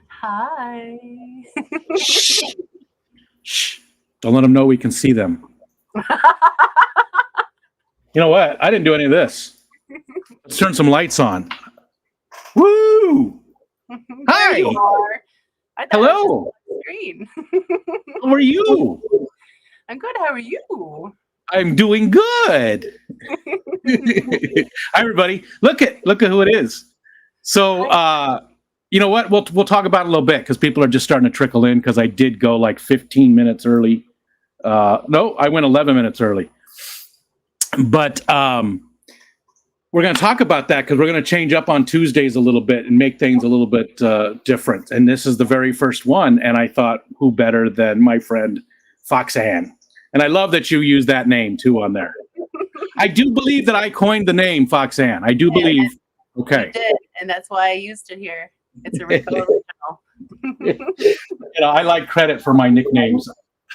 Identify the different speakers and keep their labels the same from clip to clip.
Speaker 1: Hi.
Speaker 2: Shh. Shh. Don't let them know we can see them. You know what? I didn't do any of this. Let's turn some lights on. Woo!
Speaker 1: There
Speaker 2: Hi.
Speaker 1: you are. I thought
Speaker 2: Hello.
Speaker 1: it was just screen.
Speaker 2: How are you?
Speaker 1: I'm good. How are you?
Speaker 2: I'm doing good. Hi, everybody. Look at who it is. So, you know what? We'll talk about it a little bit because people are just starting to trickle in because I did go like 15 minutes early. No, I went 11 minutes early. But we're going to talk about that because we're going to change up on Tuesdays a little bit and make things a little bit different. And this is the very first one. And I thought, who better than my friend Foxanne? And I love that you use that name too on there. I do believe that I coined the name Foxanne. I do believe. Okay.
Speaker 1: You did, and that's why I used it here. It's a Rico original.
Speaker 2: You know, I like credit for my nicknames.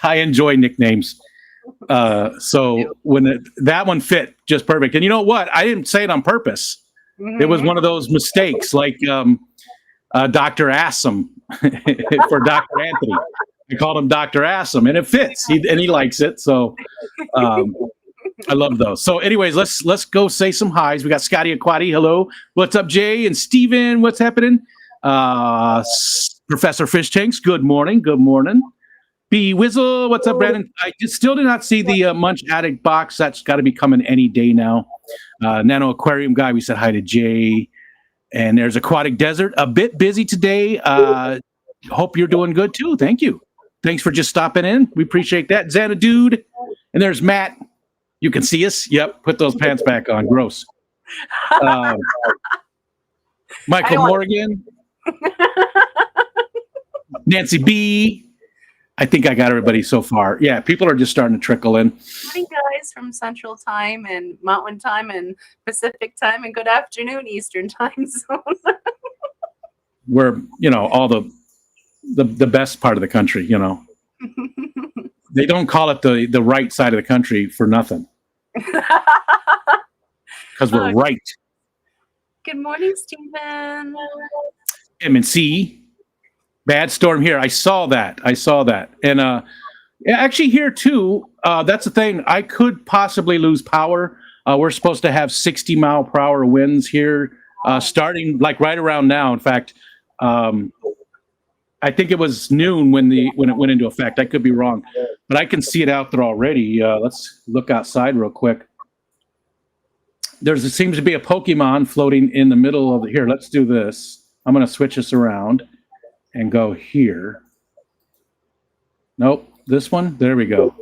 Speaker 2: I enjoy nicknames. So when that one fit just perfect. And you know what? I didn't say it on purpose. It was one of those mistakes, like Dr. Assam for Dr. Anthony. I called him Dr. Assam, and it fits. He likes it. So I love those. So, anyways, let's go say some highs. We got Scotty Aquati. Hello. What's up, Jay and Steven? What's happening? Professor Fish Tanks. Good morning. Good morning. B Wizzle. What's up, Brandon? I still do not see the Munch Addict box. That's got to be coming any day now. Nano Aquarium guy. We said hi to Jay. And there's Aquatic Desert. A bit busy today. Hope you're doing good too. Thank you. Thanks for just stopping in. We appreciate that. Xana Dude. And there's Matt. You can see us. Yep. Put those pants back on. Gross. Michael Morgan. Nancy B. I think I got everybody so far. Yeah, people are just starting to trickle in.
Speaker 1: Morning, guys, from Central Time and Mountain Time and Pacific Time, and good afternoon, Eastern Time Zone.
Speaker 2: We're, all the best part of the country, They don't call it the right side of the country for nothing. Because we're right.
Speaker 1: Good morning, Stephen.
Speaker 2: MNC. Bad storm here. I saw that. And actually here too, that's the thing. I could possibly lose power. We're supposed to have 60-mile-per-hour winds here starting like right around now. In fact, I think it was noon when it went into effect. I could be wrong, but I can see it out there already. Let's look outside real quick. There seems to be a Pokemon floating in the middle of here. Let's do this. I'm going to switch this around and go here. Nope, this one. There we go.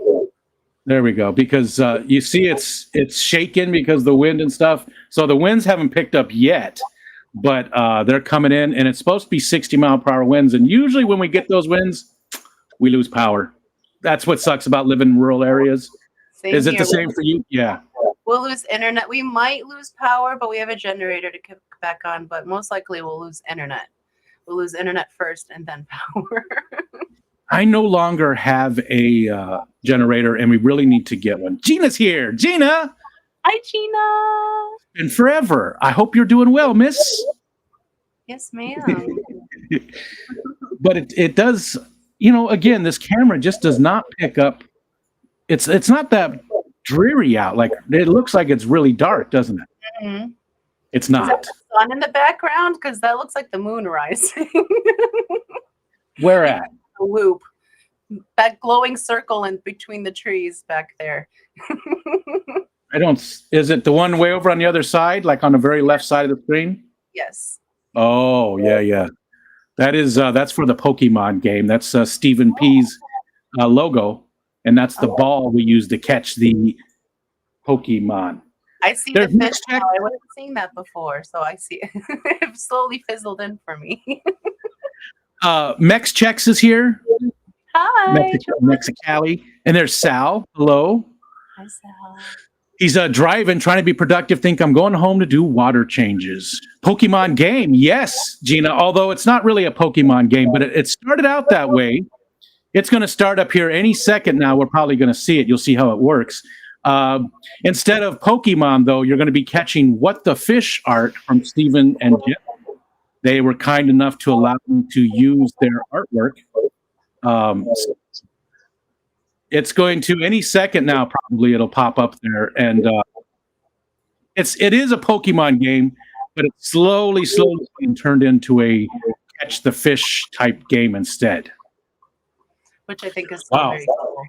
Speaker 2: Because you see, it's shaking because the wind and stuff. So the winds haven't picked up yet. But they're coming in, and it's supposed to be 60-mile-per-hour winds. And usually when we get those winds, we lose power. That's what sucks about living in rural areas. Is it the same for you? Yeah.
Speaker 1: We'll lose internet. We might lose power, but we have a generator to kick back on. But most likely we'll lose internet. We'll lose internet first and then power.
Speaker 2: I no longer have a generator, and we really need to get one. Gina's here. Gina!
Speaker 1: Hi, Gina.
Speaker 2: Been forever. I hope you're doing well, miss.
Speaker 1: Yes, ma'am.
Speaker 2: But it does, again, this camera just does not pick up. It's not that dreary out. Like, it looks like it's really dark, doesn't it?
Speaker 1: Mm-hmm.
Speaker 2: It's not.
Speaker 1: Is that the sun in the background? Because that looks like the moon rising.
Speaker 2: Where at?
Speaker 1: A loop. That glowing circle in between the trees back there.
Speaker 2: Is it the one way over on the other side, like on the very left side of the screen?
Speaker 1: Yes.
Speaker 2: Oh, yeah. That's for the Pokemon game. That's Stephen P's logo, and that's the ball we use to catch the Pokemon.
Speaker 1: I see the fish now. I wasn't seeing that before, so I see it slowly fizzled in for me.
Speaker 2: Mex Chex is here.
Speaker 1: Hi.
Speaker 2: Mexicali. And there's Sal. Hello.
Speaker 1: Hi, Sal.
Speaker 2: He's driving, trying to be productive. Think I'm going home to do water changes. Pokemon game. Yes, Gina, although it's not really a Pokemon game, but it started out that way. It's going to start up here any second now. We're probably going to see it. You'll see how it works. Instead of Pokemon, though, you're going to be catching What the Fish art from Stephen and Jim. they were kind enough to allow me to use their artwork. It's going to any second now. Probably it'll pop up there, and it is a Pokemon game, but it's slowly being turned into a catch the fish type game instead.
Speaker 1: Which I think is still very cool.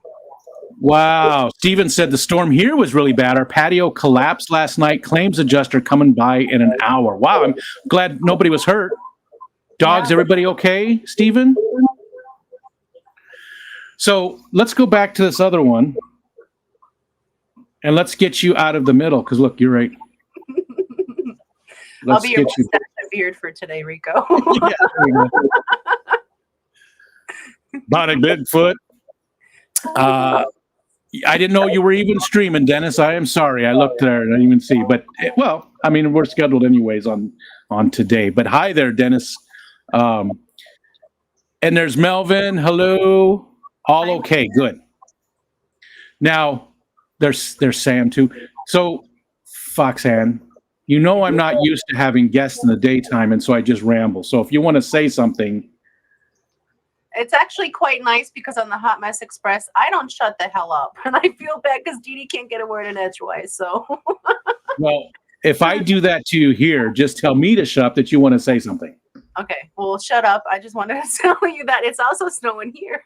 Speaker 2: Wow. Steven said the storm here was really bad. Our patio collapsed last night. Claims adjuster coming by in an hour. Wow. I'm glad nobody was hurt. Dogs, everybody okay, Steven? So let's go back to this other one. And let's get you out of the middle, because look, you're right.
Speaker 1: I'll be your mustache and beard for today, Rico.
Speaker 2: Yeah, there we go. About a Bigfoot. I didn't know you were even streaming, Dennis. I am sorry. I looked there and I didn't even see. But well, I mean, we're scheduled anyways on today. But hi there, Dennis. And there's Melvin. Hello. All okay. Good. Now there's Sam too. So Foxanne, you know I'm not used to having guests in the daytime, and so I just ramble. So if you want to say something.
Speaker 1: It's actually quite nice because on the Hot Mess Express, I don't shut the hell up. And I feel bad because Dee Dee can't get a word in edgewise. So,
Speaker 2: well, if I do that to you here, just tell me to shut up that you want to say something.
Speaker 1: Okay, well, shut up. I just wanted to tell you that it's also snowing here.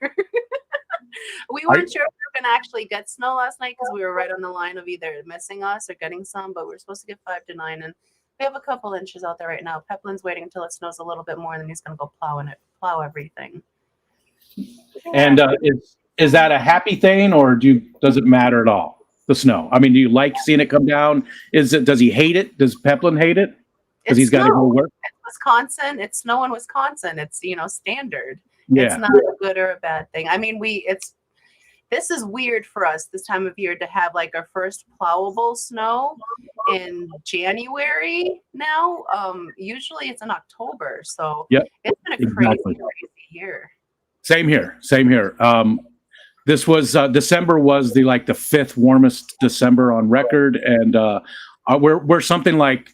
Speaker 1: We weren't sure if we were going to actually get snow last night because we were right on the line of either missing us or getting some, but we were supposed to get 5 to 9. And we have a couple inches out there right now. Peplin's waiting until it snows a little bit more, and then he's going to go plow everything.
Speaker 2: And is that a happy thing, or does it matter at all? The snow. I mean, do you like seeing it come down? Does he hate it? Does Peplin hate it? Because he's got to go to work.
Speaker 1: It's Wisconsin. It's snow in Wisconsin. It's standard.
Speaker 2: Yeah.
Speaker 1: It's not a good or a bad thing. I mean, this is weird for us this time of year to have like our first plowable snow in January now. Usually it's in October, so
Speaker 2: yep.
Speaker 1: It's been a crazy year. Same here.
Speaker 2: This was December was the 5th warmest December on record, and we're something like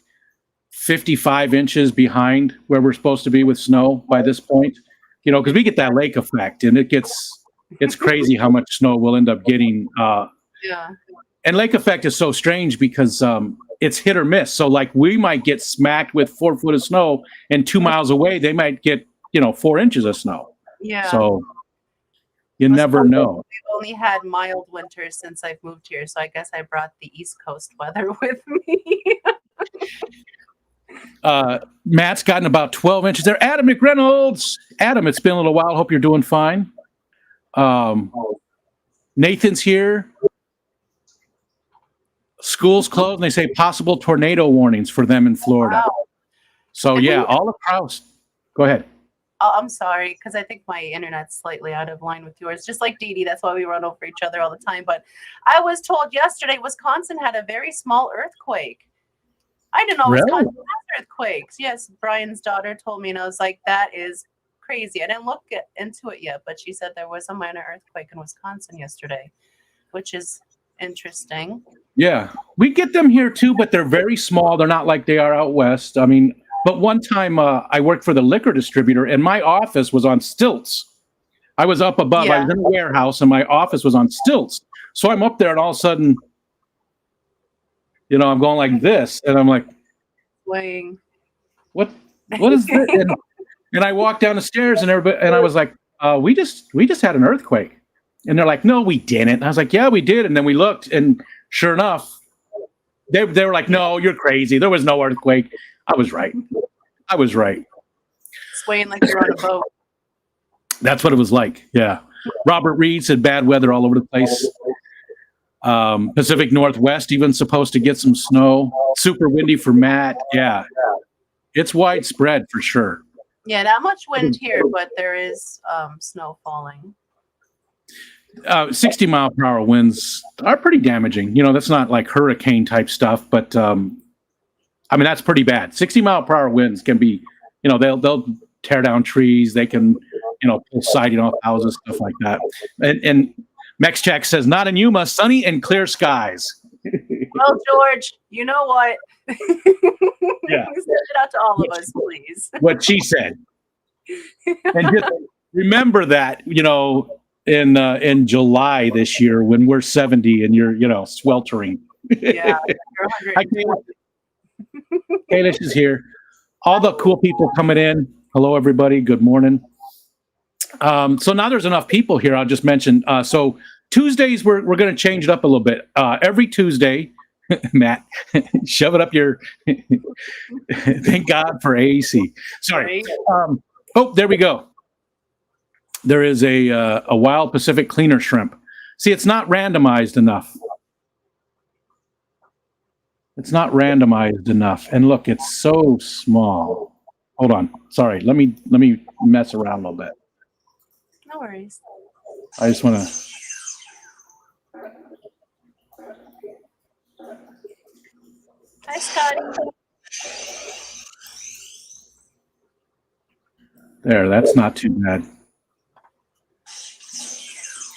Speaker 2: 55 inches behind where we're supposed to be with snow by this point. Because we get that lake effect, and it's crazy how much snow we'll end up getting.
Speaker 1: Yeah.
Speaker 2: And lake effect is so strange because it's hit or miss. So we might get smacked with 4 foot of snow, and 2 miles away they might get 4 inches of snow.
Speaker 1: Yeah.
Speaker 2: So you never know.
Speaker 1: We've only had mild winters since I've moved here, so I guess I brought the East Coast weather with me.
Speaker 2: Matt's gotten about 12 inches there. Adam McReynolds. Adam, it's been a little while. Hope you're doing fine. Nathan's here. School's closed, and they say possible tornado warnings for them in Florida.
Speaker 1: Wow.
Speaker 2: So, yeah, all across. Go ahead.
Speaker 1: Oh, I'm sorry, because I think my internet's slightly out of line with yours. Just like Dee Dee, that's why we run over each other all the time. But I was told yesterday Wisconsin had a very small earthquake. I didn't know Wisconsin has earthquakes. Yes, Brian's daughter told me, and I was like, that is crazy. I didn't look into it yet, but she said there was a minor earthquake in Wisconsin yesterday, which is interesting.
Speaker 2: Yeah, we get them here too, but they're very small. They're not like they are out west. I mean, but one time I worked for the liquor distributor, and my office was on stilts. I was up above. Yeah. I was in a warehouse, and my office was on stilts. So I'm up there, and all of a sudden, I'm going like this, and I'm like,
Speaker 1: swaying.
Speaker 2: What is this? And I walked down the stairs, and everybody, and I was like, we just had an earthquake. And they're like, no, we didn't. And I was like, yeah, we did. And then we looked, and sure enough, they were like, no, you're crazy. There was no earthquake. I was right.
Speaker 1: Swaying like you're on a boat.
Speaker 2: That's what it was like. Yeah. Robert Reed said bad weather all over the place. Pacific Northwest even supposed to get some snow. Super windy for Matt. Yeah. It's widespread for sure.
Speaker 1: Yeah, not much wind here, but there is snow falling.
Speaker 2: 60-mile-per-hour winds are pretty damaging. That's not like hurricane type stuff, but I mean, that's pretty bad. 60-mile-per-hour winds can be, they'll tear down trees. They can, pull siding off houses, stuff like that. And Mexcheck says, not in Yuma, sunny and clear skies.
Speaker 1: Well, George, you know what?
Speaker 2: Yeah.
Speaker 1: Send it out to all of us, please.
Speaker 2: What she said. And just remember that, in July this year when we're 70 and you're, sweltering.
Speaker 1: Yeah, you're
Speaker 2: Hi,
Speaker 1: 100.
Speaker 2: Kalish is here. All the cool people coming in. Hello, everybody. Good morning. So now there's enough people here. I'll just mention. So Tuesdays, we're going to change it up a little bit. Every Tuesday, Matt, shove it up your. Thank God for AAC. Sorry. There we go. There is a Wild Pacific Cleaner shrimp. See, it's not randomized enough. It's not randomized enough. And look, it's so small. Hold on. Sorry. Let me mess around a little bit.
Speaker 1: No worries.
Speaker 2: I just want to.
Speaker 1: Hi, Scotty.
Speaker 2: There, that's not too bad.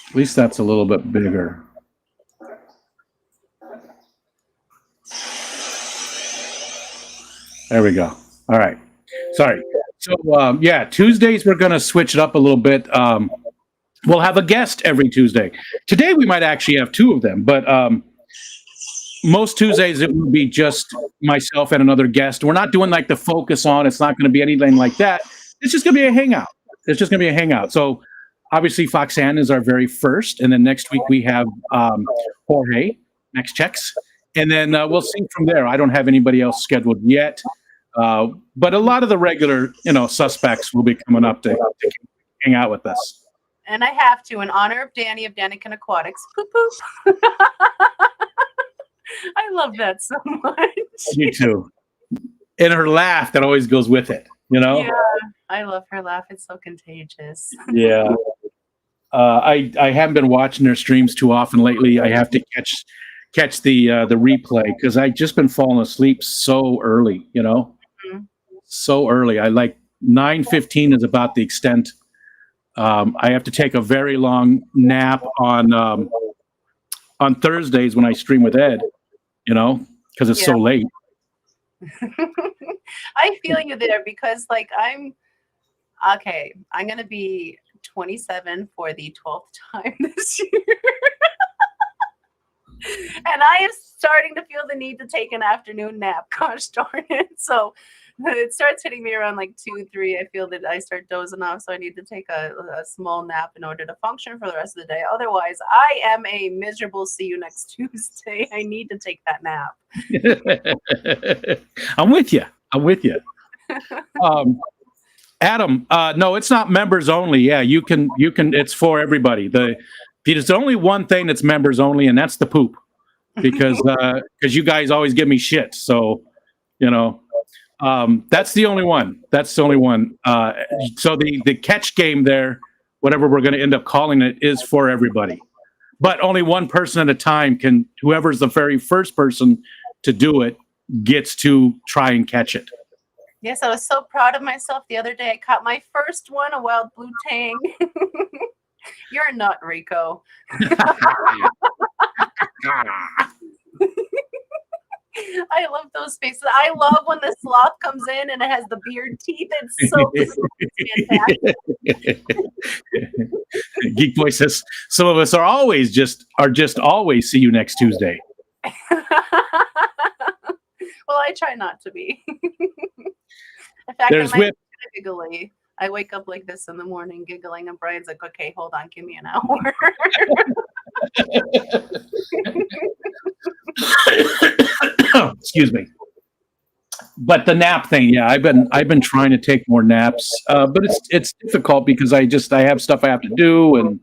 Speaker 2: At least that's a little bit bigger. There we go. All right. Sorry. So, Tuesdays we're going to switch it up a little bit. We'll have a guest every Tuesday. Today we might actually have two of them, but most Tuesdays it will be just myself and another guest. We're not doing like the focus on. It's not going to be anything like that. It's just going to be a hangout. So obviously Foxanne is our very first, and then next week we have Jorge, Max Checks, and then we'll see from there. I don't have anybody else scheduled yet, but a lot of the regular, suspects will be coming up to hang out with us.
Speaker 1: And I have to, in honor of Danny of Danican Aquatics. Poop poop. I love that so much.
Speaker 2: Me too. And her laugh that always goes with it,
Speaker 1: Yeah, I love her laugh. It's so contagious.
Speaker 2: Yeah. I haven't been watching their streams too often lately. I have to catch the replay because I've just been falling asleep so early,
Speaker 1: Mm-hmm.
Speaker 2: So early. I like 9:15 is about the extent. I have to take a very long nap on Thursdays when I stream with Ed, because it's so late.
Speaker 1: I feel you there because I'm going to be 27 for the 12th time this year. And I am starting to feel the need to take an afternoon nap. Gosh darn it. So it starts hitting me around like 2, 3. I feel that I start dozing off. So I need to take a small nap in order to function for the rest of the day. Otherwise, I am a miserable see you next Tuesday. I need to take that nap.
Speaker 2: I'm with you. Adam, no, it's not members only. Yeah, you can, it's for everybody. There's only one thing that's members only, and that's the poop, because you guys always give me shit. So, that's the only one. So the catch game there, whatever we're going to end up calling it, is for everybody, but only one person at a time can. Whoever's the very first person to do it gets to try and catch it.
Speaker 1: Yes, I was so proud of myself the other day. I caught my first one, a wild blue tang. You're a nut, Rico. I love those faces. I love when the sloth comes in and it has the beard teeth. It's so fantastic.
Speaker 2: Geek Boy says some of us are just always see you next Tuesday.
Speaker 1: Well, I try not to be. In fact,
Speaker 2: There's Whip.
Speaker 1: Giggly. I wake up like this in the morning giggling, and Brian's like, okay, hold on, give me an hour.
Speaker 2: Excuse me. But the nap thing, yeah, I've been trying to take more naps, but it's difficult because I have stuff I have to do, and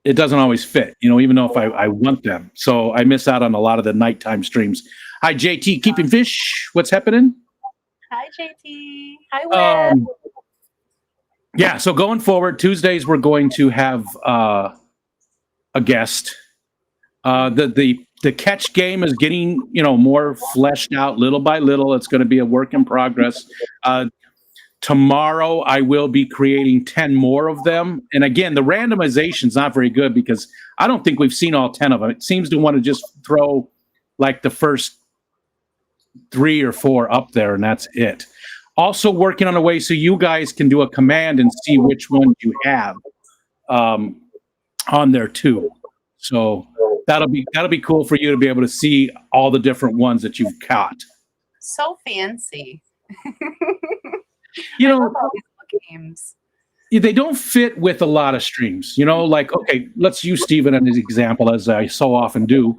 Speaker 2: it doesn't always fit, even though if I want them. So I miss out on a lot of the nighttime streams. Hi, JT, keeping fish. What's happening?
Speaker 1: Hi, JT. Hi, Web.
Speaker 2: Yeah, so going forward, Tuesdays we're going to have a guest. The catch game is getting more fleshed out little by little. It's going to be a work in progress. Tomorrow, I will be creating 10 more of them. And again, the randomization is not very good because I don't think we've seen all 10 of them. It seems to want to just throw like the first 3 or 4 up there, and that's it. Also working on a way so you guys can do a command and see which ones you have on there too. So that'll be cool for you to be able to see all the different ones that you've caught.
Speaker 1: So fancy.
Speaker 2: You
Speaker 1: I
Speaker 2: know,
Speaker 1: love all these games.
Speaker 2: they don't fit with a lot of streams. You know, like, okay, let's use Steven as an example, as I so often do.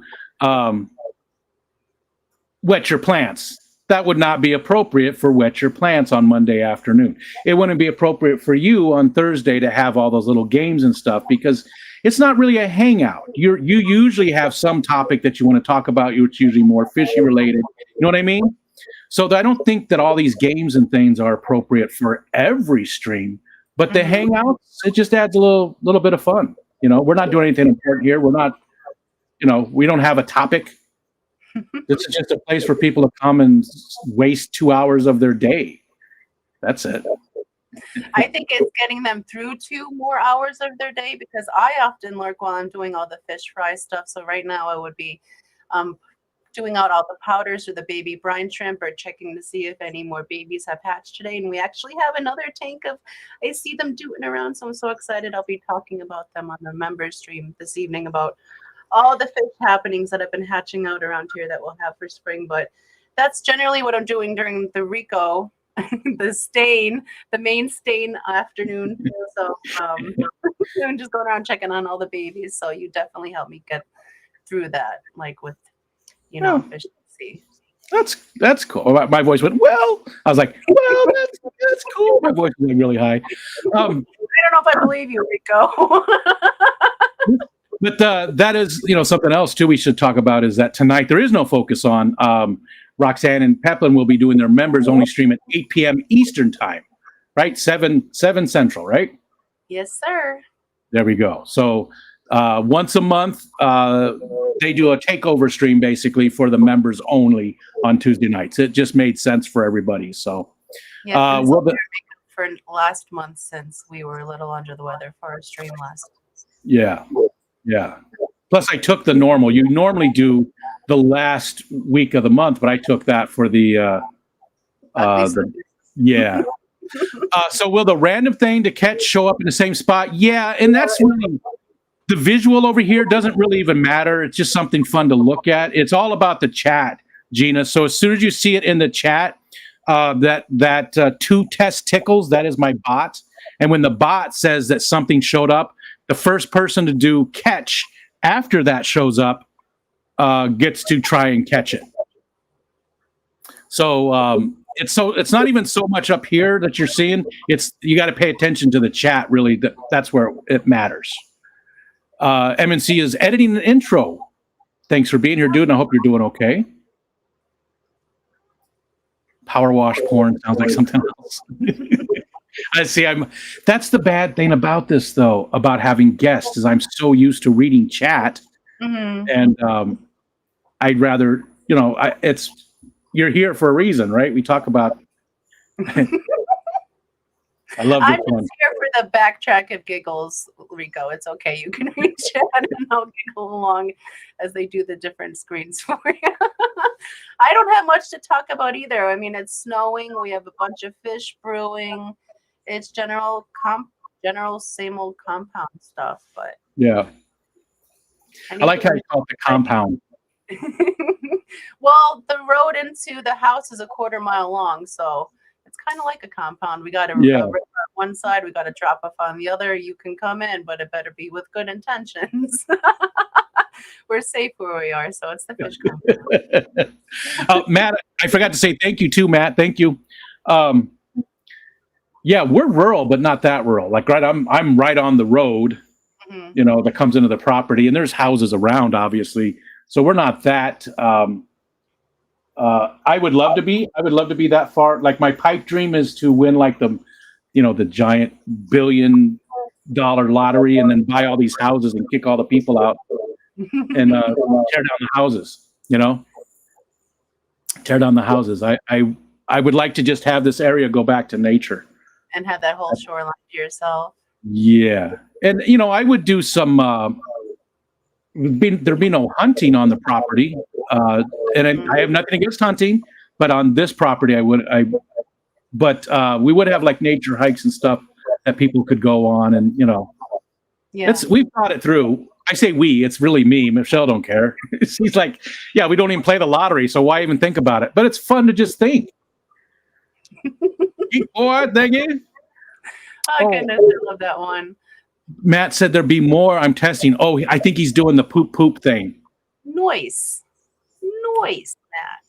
Speaker 2: Wet Your Plants. That would not be appropriate for Wet Your Plants on Monday afternoon. It wouldn't be appropriate for you on Thursday to have all those little games and stuff because it's not really a hangout. You usually have some topic that you want to talk about. It's usually more fishy related. You know what I mean? So I don't think that all these games and things are appropriate for every stream, but the hangouts, it just adds a little bit of fun. You know, we're not doing anything important here. We're not, you know, we don't have a topic. This is just a place for people to come and waste 2 hours of their day. That's it.
Speaker 1: I think it's getting them through 2 more hours of their day because I often lurk while I'm doing all the fish fry stuff. So right now I would be doing out all the powders or the baby brine shrimp or checking to see if any more babies have hatched today. And we actually have another tank of, I see them dooting around. So I'm so excited. I'll be talking about them on the members stream this evening about all the fish happenings that have been hatching out around here that we'll have for spring. But that's generally what I'm doing during the Rico, the main stain afternoon. So I'm just going around checking on all the babies. So you definitely helped me get through that, like with, you know, efficiency.
Speaker 2: That's cool. My voice went, well, I was like, well, that's cool. My voice went really high.
Speaker 1: I don't know if I believe you, Rico.
Speaker 2: But that is, you know, something else too we should talk about is that tonight there is no focus on. Roxanne and Peplin will be doing their members only stream at 8 p.m. Eastern time, right? 7 Central, right?
Speaker 1: Yes, sir.
Speaker 2: There we go. So once a month, they do a takeover stream basically for the members only on Tuesday nights. It just made sense for everybody. So
Speaker 1: yeah, for last month since we were a little under the weather for our stream last.
Speaker 2: Yeah. Plus, I took the normal. You normally do the last week of the month, but I took that for the yeah. So will the random thing to catch show up in the same spot? Yeah, and that's really the visual over here doesn't really even matter. It's just something fun to look at. It's all about the chat, Gina. So as soon as you see it in the chat, that 2 test tickles, that is my bot. And when the bot says that something showed up, the first person to do catch after that shows up gets to try and catch it. So it's not even so much up here that you're seeing. It's you got to pay attention to the chat. Really, that's where it matters. MNC is editing the intro. Thanks for being here, dude. And I hope you're doing okay. Power wash porn sounds like something else. I see. That's the bad thing about this, though, about having guests, is I'm so used to reading chat, and I'd rather, you know, you're here for a reason, right? We talk about. I love this one.
Speaker 1: I'm just here for the backtrack of giggles, Rico. It's okay. You can read chat and I'll giggle along as they do the different screens for you. I don't have much to talk about either. I mean, it's snowing. We have a bunch of fish brewing. It's general same old compound stuff, but
Speaker 2: yeah. I like how you call it the compound.
Speaker 1: Well, the road into the house is a 1/4 mile long, so it's kind of like a compound. We got a river on one side, we got a drop off on the other. You can come in, but it better be with good intentions. We're safe where we are, so it's the fish compound.
Speaker 2: Matt, I forgot to say thank you too, Matt. Thank you. Yeah, we're rural, but not that rural. Like, right, I'm right on the road, you know, that comes into the property, and there's houses around, obviously. So we're not that. I would love to be that far. Like, my pipe dream is to win like the giant $1 billion lottery, and then buy all these houses and kick all the people out and tear down the houses. You know, tear down the houses. I would like to just have this area go back to nature.
Speaker 1: and have that whole shoreline to yourself.
Speaker 2: Yeah. And, I would do some, there'd be no hunting on the property. And I have nothing against hunting, but on this property, but we would have like nature hikes and stuff that people could go on. And,
Speaker 1: Yeah.
Speaker 2: we've thought it through. I say we, it's really me. Michelle don't care. She's like, yeah, we don't even play the lottery. So why even think about it? But it's fun to just think. Boy, thank you.
Speaker 1: Oh, goodness, I love that one.
Speaker 2: Matt said there'd be more. I'm testing. Oh, I think he's doing the poop thing.
Speaker 1: Nice, Matt.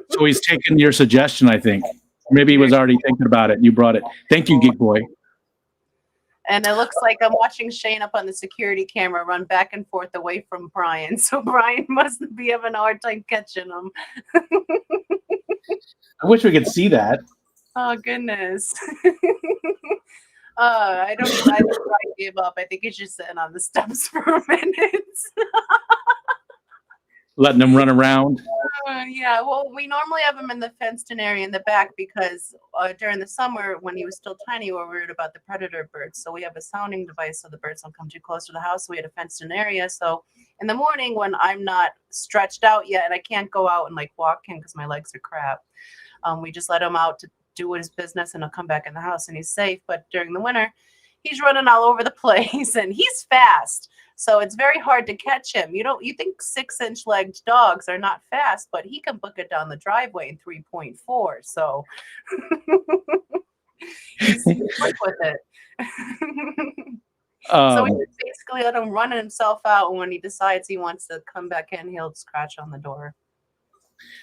Speaker 2: So he's taking your suggestion, I think. Maybe he was already thinking about it. You brought it. Thank you, Geek Boy.
Speaker 1: And it looks like I'm watching Shane up on the security camera run back and forth away from Brian. So Brian must be having a hard time catching him.
Speaker 2: I wish we could see that.
Speaker 1: Oh, goodness. I gave up. I think he's just sitting on the steps for a minute.
Speaker 2: Letting them run around.
Speaker 1: Yeah, well, we normally have him in the fenced-in area in the back because during the summer, when he was still tiny, we were worried about the predator birds. So we have a sounding device so the birds don't come too close to the house. So we had a fenced-in area. So in the morning when I'm not stretched out yet and I can't go out and like walk him because my legs are crap, we just let him out to do his business and he'll come back in the house and he's safe. But during the winter, he's running all over the place and he's fast. So it's very hard to catch him. You think 6-inch legged dogs are not fast, but he can book it down the driveway in 3.4. So he's quick with it. So we just basically let him run himself out, and when he decides he wants to come back in, he'll scratch on the door.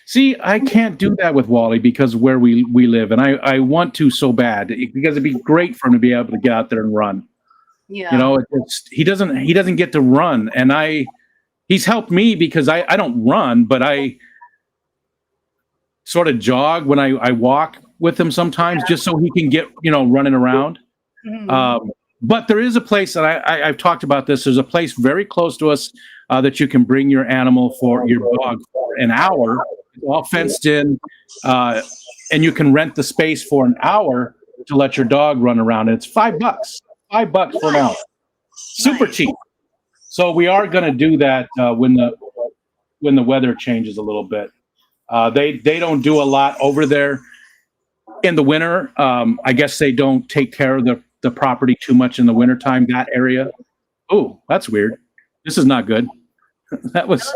Speaker 2: See, I can't do that with Wally because where we live, and I want to so bad because it'd be great for him to be able to get out there and run.
Speaker 1: Yeah.
Speaker 2: He doesn't get to run, and he's helped me because I don't run, but I sort of jog when I walk with him sometimes, just so he can get running around.
Speaker 1: Mm-hmm.
Speaker 2: But there is a place that I've talked about this. There's a place very close to us that you can bring your animal for your dog for an hour, all fenced in, and you can rent the space for an hour to let your dog run around. And it's $5. $5 for an hour. Super cheap. So we are going to do that when the weather changes a little bit. They don't do a lot over there in the winter. I guess they don't take care of the property too much in the wintertime, that area. Oh, that's weird. This is not good. That was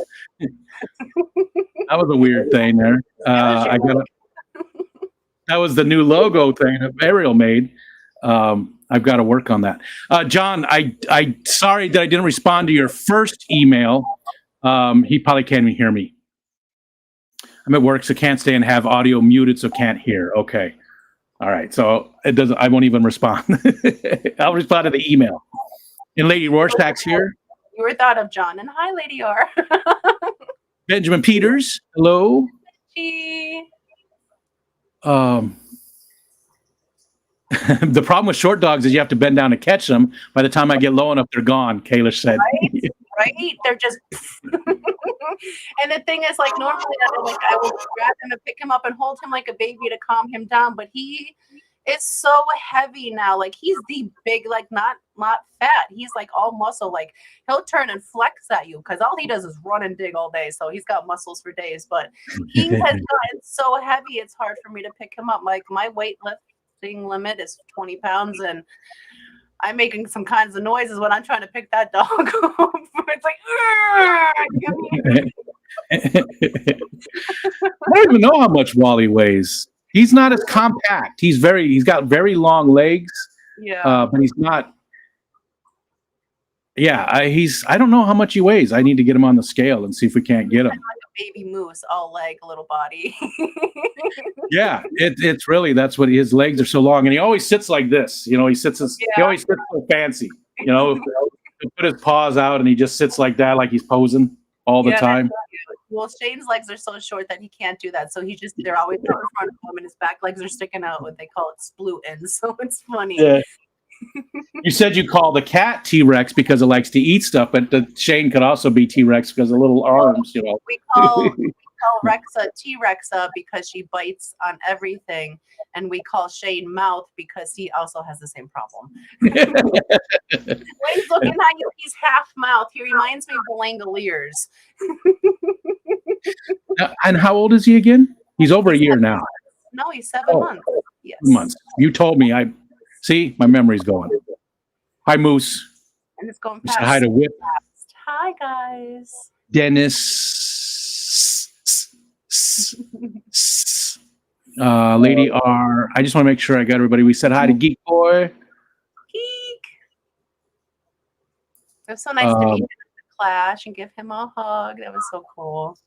Speaker 2: a weird thing there. That was the new logo thing that Ariel made. I've got to work on that. John, I sorry that I didn't respond to your first email. He probably can't even hear me. I'm at work, so can't stay and have audio muted, so can't hear. Okay. All right. So I won't even respond. I'll respond to the email. And Lady Rorschach's here.
Speaker 1: You were thought of, John. And hi, Lady R.
Speaker 2: Benjamin Peters. Hello. The problem with short dogs is you have to bend down to catch them. By the time I get low enough, they're gone, Kalish said.
Speaker 1: Right? They're just... And the thing is, like, normally I would grab him and pick him up and hold him like a baby to calm him down, but he is so heavy now. Like, he's the big, like, not fat. He's like all muscle. Like, he'll turn and flex at you because all he does is run and dig all day. So he's got muscles for days, but he has gotten so heavy, it's hard for me to pick him up. Like, my weightlifting limit is 20 pounds, and I'm making some kinds of noises when I'm trying to pick that dog up. It's like,
Speaker 2: I don't even know how much Wally weighs. He's not as compact. He's got very long legs.
Speaker 1: Yeah.
Speaker 2: But he's not. Yeah, I don't know how much he weighs. I need to get him on the scale and see if we can't get him.
Speaker 1: Like a baby moose, all leg, little body.
Speaker 2: Yeah, it's really, that's what his legs are so long, and he always sits like this. He always sits so fancy. He put his paws out and he just sits like that, like he's posing all the time.
Speaker 1: Well, Shane's legs are so short that he can't do that. So they're always out in front of him, and his back legs are sticking out. What they call it, splooting. So it's funny. Yeah.
Speaker 2: You said you call the cat T-Rex because it likes to eat stuff, but Shane could also be T-Rex because of little arms.
Speaker 1: We call call Rexa T-Rexa because she bites on everything, and we call Shane Mouth because he also has the same problem. When he's looking at you, he's half mouth. He reminds me of the Langoliers.
Speaker 2: And how old is he again? He's over a year now.
Speaker 1: No, he's 7 months. Yes.
Speaker 2: Months. You told me. I see. My memory's going. Hi, Moose.
Speaker 1: And it's going
Speaker 2: Say
Speaker 1: past.
Speaker 2: hi to Whip.
Speaker 1: Hi, guys.
Speaker 2: Dennis. Lady R. I just want to make sure I got everybody. We said hi to Geek Boy.
Speaker 1: Geek. It was so nice to meet him at the Clash and give him a hug. That was so cool.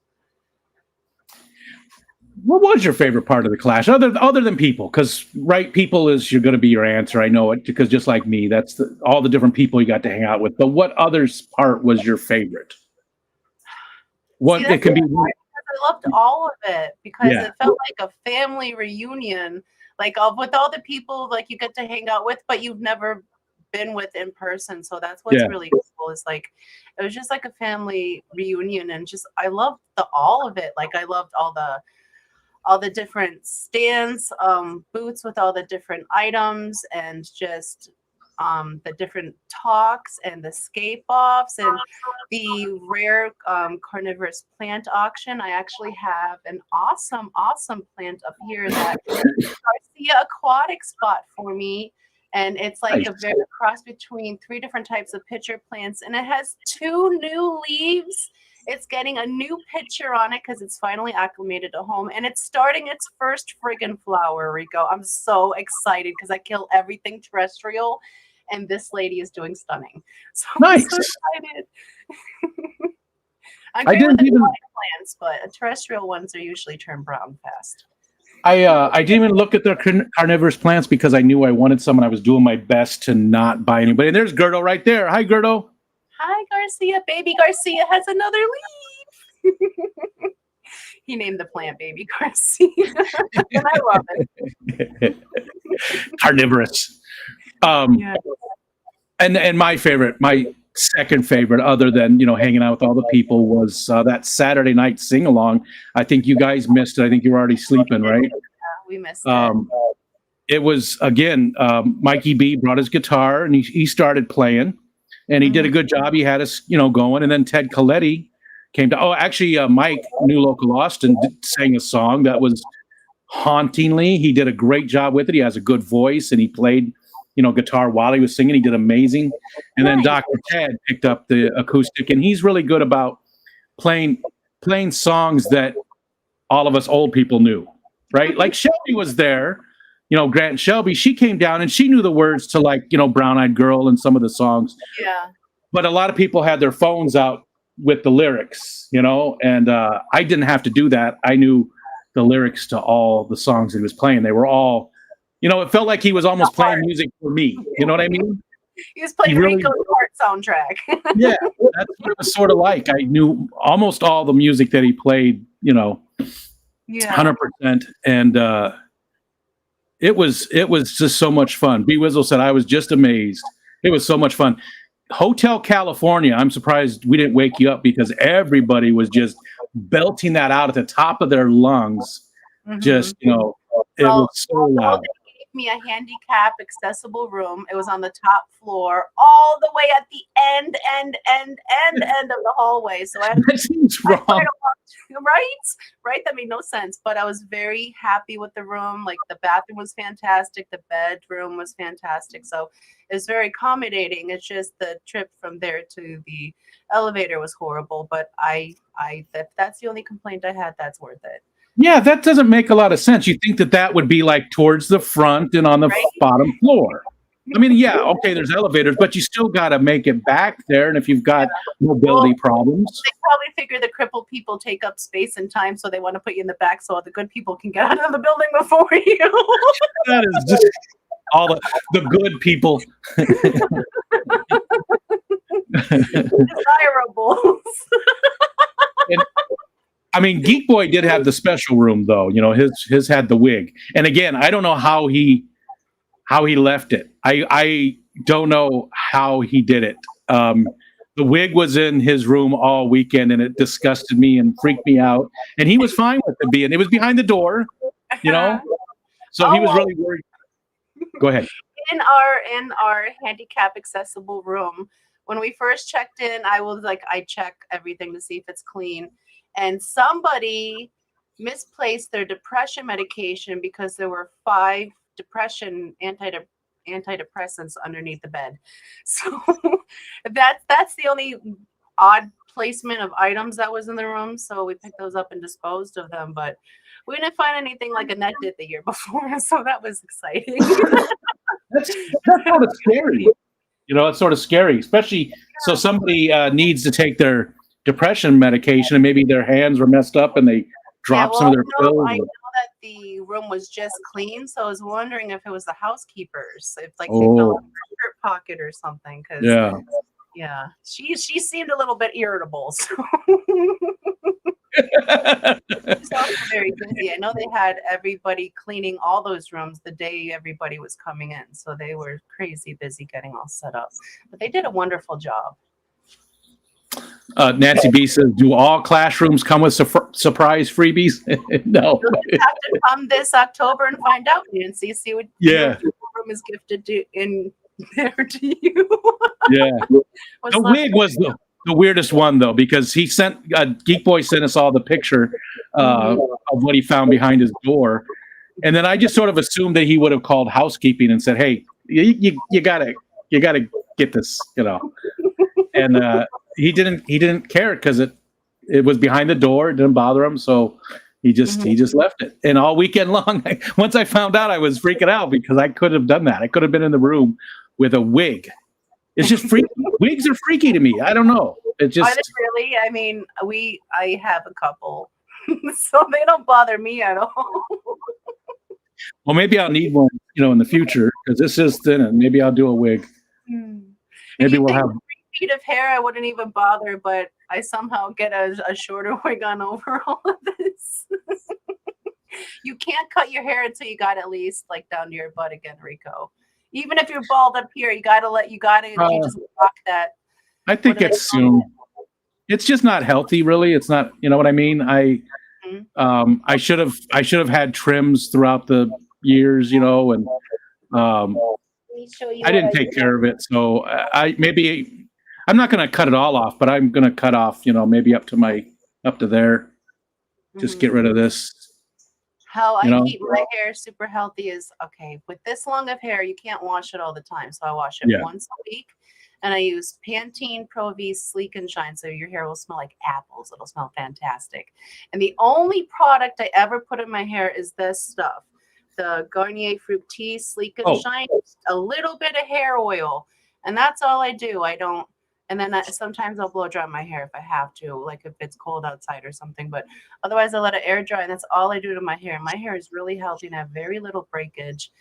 Speaker 2: What was your favorite part of the Clash, other than people? Because people is you're going to be your answer. I know it because just like me, that's all the different people you got to hang out with. But what other part was your favorite? What it can be.
Speaker 1: I loved all of it because it felt like a family reunion, like with all the people like you get to hang out with, but you've never been with in person. So that's what's really cool. Is like it was just like a family reunion, and just I loved all of it. Like I loved all the different stands, booths with all the different items, and just the different talks and the scape offs and the rare carnivorous plant auction. I actually have an awesome plant up here that Garcia Aquatics bought for me. And it's like a very cross between 3 different types of pitcher plants. And it has 2 new leaves. It's getting a new picture on it because it's finally acclimated to home. And it's starting its first friggin' flower, Rico. I'm so excited because I kill everything terrestrial. And this lady is doing stunning. So I'm so excited. I'm great with plants, but terrestrial ones are usually turn brown fast.
Speaker 2: I didn't even look at their carnivorous plants because I knew I wanted some, and I was doing my best to not buy anybody. And there's Gerdo right there. Hi, Gerdo.
Speaker 1: Hi, Garcia. Baby Garcia has another leaf. He named the plant Baby Garcia. And I love it.
Speaker 2: Carnivorous. And my second favorite, other than hanging out with all the people, was that Saturday night sing along. I think you guys missed it. I think you were already sleeping, right?
Speaker 1: Yeah, we missed it.
Speaker 2: It was again. Mikey B brought his guitar and he started playing, and he did a good job. He had us going, and then Ted Coletti came to. Oh, actually, Mike, New Local Austin, sang a song that was hauntingly. He did a great job with it. He has a good voice, and he played guitar while he was singing. He did amazing. And then Dr. Ted picked up the acoustic, and he's really good about playing songs that all of us old people knew, right? Like Shelby was there, Grant Shelby, she came down and she knew the words to Brown Eyed Girl and some of the songs.
Speaker 1: Yeah.
Speaker 2: But a lot of people had their phones out with the lyrics, and I didn't have to do that. I knew the lyrics to all the songs that he was playing. They were all, it felt like he was almost playing music for me. You know what I mean?
Speaker 1: He was playing Rico's Heart soundtrack.
Speaker 2: Yeah, that's what it was sort of like. I knew almost all the music that he played, 100%. And it was just so much fun. B. Wizzle said, I was just amazed. It was so much fun. Hotel California, I'm surprised we didn't wake you up because everybody was just belting that out at the top of their lungs. Just, it was so loud.
Speaker 1: Me a handicap accessible room. It was on the top floor, all the way at the end of the hallway. So I had
Speaker 2: that seems wrong.
Speaker 1: Right? That made no sense. But I was very happy with the room. Like the bathroom was fantastic, the bedroom was fantastic. So it was very accommodating. It's just the trip from there to the elevator was horrible. But if that's the only complaint I had, that's worth it.
Speaker 2: Yeah, that doesn't make a lot of sense. You think that would be like towards the front and on the bottom floor. I mean, yeah, okay, there's elevators, but you still got to make it back there. And if you've got mobility problems.
Speaker 1: They probably figure the crippled people take up space and time, so they want to put you in the back so all the good people can get out of the building before you.
Speaker 2: That is just all the good people.
Speaker 1: Desirables.
Speaker 2: I mean, Geek Boy did have the special room, though. His had the wig. And again, I don't know how he left it. I don't know how he did it. the wig was in his room all weekend, and it disgusted me and freaked me out. And he was fine with it being. It was behind the door, you know. So he was really worried. Go ahead.
Speaker 1: In our handicap accessible room, when we first checked in, I check everything to see if it's clean, and somebody misplaced their depression medication because there were 5 depression antidepressants underneath the bed. So that's the only odd placement of items that was in the room. So we picked those up and disposed of them, but we didn't find anything like Annette did the year before. So that was exciting.
Speaker 2: That's sort of scary. You know, it's sort of scary, especially so somebody needs to take their depression medication and maybe their hands were messed up and they dropped some of their pills.
Speaker 1: I know that the room was just clean, so I was wondering if it was the housekeepers, if like they fell in their shirt pocket or something. Yeah, she seemed a little bit irritable. So. She's also very busy. I know they had everybody cleaning all those rooms the day everybody was coming in, so they were crazy busy getting all set up. But they did a wonderful job.
Speaker 2: Nancy B says, "Do all classrooms come with surprise freebies?" No.
Speaker 1: You'll have to come this October and find out, Nancy. See what room is gifted in there to you.
Speaker 2: Yeah. The wig was the weirdest one though, because he sent Geek Boy sent us all the picture of what he found behind his door, and then I just sort of assumed that he would have called housekeeping and said, "Hey, you gotta get this," you know, and he didn't care because it was behind the door. It didn't bother him, so he just left it. And all weekend long, once I found out, I was freaking out because I could have done that. I could have been in the room with a wig. It's just freaky. Wigs are freaky to me. I don't know. It just
Speaker 1: are they really? I mean, I have a couple, so they don't bother me at all.
Speaker 2: Well, maybe I'll need one, you know, in the future because this is thin, and maybe I'll do a wig. Maybe we'll have 3
Speaker 1: feet of hair. I wouldn't even bother, but I somehow get a shorter wig on over all of this. You can't cut your hair until you got at least like down to your butt again, Rico. Even if you're bald up here, you just rock that.
Speaker 2: I think it's soon. It's just not healthy, really. It's not, you know what I mean? I should have had trims throughout the years, you know, and I didn't take care of it. So I'm not going to cut it all off, but I'm going to cut off, you know, maybe up to there. Just get rid of this.
Speaker 1: How I keep my hair super healthy is, okay, with this long of hair, you can't wash it all the time. So I wash it once a week, and I use Pantene Pro V Sleek and Shine, so your hair will smell like apples. It'll smell fantastic. And the only product I ever put in my hair is this stuff, the Garnier Fructis Sleek and Shine, a little bit of hair oil, and that's all I do. I don't. And then sometimes I'll blow dry my hair if I have to, like if it's cold outside or something. But otherwise, I let it air dry, and that's all I do to my hair. My hair is really healthy and I have very little breakage.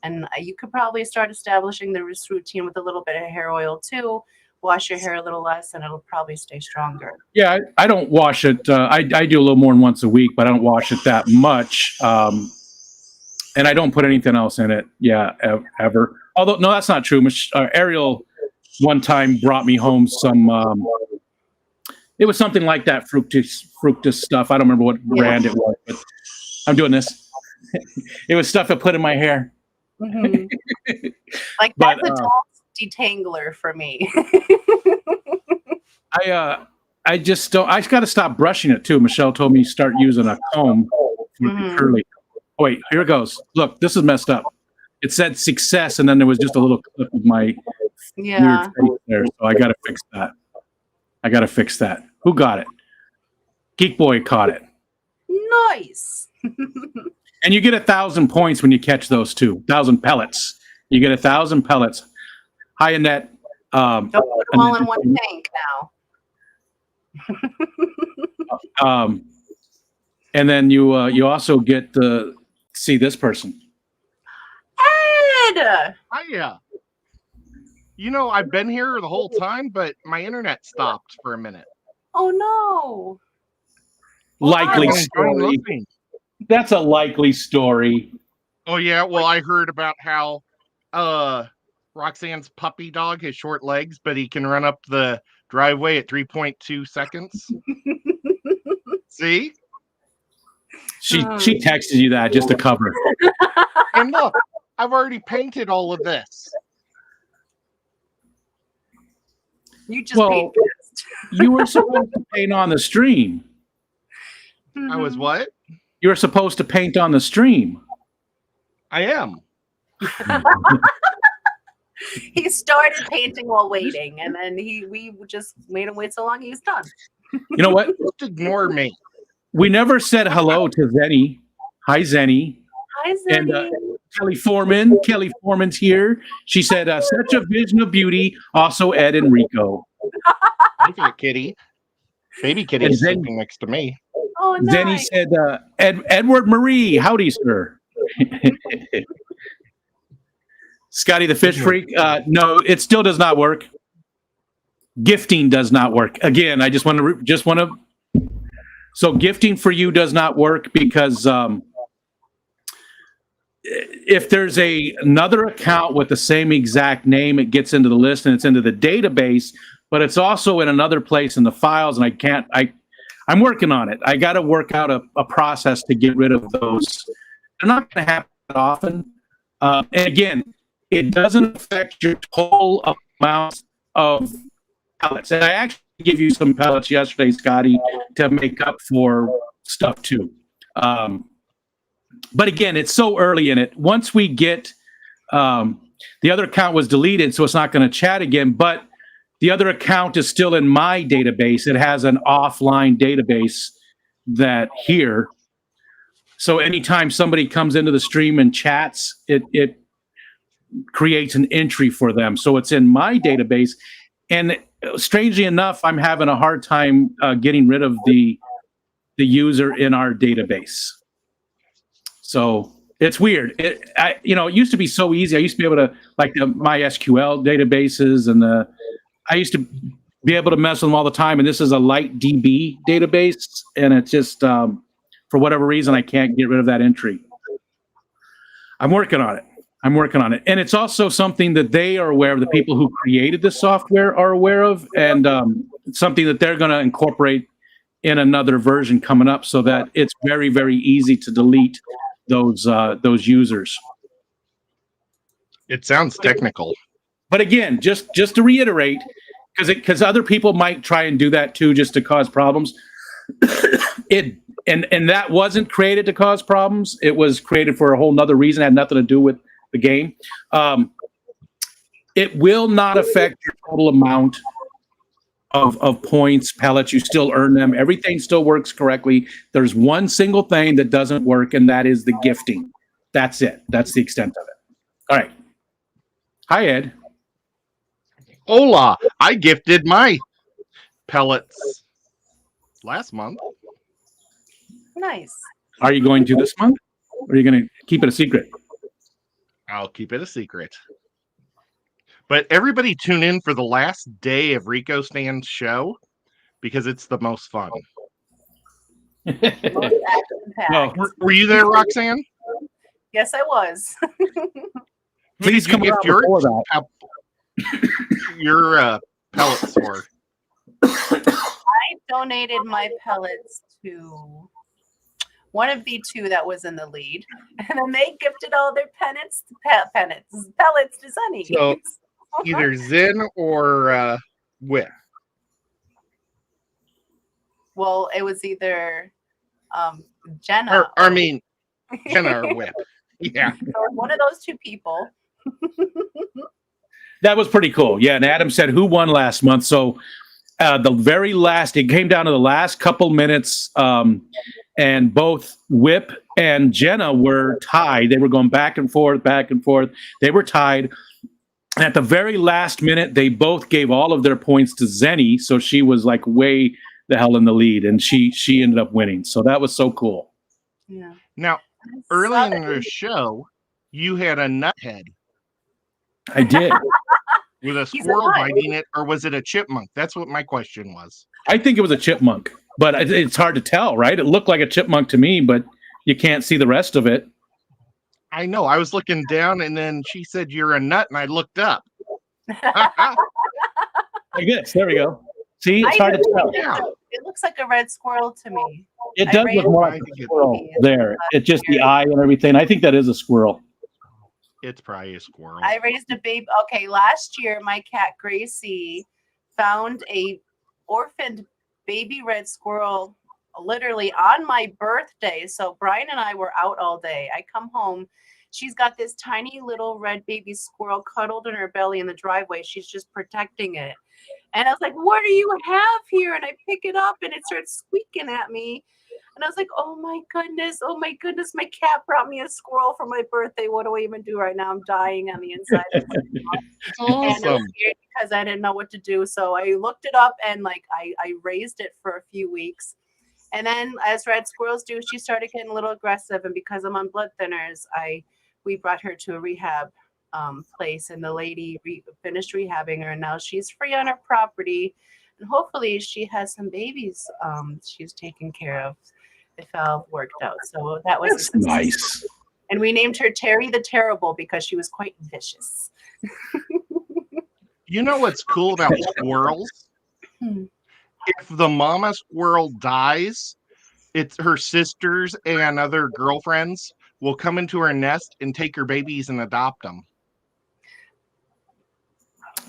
Speaker 1: And you could probably start establishing the routine with a little bit of hair oil too. Wash your hair a little less, and it'll probably stay stronger.
Speaker 2: Yeah, I don't wash it. I do a little more than once a week, but I don't wash it that much. And I don't put anything else in it. Yeah, ever. Although, no, that's not true. Ariel one time brought me home some it was something like that fructus stuff. I don't remember what brand it was, but I'm doing this. It was stuff I put in my hair.
Speaker 1: Like that's a tall detangler for me.
Speaker 2: I just don't. I got to stop brushing it too. Michelle told me start using a comb for the curly. Oh, wait, here it goes. Look, this is messed up. It said success, and then there was just a little clip of my weird face there. So I got to fix that. Who got it? Geek Boy caught it.
Speaker 1: Nice.
Speaker 2: And you get 1,000 points when you catch those 1,000 pellets. You get 1,000 pellets. Hi, Annette.
Speaker 1: Don't put them all in one tank now.
Speaker 2: And then you also get to see this person.
Speaker 1: Ed!
Speaker 3: Hiya. You know, I've been here the whole time, but my internet stopped for a minute.
Speaker 1: Oh, no.
Speaker 2: Likely story. That's a likely story.
Speaker 3: Oh, yeah. Well, I heard about how Roxanne's puppy dog has short legs, but he can run up the Driveway at 3.2 seconds. See?
Speaker 2: She texted you that just to cover.
Speaker 3: And look, I've already painted all of this.
Speaker 1: You just
Speaker 2: Well,
Speaker 1: paid fast.
Speaker 2: You were supposed to paint on the stream.
Speaker 3: I was what?
Speaker 2: You were supposed to paint on the stream.
Speaker 3: I am.
Speaker 1: He started painting while waiting, and then we just made him wait so long. He's done.
Speaker 2: You know what?
Speaker 3: Just ignore me.
Speaker 2: We never said hello to Zenny. Hi, Zenny.
Speaker 1: Hi,
Speaker 2: And
Speaker 1: Zenny.
Speaker 2: Kelly Foreman. Kelly Foreman's here. She said, such a vision of beauty. Also, Ed and Rico.
Speaker 3: Look at Kitty. Baby Kitty
Speaker 2: And
Speaker 3: is
Speaker 2: then-
Speaker 3: sleeping next to me.
Speaker 1: Oh,
Speaker 2: Zenny
Speaker 1: nice.
Speaker 2: said, Edward Marie. Howdy, sir. Scotty the Fish Freak. No, it still does not work. Gifting does not work. Again, I just want to. So gifting for you does not work because if there's another account with the same exact name, it gets into the list and it's into the database, but it's also in another place in the files, and I'm working on it. I got to work out a process to get rid of those. They're not going to happen often. And again, it doesn't affect your total amount of pellets. And I actually give you some pellets yesterday, Scotty, to make up for stuff too. But again, it's so early in it. Once we get the other account was deleted, so it's not going to chat again. But the other account is still in my database. It has an offline database that here. So anytime somebody comes into the stream and chats, it creates an entry for them. So it's in my database. And strangely enough, I'm having a hard time getting rid of the user in our database. So it's weird. It used to be so easy. I used to be able to, like the MySQL databases, and I used to be able to mess with them all the time. And this is a LightDB database, and it's just for whatever reason I can't get rid of that entry. I'm working on it. And it's also something that they are aware of. The people who created the software are aware of, and it's something that they're going to incorporate in another version coming up, so that it's very, very easy to delete those users.
Speaker 3: It sounds technical.
Speaker 2: But again, just to reiterate, because other people might try and do that too, just to cause problems. And that wasn't created to cause problems. It was created for a whole nother reason. It had nothing to do with the game. It will not affect your total amount of points, pellets. You still earn them. Everything still works correctly. There's one single thing that doesn't work, and that is the gifting. That's it. That's the extent of it. All right. Hi, Ed.
Speaker 3: Hola, I gifted my pellets last month.
Speaker 1: Nice.
Speaker 2: Are you going to this month? Or are you going to keep it a secret?
Speaker 3: I'll keep it a secret. But everybody tune in for the last day of Rico Stan's show, because it's the most fun.
Speaker 1: Most action-packed.
Speaker 2: No.
Speaker 3: Were you there, Roxanne?
Speaker 1: Yes, I was.
Speaker 2: Please come
Speaker 3: gift
Speaker 2: around before that.
Speaker 3: Your pellets for.
Speaker 1: I donated my pellets to one of the two that was in the lead, and then they gifted all their pellets to Sunny.
Speaker 3: So either Zen or Whip.
Speaker 1: Well, it was either Jenna.
Speaker 3: Or, I mean, Jenna or Whip. Yeah.
Speaker 1: So one of those two people.
Speaker 2: That was pretty cool. Yeah, and Adam said who won last month. So the very last, it came down to the last couple minutes, and both Whip and Jenna were tied. They were going back and forth, back and forth. They were tied. And at the very last minute, they both gave all of their points to Zenny, so she was like way the hell in the lead, and she ended up winning. So that was so cool.
Speaker 1: Yeah.
Speaker 3: Now, early in the show, you had a nut head
Speaker 2: I did.
Speaker 3: with a
Speaker 1: He's
Speaker 3: squirrel
Speaker 1: alive.
Speaker 3: biting it, or was it a chipmunk? That's what my question was.
Speaker 2: I think it was a chipmunk, but it's hard to tell, right? It looked like a chipmunk to me, but you can't see the rest of it.
Speaker 3: I know. I was looking down, and then she said, "You're a nut," and I looked up.
Speaker 2: Like this. There we go. See, it's hard to tell.
Speaker 3: Yeah.
Speaker 1: It looks like a red squirrel to me.
Speaker 2: It
Speaker 1: I
Speaker 2: does
Speaker 1: raised
Speaker 2: look more
Speaker 3: I
Speaker 2: like
Speaker 3: think
Speaker 2: a squirrel
Speaker 1: it's-
Speaker 2: there. It's just the eye and everything. I think that is a squirrel.
Speaker 3: It's probably a squirrel.
Speaker 1: I raised a baby. Okay, last year my cat Gracie found a orphaned baby red squirrel literally on my birthday. So Brian and I were out all day. I come home. She's got this tiny little red baby squirrel cuddled in her belly in the driveway. She's just protecting it. And I was like, what do you have here? And I pick it up and it starts squeaking at me. And I was like, oh my goodness, my cat brought me a squirrel for my birthday. What do I even do right now? I'm dying on the inside.
Speaker 3: It's
Speaker 1: And I was
Speaker 3: awesome.
Speaker 1: scared because I didn't know what to do. So I looked it up and like I raised it for a few weeks. And then as red squirrels do, she started getting a little aggressive. And because I'm on blood thinners, we brought her to a rehab place, and the lady finished rehabbing her, and now she's free on her property, and hopefully she has some babies she's taken care of if all worked out. So that was
Speaker 2: That's nice.
Speaker 1: And we named her Terry the Terrible because she was quite vicious.
Speaker 3: You know what's cool about squirrels?
Speaker 1: Hmm.
Speaker 3: If the mama squirrel dies, it's her sisters and other girlfriends will come into her nest and take her babies and adopt them.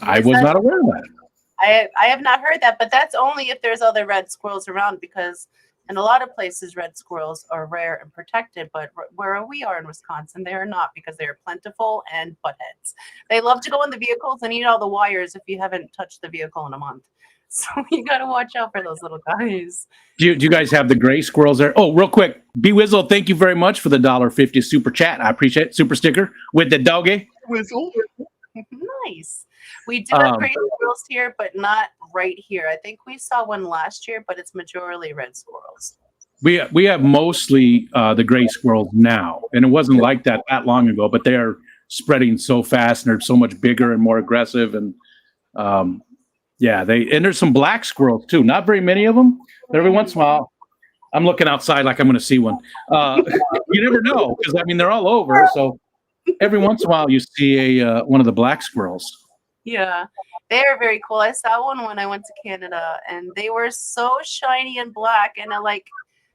Speaker 2: I was not aware of that.
Speaker 1: I have not heard that, but that's only if there's other red squirrels around, because in a lot of places red squirrels are rare and protected, but where we are in Wisconsin, they are not, because they are plentiful and buttheads. They love to go in the vehicles and eat all the wires if you haven't touched the vehicle in a month. So you got to watch out for those little guys.
Speaker 2: Do you guys have the gray squirrels there? Oh, real quick. B Wizzle, thank you very much for the $1.50 super chat. I appreciate it. Super sticker with the doggy.
Speaker 3: Whistle.
Speaker 1: Nice. We do have gray squirrels here, but not right here. I think we saw one last year, but it's majorly red squirrels.
Speaker 2: We have mostly the gray squirrels now, and it wasn't like that long ago. But they are spreading so fast, and they're so much bigger and more aggressive. And yeah, and there's some black squirrels too. Not very many of them, but every once in a while, I'm looking outside like I'm going to see one. You never know, because I mean they're all over. So every once in a while, you see one of the black squirrels.
Speaker 1: Yeah, they are very cool. I saw one when I went to Canada, and they were so shiny and black, and it like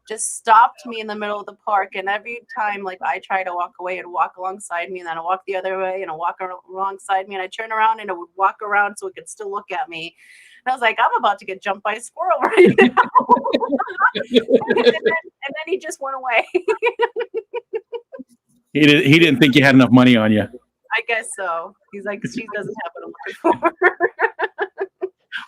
Speaker 1: just stopped me in the middle of the park. And every time, like I try to walk away, and walk alongside me, and then I walk the other way, and I walk alongside me, and I turn around, and it would walk around so it could still look at me. And I was like, I'm about to get jumped by a squirrel right now. and then he just went away.
Speaker 2: He didn't think you had enough money on you.
Speaker 1: I guess so. He's like, she doesn't have what I'm looking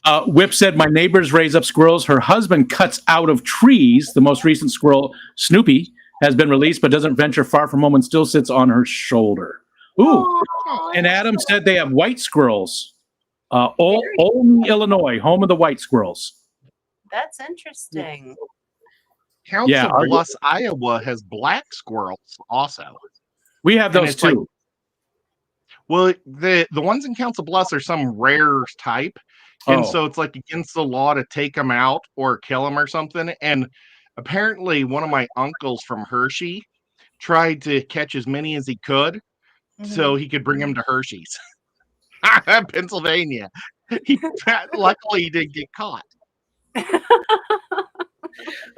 Speaker 1: for.
Speaker 2: Whip said, my neighbors raise up squirrels. Her husband cuts out of trees. The most recent squirrel, Snoopy, has been released but doesn't venture far from home and still sits on her shoulder. Ooh. And Adam said they have white squirrels. Olney, Illinois, home of the white squirrels.
Speaker 1: That's interesting.
Speaker 3: Council Bluffs, Iowa has black squirrels also.
Speaker 2: We have those too.
Speaker 3: Well, the ones in Council Bluffs are some rare type. And so it's like against the law to take them out or kill them or something. And apparently one of my uncles from Hershey tried to catch as many as he could so he could bring them to Hershey's. Pennsylvania. Luckily he didn't get caught.
Speaker 2: I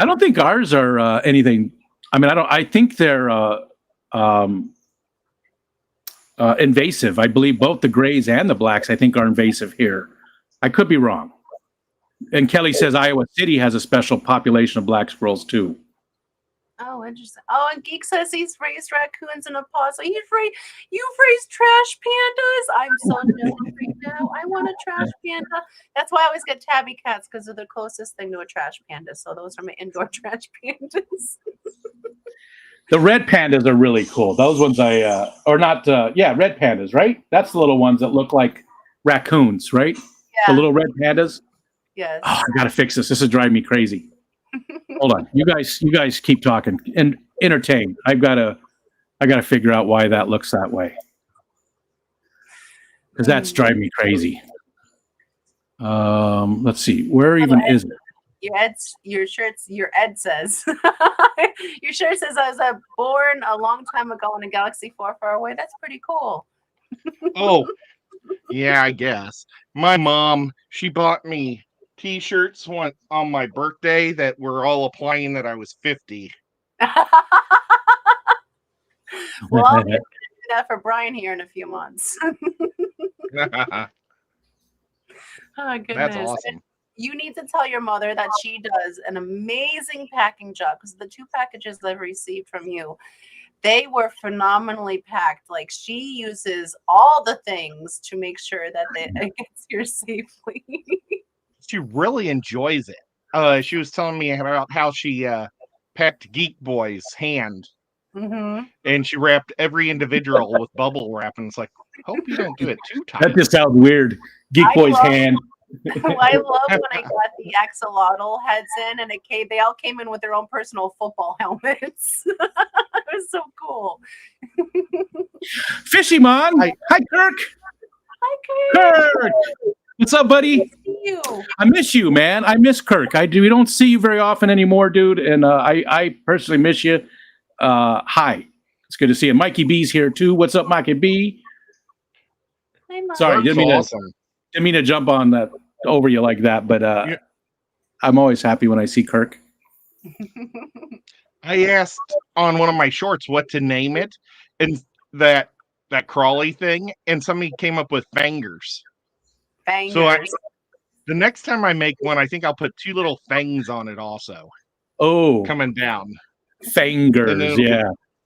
Speaker 2: don't think ours are anything. I mean, I think they're invasive. I believe both the grays and the blacks, I think, are invasive here. I could be wrong. And Kelly says Iowa City has a special population of black squirrels too.
Speaker 1: Oh, interesting. Oh, and Geek says he's raised raccoons in a pod. So you've raised trash pandas. I'm so jealous right now. I want a trash panda. That's why I always get tabby cats, because they're the closest thing to a trash panda. So those are my indoor trash pandas.
Speaker 2: The red pandas are really cool. Those ones red pandas, right? That's the little ones that look like raccoons, right?
Speaker 1: Yeah.
Speaker 2: The little red pandas.
Speaker 1: Yes.
Speaker 2: Oh, I gotta fix this. This is driving me crazy. Hold on. You guys keep talking and entertain. I gotta figure out why that looks that way. Because that's driving me crazy. Let's see. Where even is it?
Speaker 1: Your Ed says. Your shirt says I was born a long time ago in a galaxy far, far away. That's pretty cool.
Speaker 3: Oh, yeah, I guess. My mom, she bought me T-shirts on my birthday that were all implying that I was 50.
Speaker 1: Well, I'll be doing that for Brian here in a few months. Oh,
Speaker 3: That's
Speaker 1: goodness.
Speaker 3: awesome.
Speaker 1: You need to tell your mother that she does an amazing packing job, because the 2 packages I've received from you, they were phenomenally packed. Like, she uses all the things to make sure that it gets here safely.
Speaker 3: She really enjoys it. She was telling me about how she packed Geek Boy's hand, and she wrapped every individual with bubble wrap, and it's like, hope you don't do it too tight.
Speaker 2: That just sounds weird. Geek Boy's hand.
Speaker 1: I love when I got the axolotl heads in, and they all came in with their own personal football helmets. It was so cool.
Speaker 2: Fishy Man. Hi, Kirk.
Speaker 1: Hi, Kirk.
Speaker 2: Kirk. What's up, buddy?
Speaker 1: Good to see you.
Speaker 2: I miss you, man. I miss Kirk. I do. We don't see you very often anymore, dude. And I personally miss you. Hi. It's good to see you. Mikey B's here too. What's up, Mikey B?
Speaker 1: Hi, Mom.
Speaker 2: Sorry, didn't mean to jump on that over you like that, but I'm always happy when I see Kirk.
Speaker 3: I asked on one of my shorts what to name it, and that crawly thing, and somebody came up with Fangers.
Speaker 1: Fangers.
Speaker 3: So the next time I make one, I think I'll put 2 little fangs on it also.
Speaker 2: Oh,
Speaker 3: Coming down.
Speaker 2: Fangers, yeah.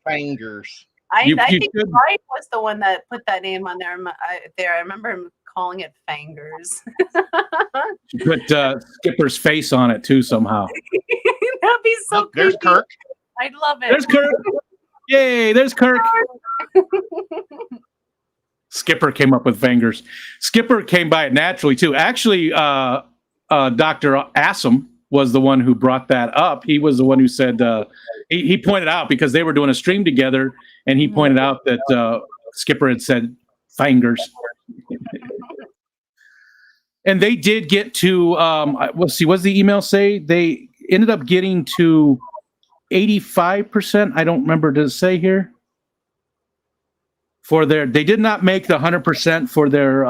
Speaker 3: Fangers.
Speaker 1: I
Speaker 2: You
Speaker 1: think
Speaker 2: should-
Speaker 1: Brian was the one that put that name on there. I remember him calling it Fangers.
Speaker 2: Put Skipper's face on it too somehow.
Speaker 1: That'd be so
Speaker 3: Look, there's
Speaker 1: creepy.
Speaker 3: Kirk.
Speaker 1: I'd love it.
Speaker 2: There's Kirk. Yay, there's Kirk. Skipper came up with Fangers. Skipper came by it naturally too. Actually, Dr. Assam was the one who brought that up. He was the one who said he pointed out, because they were doing a stream together, and he pointed out that Skipper had said Fangers. And they did get to let's see, what's the email say? They ended up getting to 85%. I don't remember, does it say here? They did not make the 100% for their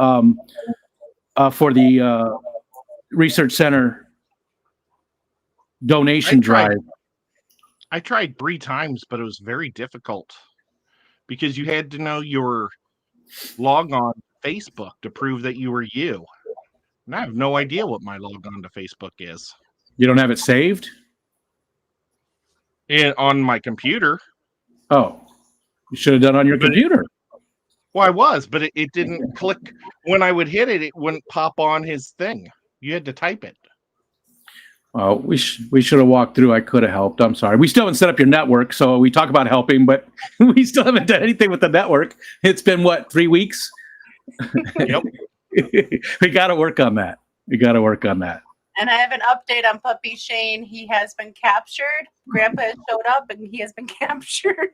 Speaker 2: for the research center donation drive.
Speaker 3: I tried 3 times, but it was very difficult because you had to know your log on Facebook to prove that you were you. And I have no idea what my log on to Facebook is.
Speaker 2: You don't have it saved?
Speaker 3: On my computer.
Speaker 2: Oh, you should have done it on your computer.
Speaker 3: Well, I was, but it didn't click. When I would hit it, it wouldn't pop on his thing. You had to type it.
Speaker 2: Well, we should have walked through. I could have helped. I'm sorry. We still haven't set up your network, so we talk about helping, but we still haven't done anything with the network. It's been, what, 3 weeks?
Speaker 3: Yep.
Speaker 2: We got to work on that.
Speaker 1: And I have an update on Puppy Shane. He has been captured. Grandpa has showed up, and he has been captured.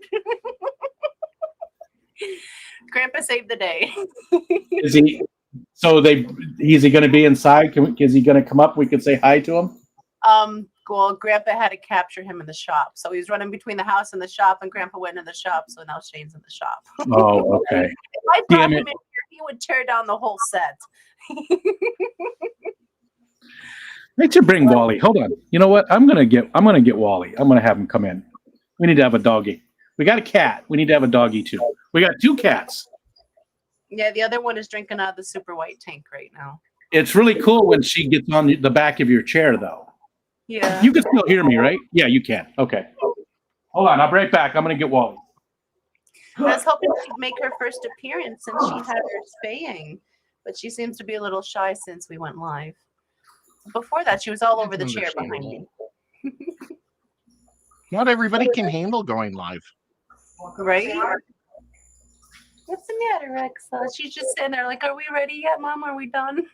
Speaker 1: Grandpa saved the day.
Speaker 2: Is he? So is he going to be inside? Is he going to come up? We could say hi to him.
Speaker 1: Well, Grandpa had to capture him in the shop, so he's running between the house and the shop, and Grandpa went in the shop, so now Shane's in the shop.
Speaker 2: Oh, okay.
Speaker 1: If I brought
Speaker 2: Damn
Speaker 1: him
Speaker 2: it.
Speaker 1: in here, he would tear down the whole set.
Speaker 2: Let's bring Wally. Hold on. You know what? I'm gonna get Wally. I'm gonna have him come in. We need to have a doggy. We got a cat. We need to have a doggy too. We got 2 cats.
Speaker 1: Yeah, the other one is drinking out of the super white tank right now.
Speaker 2: It's really cool when she gets on the back of your chair, though.
Speaker 1: Yeah.
Speaker 2: You can still hear me, right? Yeah, you can. Okay. Hold on. I'll be right back. I'm gonna get Wally.
Speaker 1: I was hoping she'd make her first appearance since she had her spaying, but she seems to be a little shy since we went live. Before that, she was all over the chair behind me.
Speaker 3: Not everybody can handle going live.
Speaker 1: Right? What's the matter, Rexa? She's just sitting there like, are we ready yet, Mom? Are we done?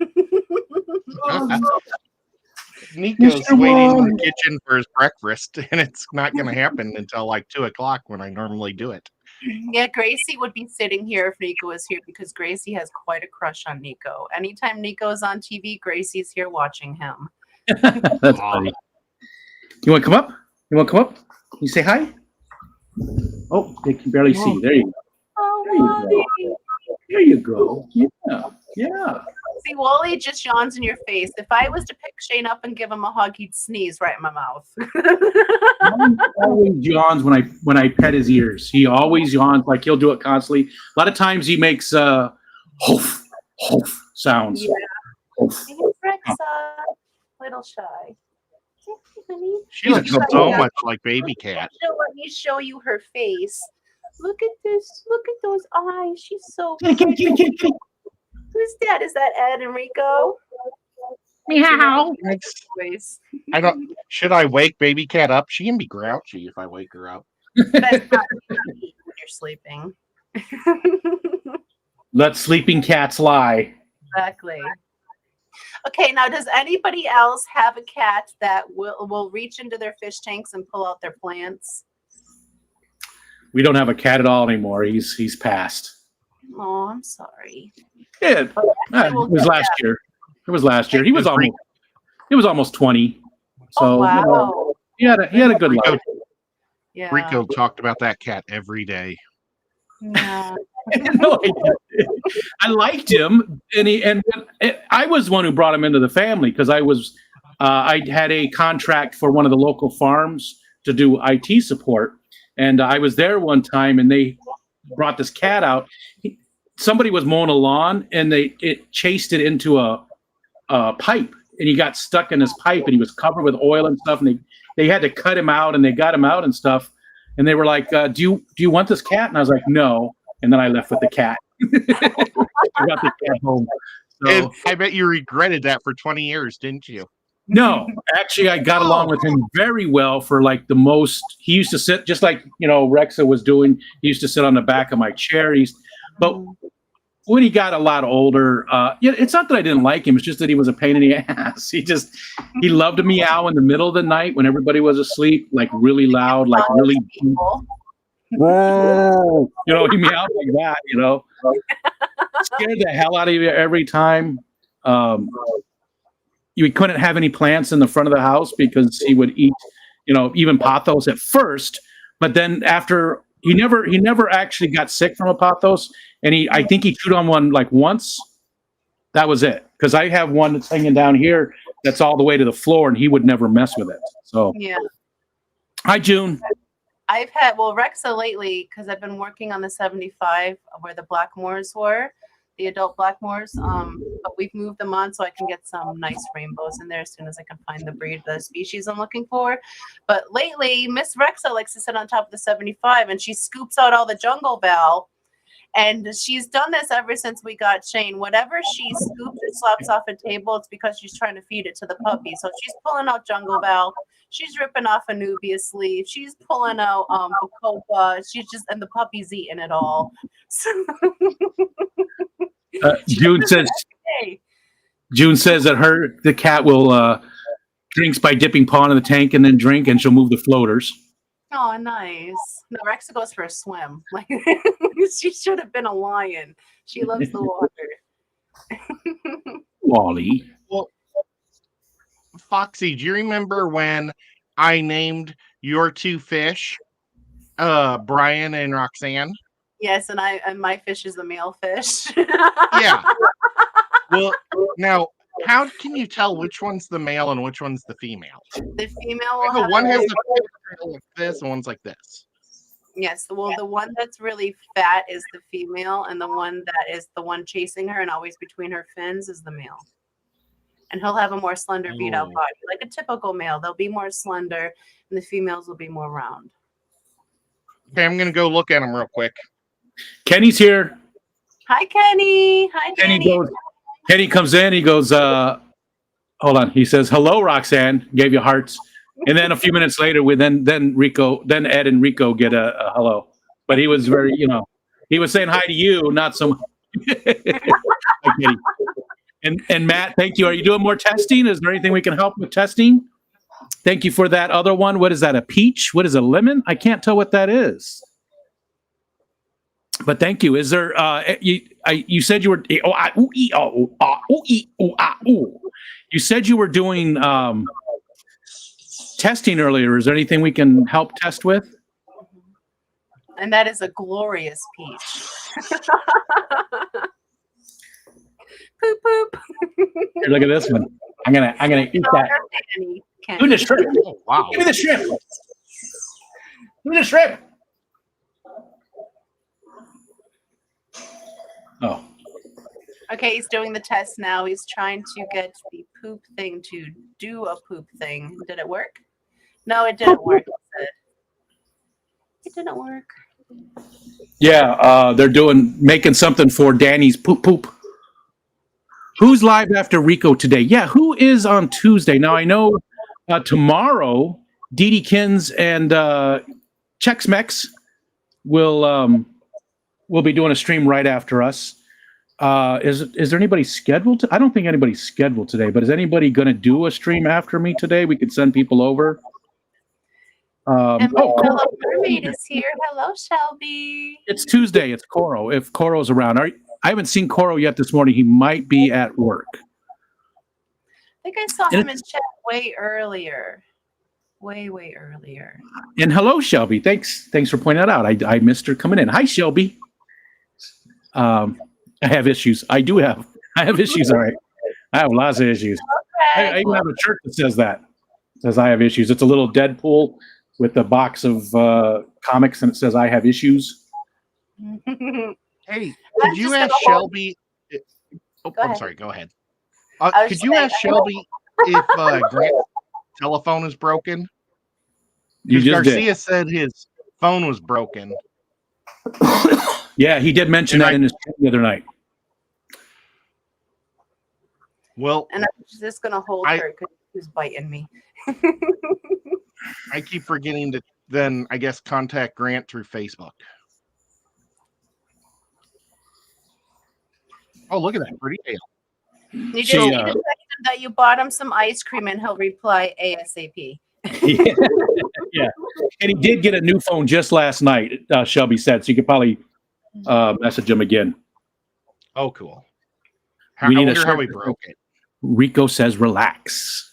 Speaker 3: Nico's waiting in the kitchen for his breakfast, and it's not going to happen until like 2 o'clock when I normally do it.
Speaker 1: Yeah, Gracie would be sitting here if Nico was here because Gracie has quite a crush on Nico. Anytime Nico's on TV, Gracie's here watching him.
Speaker 2: That's funny. You want to come up? Can you say hi? Oh, they can barely see. There you go.
Speaker 1: Oh,
Speaker 2: There you go.
Speaker 1: Mommy.
Speaker 2: There you go. Yeah. Yeah.
Speaker 1: See, Wally just yawns in your face. If I was to pick Shane up and give him a hug, he'd sneeze right in my mouth.
Speaker 2: He always yawns when I pet his ears. He always yawns, like he'll do it constantly. A lot of times he makes hoof sounds.
Speaker 1: Yeah.
Speaker 2: Hoof.
Speaker 1: Hey, Rexa, little shy. Honey.
Speaker 3: She looks so much like Baby Cat.
Speaker 1: Let me show you her face. Look at this. Look at those eyes. She's so pretty. Who's that? Is that Ed and Rico?
Speaker 4: Meow.
Speaker 1: Voice.
Speaker 3: I don't. Should I wake Baby Cat up? She can be grouchy if I wake her up.
Speaker 1: That's not eat when you're sleeping.
Speaker 2: Let sleeping cats lie.
Speaker 1: Exactly. Okay, now does anybody else have a cat that will reach into their fish tanks and pull out their plants?
Speaker 2: We don't have a cat at all anymore. He's passed.
Speaker 1: Oh, I'm sorry.
Speaker 2: Yeah, it was last year. It was last year. He was almost 20. So
Speaker 1: Oh, wow.
Speaker 2: you know, he had a good life.
Speaker 1: Yeah.
Speaker 3: Rico talked about that cat every day.
Speaker 1: Yeah.
Speaker 2: No, I liked him, and I was one who brought him into the family because I had a contract for one of the local farms to do IT support, and I was there one time, and they brought this cat out. Somebody was mowing a lawn, and it chased it into a pipe, and he got stuck in his pipe, and he was covered with oil and stuff, and they had to cut him out, and they got him out and stuff, and they were like, "Do you want this cat?" And I was like, "No." And then I left with the cat. I got the cat home. So,
Speaker 3: And I bet you regretted that for 20 years, didn't you?
Speaker 2: no, actually, I got along with him very well for like the most. He used to sit just like Rexa was doing. He used to sit on the back of my chair. But when he got a lot older, it's not that I didn't like him. It's just that he was a pain in the ass. He loved to meow in the middle of the night when everybody was asleep, like really loud, like really.
Speaker 1: People.
Speaker 2: Whoa. He meowed like that, Scared the hell out of you every time. You couldn't have any plants in the front of the house because he would eat, even pothos at first, but then after he never actually got sick from a pothos, and I think he chewed on one like once. That was it. Because I have one that's hanging down here that's all the way to the floor, and he would never mess with it. So
Speaker 1: Yeah.
Speaker 2: Hi, June.
Speaker 1: I've had Rexa lately because I've been working on the 75 where the Blackmores were, the adult Blackmores. But we've moved them on so I can get some nice rainbows in there as soon as I can find the species I'm looking for. But lately, Miss Rexa likes to sit on top of the 75 and she scoops out all the jungle val. And she's done this ever since we got Shane. Whatever she scoops or slaps off a table, it's because she's trying to feed it to the puppy. So she's pulling out jungle val. She's ripping off a nubia sleeve. She's pulling out bacopa. And the puppy's eating it all. So
Speaker 2: June says
Speaker 1: hey.
Speaker 2: that the cat will drinks by dipping paw into the tank and then drink, and she'll move the floaters.
Speaker 1: Oh, nice. No, Rexa goes for a swim. Like she should have been a lion. She loves the water.
Speaker 2: Wally.
Speaker 3: Well, Foxy, do you remember when I named your two fish, Brian and Roxanne?
Speaker 1: Yes, and my fish is the male fish.
Speaker 3: Yeah. Well, now, how can you tell which one's the male and which one's the female?
Speaker 1: The female will
Speaker 3: The
Speaker 1: have
Speaker 3: one has the tail like this, and one's like this.
Speaker 1: yes. Well, the one that's really fat is the female, and the one that is the one chasing her and always between her fins is the male. And he'll have a more slender beat out
Speaker 3: Oh.
Speaker 1: body, like a typical male. They'll be more slender, and the females will be more round.
Speaker 3: Okay, I'm gonna go look at them real quick.
Speaker 2: Kenny's here.
Speaker 1: Hi, Kenny. Hi, Kenny.
Speaker 2: Kenny comes in. He goes, hold on. He says, "Hello, Roxanne." Gave you hearts, and then a few minutes later, then Ed and Rico get a hello. But he was very, he was saying hi to you, not so much. Hi, Kenny. And Matt, thank you. Are you doing more testing? Is there anything we can help with testing? Thank you for that other one. What is that? A peach? What is a lemon? I can't tell what that is. But thank you. Is there? You said you were. You said you were doing testing earlier. Is there anything we can help test with?
Speaker 1: And that is a glorious peach. Poop poop.
Speaker 2: Look at this one. I'm gonna eat that.
Speaker 1: Danny,
Speaker 2: Give me the shrimp.
Speaker 3: Oh, wow.
Speaker 2: Give me the shrimp. Give me the shrimp. Oh,
Speaker 1: Okay, he's doing the test now. He's trying to get the poop thing to do a poop thing. Did it work? No, it didn't work. It didn't work.
Speaker 2: yeah. They're making something for Danny's poop poop. Who's live after Rico today? Yeah, who is on Tuesday? Now I know tomorrow Dee Dee Kins and Chex Mex will be doing a stream right after us. Is there anybody scheduled? I don't think anybody's scheduled today, but is anybody going to do a stream after me today? We could send people over.
Speaker 1: And my
Speaker 2: Oh,
Speaker 1: fellow mermaid is here. Hello, Shelby.
Speaker 2: it's Tuesday. It's Coro. If Coro's around, I haven't seen Coro yet this morning. He might be at work.
Speaker 1: I think I saw him in chat way earlier. Way earlier.
Speaker 2: And hello, Shelby. Thanks for pointing that out. I missed her coming in. Hi, Shelby. I have issues. I have issues. All right. I have lots of issues. I even have a shirt that says that. It says I have issues. It's a little Deadpool with a box of comics, and it says I have issues.
Speaker 3: Hey,
Speaker 1: I'm
Speaker 3: could you
Speaker 1: just
Speaker 3: ask
Speaker 1: gonna hold-
Speaker 3: Shelby? Oh,
Speaker 1: Go
Speaker 3: I'm
Speaker 1: ahead.
Speaker 3: sorry. Go ahead.
Speaker 1: was
Speaker 3: Could
Speaker 1: just
Speaker 3: you
Speaker 1: saying-
Speaker 3: ask Shelby if Grant's telephone is broken?
Speaker 2: You
Speaker 3: Because
Speaker 2: just
Speaker 3: Garcia said his phone was broken.
Speaker 2: did. Yeah, he did mention
Speaker 3: And
Speaker 2: that in his chat the other night.
Speaker 3: Well,
Speaker 1: And I'm just gonna hold
Speaker 3: I-
Speaker 1: her because she's biting me.
Speaker 3: I keep forgetting to then, I guess, contact Grant through Facebook. Oh, look at that pretty tail.
Speaker 1: You just
Speaker 2: She,
Speaker 1: need to text him that you bought him some ice cream, and he'll reply ASAP.
Speaker 2: Yeah. Yeah. And he did get a new phone just last night, Shelby said, so you could probably message him again.
Speaker 3: Oh, cool.
Speaker 2: We
Speaker 3: I
Speaker 2: need a
Speaker 3: wonder how
Speaker 2: shirt
Speaker 3: he
Speaker 2: that
Speaker 3: broke it.
Speaker 2: Rico says relax.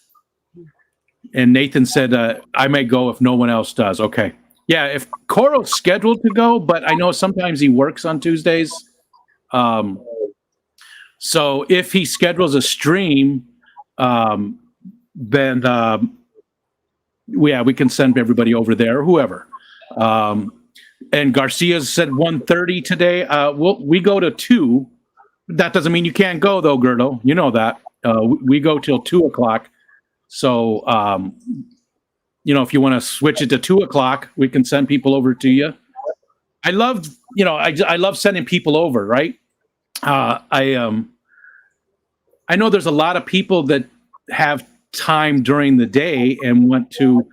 Speaker 2: And Nathan said, I may go if no one else does. Okay. Yeah, if Coro's scheduled to go, but I know sometimes he works on Tuesdays. So if he schedules a stream, then we can send everybody over there, whoever. And Garcia said 1:30 today. We go to 2. That doesn't mean you can't go though, Gerdo. You know that. We go till 2:00. So, if you want to switch it to 2:00, we can send people over to you. I love sending people over, right? I know there's a lot of people that have time during the day and want to,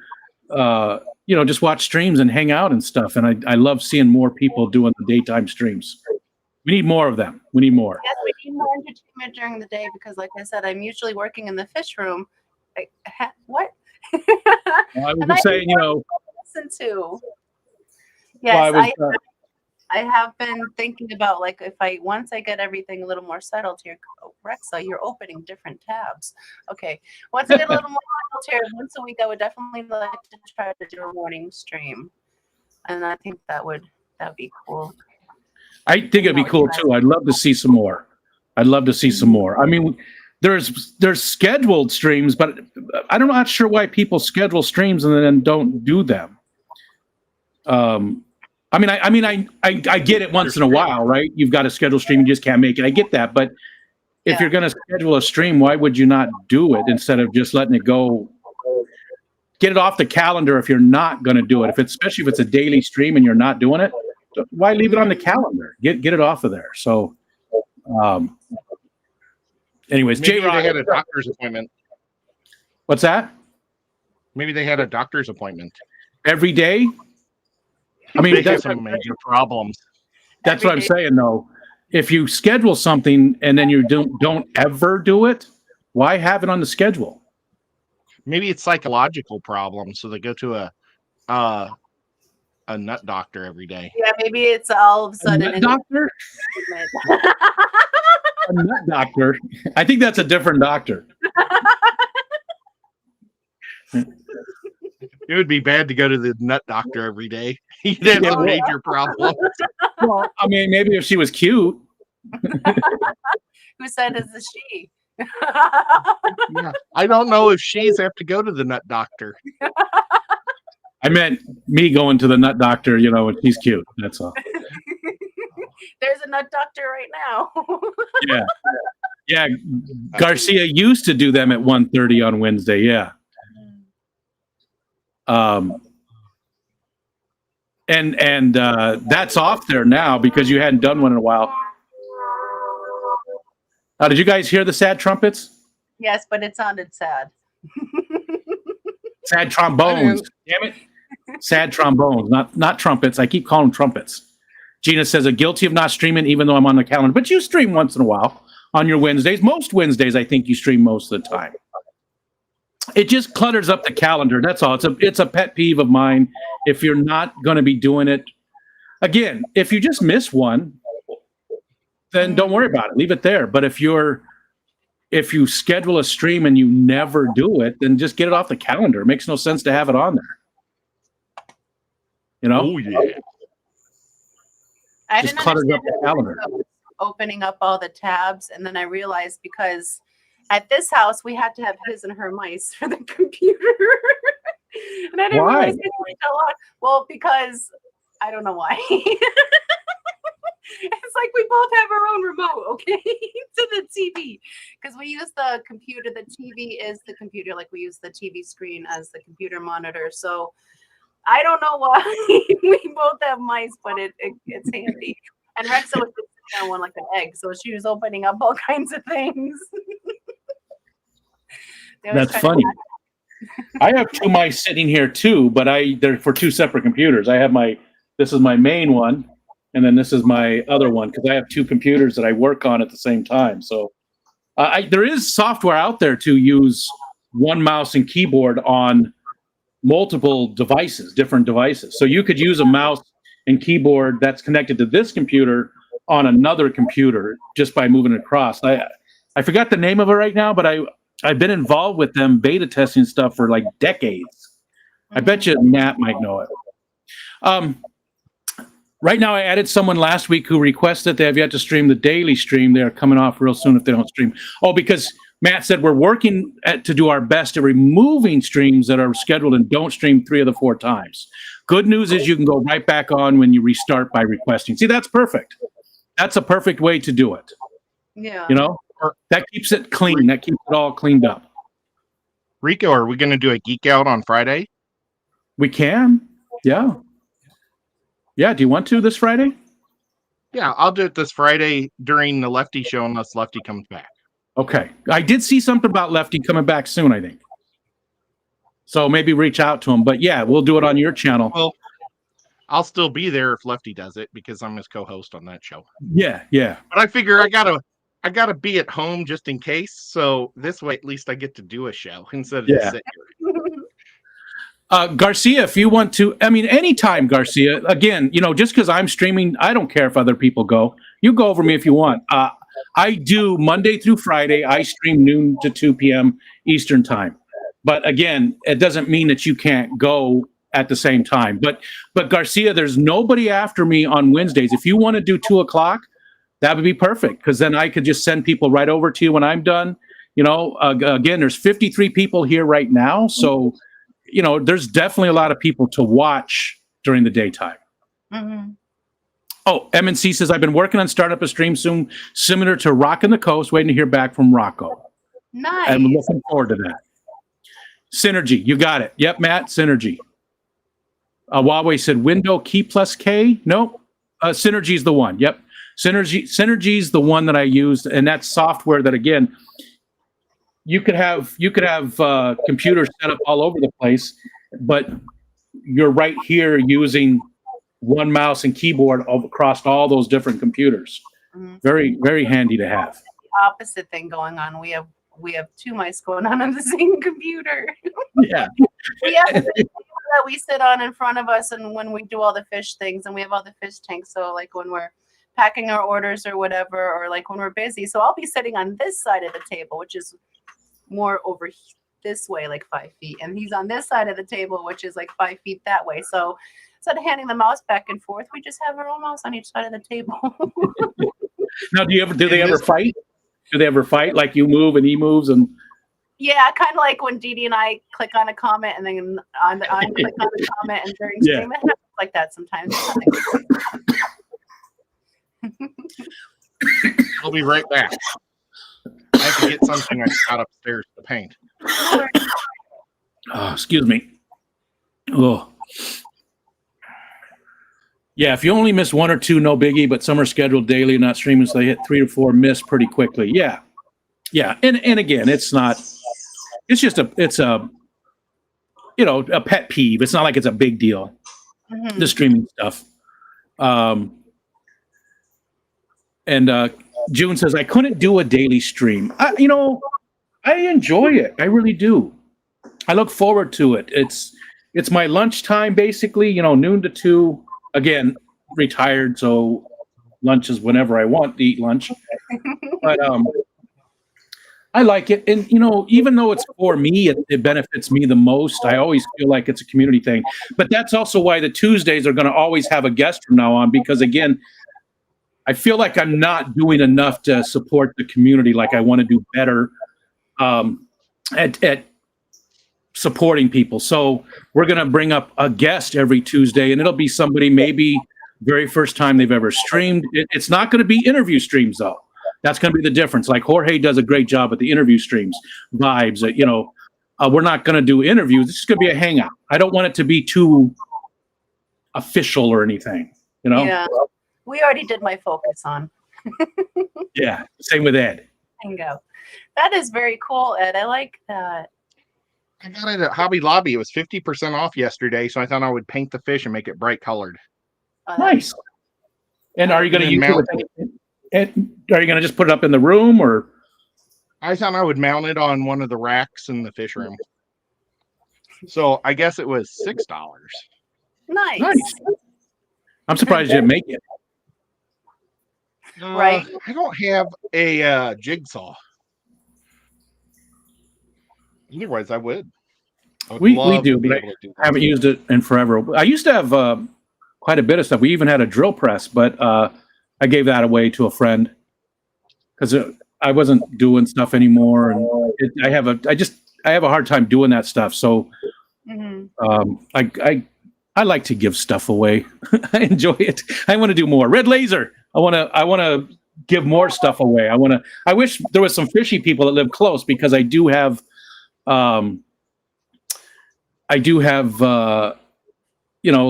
Speaker 2: just watch streams and hang out and stuff. And I love seeing more people doing the daytime streams. We need more of them. We need more.
Speaker 1: Yes, we need more entertainment during the day because, like I said, I'm usually working in the fish room. What?
Speaker 2: I was
Speaker 1: And
Speaker 2: just
Speaker 1: I
Speaker 2: saying,
Speaker 1: listen to. Yes,
Speaker 2: I was,
Speaker 1: I have been thinking about once I get everything a little more settled here, Rexa, you're opening different tabs. Okay, once I get a little more settled here, once a week, I would definitely like to try to do a morning stream, and I think that'd be cool.
Speaker 2: I think it'd be cool too. I'd love to see some more. I mean, there's scheduled streams, but I'm not sure why people schedule streams and then don't do them. I get it once in a while, right? You've got a scheduled stream, you just can't make it. I get that, but if you're going to schedule a stream, why would you not do it instead of just letting it go? Get it off the calendar if you're not going to do it. Especially if it's a daily stream and you're not doing it, why leave it on the calendar? Get it off of there. So, anyways,
Speaker 3: Maybe
Speaker 2: J-Rock,
Speaker 3: they had a doctor's appointment.
Speaker 2: what's that?
Speaker 3: Maybe they had a doctor's appointment.
Speaker 2: Every day? I mean,
Speaker 3: They have
Speaker 2: that's
Speaker 3: some major problems.
Speaker 2: what I'm
Speaker 1: Every day.
Speaker 2: saying, though. If you schedule something and then you don't ever do it, why have it on the schedule?
Speaker 3: Maybe it's psychological problems, so they go to a nut doctor every day.
Speaker 1: Yeah, maybe it's all of a
Speaker 2: A
Speaker 1: sudden.
Speaker 2: nut doctor? A nut doctor? I think that's a different doctor.
Speaker 3: It would be bad to go to the nut doctor every day. You'd have some major problems.
Speaker 2: Well, I mean, maybe if she was cute.
Speaker 1: Who said it's a she?
Speaker 3: Yeah. I don't know if she's have to go to the nut doctor.
Speaker 2: I meant me going to the nut doctor, and he's cute. That's all.
Speaker 1: There's a nut doctor right now.
Speaker 2: Yeah. Yeah. Garcia used to do them at 1:30 on Wednesday. Yeah. And that's off there now because you hadn't done one in a while. Did you guys hear the sad trumpets?
Speaker 1: Yes, but it sounded sad.
Speaker 2: Sad trombones. Damn it. Sad trombones, not trumpets. I keep calling them trumpets. Gina says, I'm guilty of not streaming even though I'm on the calendar. But you stream once in a while on your Wednesdays. Most Wednesdays, I think you stream most of the time. It just clutters up the calendar. That's all. It's a pet peeve of mine. If you're not going to be doing it, again, if you just miss one, then don't worry about it. Leave it there. But if you schedule a stream and you never do it, then just get it off the calendar. It makes no sense to have it on there.
Speaker 3: Oh yeah.
Speaker 1: I
Speaker 2: Just
Speaker 1: didn't
Speaker 2: clutters up
Speaker 1: understand
Speaker 2: the calendar.
Speaker 1: opening up all the tabs, and then I realized because at this house we had to have his and her mice for the computer, and I didn't
Speaker 2: Why?
Speaker 1: realize it was a lot. Well, because I don't know why. It's like we both have our own remote, okay, to the TV, because we use the computer. The TV is the computer, like we use the TV screen as the computer monitor. So I don't know why we both have mice, but it's handy. And Rexa was sitting on one like an egg, so she was opening up all kinds of things.
Speaker 2: That's funny. I have two mice sitting here too, but they're for two separate computers. This is my main one, and then this is my other one because I have two computers that I work on at the same time. So there is software out there to use one mouse and keyboard on multiple devices, different devices. So you could use a mouse and keyboard that's connected to this computer on another computer just by moving it across. I forgot the name of it right now, but I've been involved with them beta testing stuff for like decades. I bet you Nat might know it. Right now, I added someone last week who requested they have yet to stream the daily stream. They're coming off real soon if they don't stream. Oh, because Matt said we're working to do our best at removing streams that are scheduled and don't stream 3 of the 4 times. Good news is you can go right back on when you restart by requesting. See, that's perfect. That's a perfect way to do it.
Speaker 1: Yeah.
Speaker 2: That keeps it clean. That keeps it all cleaned up.
Speaker 3: Rico, are we going to do a geek out on Friday?
Speaker 2: We can. Yeah. Yeah. Do you want to this Friday?
Speaker 3: Yeah, I'll do it this Friday during the Lefty show unless Lefty comes back.
Speaker 2: Okay. I did see something about Lefty coming back soon, I think. So maybe reach out to him. But yeah, we'll do it on your channel.
Speaker 3: Well, I'll still be there if Lefty does it because I'm his co-host on that show.
Speaker 2: Yeah, yeah.
Speaker 3: But I figure I gotta be at home just in case. So this way, at least I get to do a show instead of just sitting here.
Speaker 2: Garcia, if you want to, anytime, Garcia, again, just because I'm streaming, I don't care if other people go. You go over me if you want. I do Monday through Friday. I stream noon to 2 p.m. Eastern time. But again, it doesn't mean that you can't go at the same time. But Garcia, there's nobody after me on Wednesdays. If you want to do 2 o'clock, that would be perfect because then I could just send people right over to you when I'm done. Again, there's 53 people here right now. So, there's definitely a lot of people to watch during the daytime.
Speaker 1: Mm-hmm.
Speaker 2: Oh, MNC says, I've been working on starting up a stream soon, similar to Rockin' the Coast, waiting to hear back from Rocco.
Speaker 1: Nice.
Speaker 2: I'm looking forward to that. Synergy, you got it. Yep, Matt, Synergy. Huawei said, window key plus K? Nope. Synergy's the one. Yep. Synergy's the one that I used, and that's software that, again, you could have computers set up all over the place, but you're right here using one mouse and keyboard across all those different computers.
Speaker 1: Mm-hmm.
Speaker 2: Very, very handy to have.
Speaker 1: Opposite thing going on. We have 2 mice going on the same computer.
Speaker 2: Yeah.
Speaker 1: We have the that we sit on in front of us, and when we do all the fish things, and we have all the fish tanks. So like when we're packing our orders or whatever, or like when we're busy. So I'll be sitting on this side of the table, which is more over this way, like 5 feet, and he's on this side of the table, which is like 5 feet that way. So instead of handing the mouse back and forth, we just have our own mouse on each side of the table.
Speaker 2: Now, do they ever fight? Do they ever fight? Like you move and he moves and
Speaker 1: Yeah, kind of like when Dee Dee and I click on a comment and then I click on a comment and during
Speaker 2: Yeah.
Speaker 1: stream it happens like that sometimes.
Speaker 3: I'll be right back. I have to get something I got upstairs to paint.
Speaker 2: excuse me. Oh. Yeah, if you only miss one or two, no biggie, but some are scheduled daily, not streaming, so they hit 3 or 4 miss pretty quickly. Yeah. Yeah. And again, it's just a pet peeve. It's not like it's a big deal.
Speaker 1: Mhm.
Speaker 2: The streaming stuff. And June says, I couldn't do a daily stream. I enjoy it. I really do. I look forward to it. It's my lunchtime, basically, noon to 2. Again, retired, so lunch is whenever I want to eat lunch. But I like it. And, even though it's for me, it benefits me the most. I always feel like it's a community thing. But that's also why the Tuesdays are going to always have a guest from now on, because, again, I feel like I'm not doing enough to support the community. Like I want to do better at supporting people. So we're going to bring up a guest every Tuesday, and it'll be somebody maybe very first time they've ever streamed. It's not going to be interview streams, though. That's going to be the difference. Like Jorge does a great job at the interview streams, vibes. We're not going to do interviews. This is going to be a hangout. I don't want it to be too official or anything.
Speaker 1: Yeah, we already did my focus on.
Speaker 2: Yeah, same with Ed.
Speaker 1: Bingo. That is very cool, Ed. I like that.
Speaker 3: I got it at Hobby Lobby. It was 50% off yesterday, so I thought I would paint the fish and make it bright colored.
Speaker 2: Nice. And are you going to use
Speaker 3: mount
Speaker 2: it? Are you going to just put it up in the room, or?
Speaker 3: I thought I would mount it on one of the racks in the fish room. So I guess it was $6.
Speaker 1: Nice.
Speaker 2: I'm surprised you didn't make it.
Speaker 1: Right.
Speaker 3: I don't have a jigsaw. Otherwise, I would.
Speaker 2: We
Speaker 3: love
Speaker 2: do,
Speaker 3: to be
Speaker 2: but
Speaker 3: able to do
Speaker 2: I
Speaker 3: that.
Speaker 2: haven't used it in forever. I used to have quite a bit of stuff. We even had a drill press, but I gave that away to a friend because I wasn't doing stuff anymore, and I have a hard time doing that stuff. So I like to give stuff away. I enjoy it. I want to do more. Red Laser. I want to give more stuff away. I wish there was some fishy people that live close, because I do have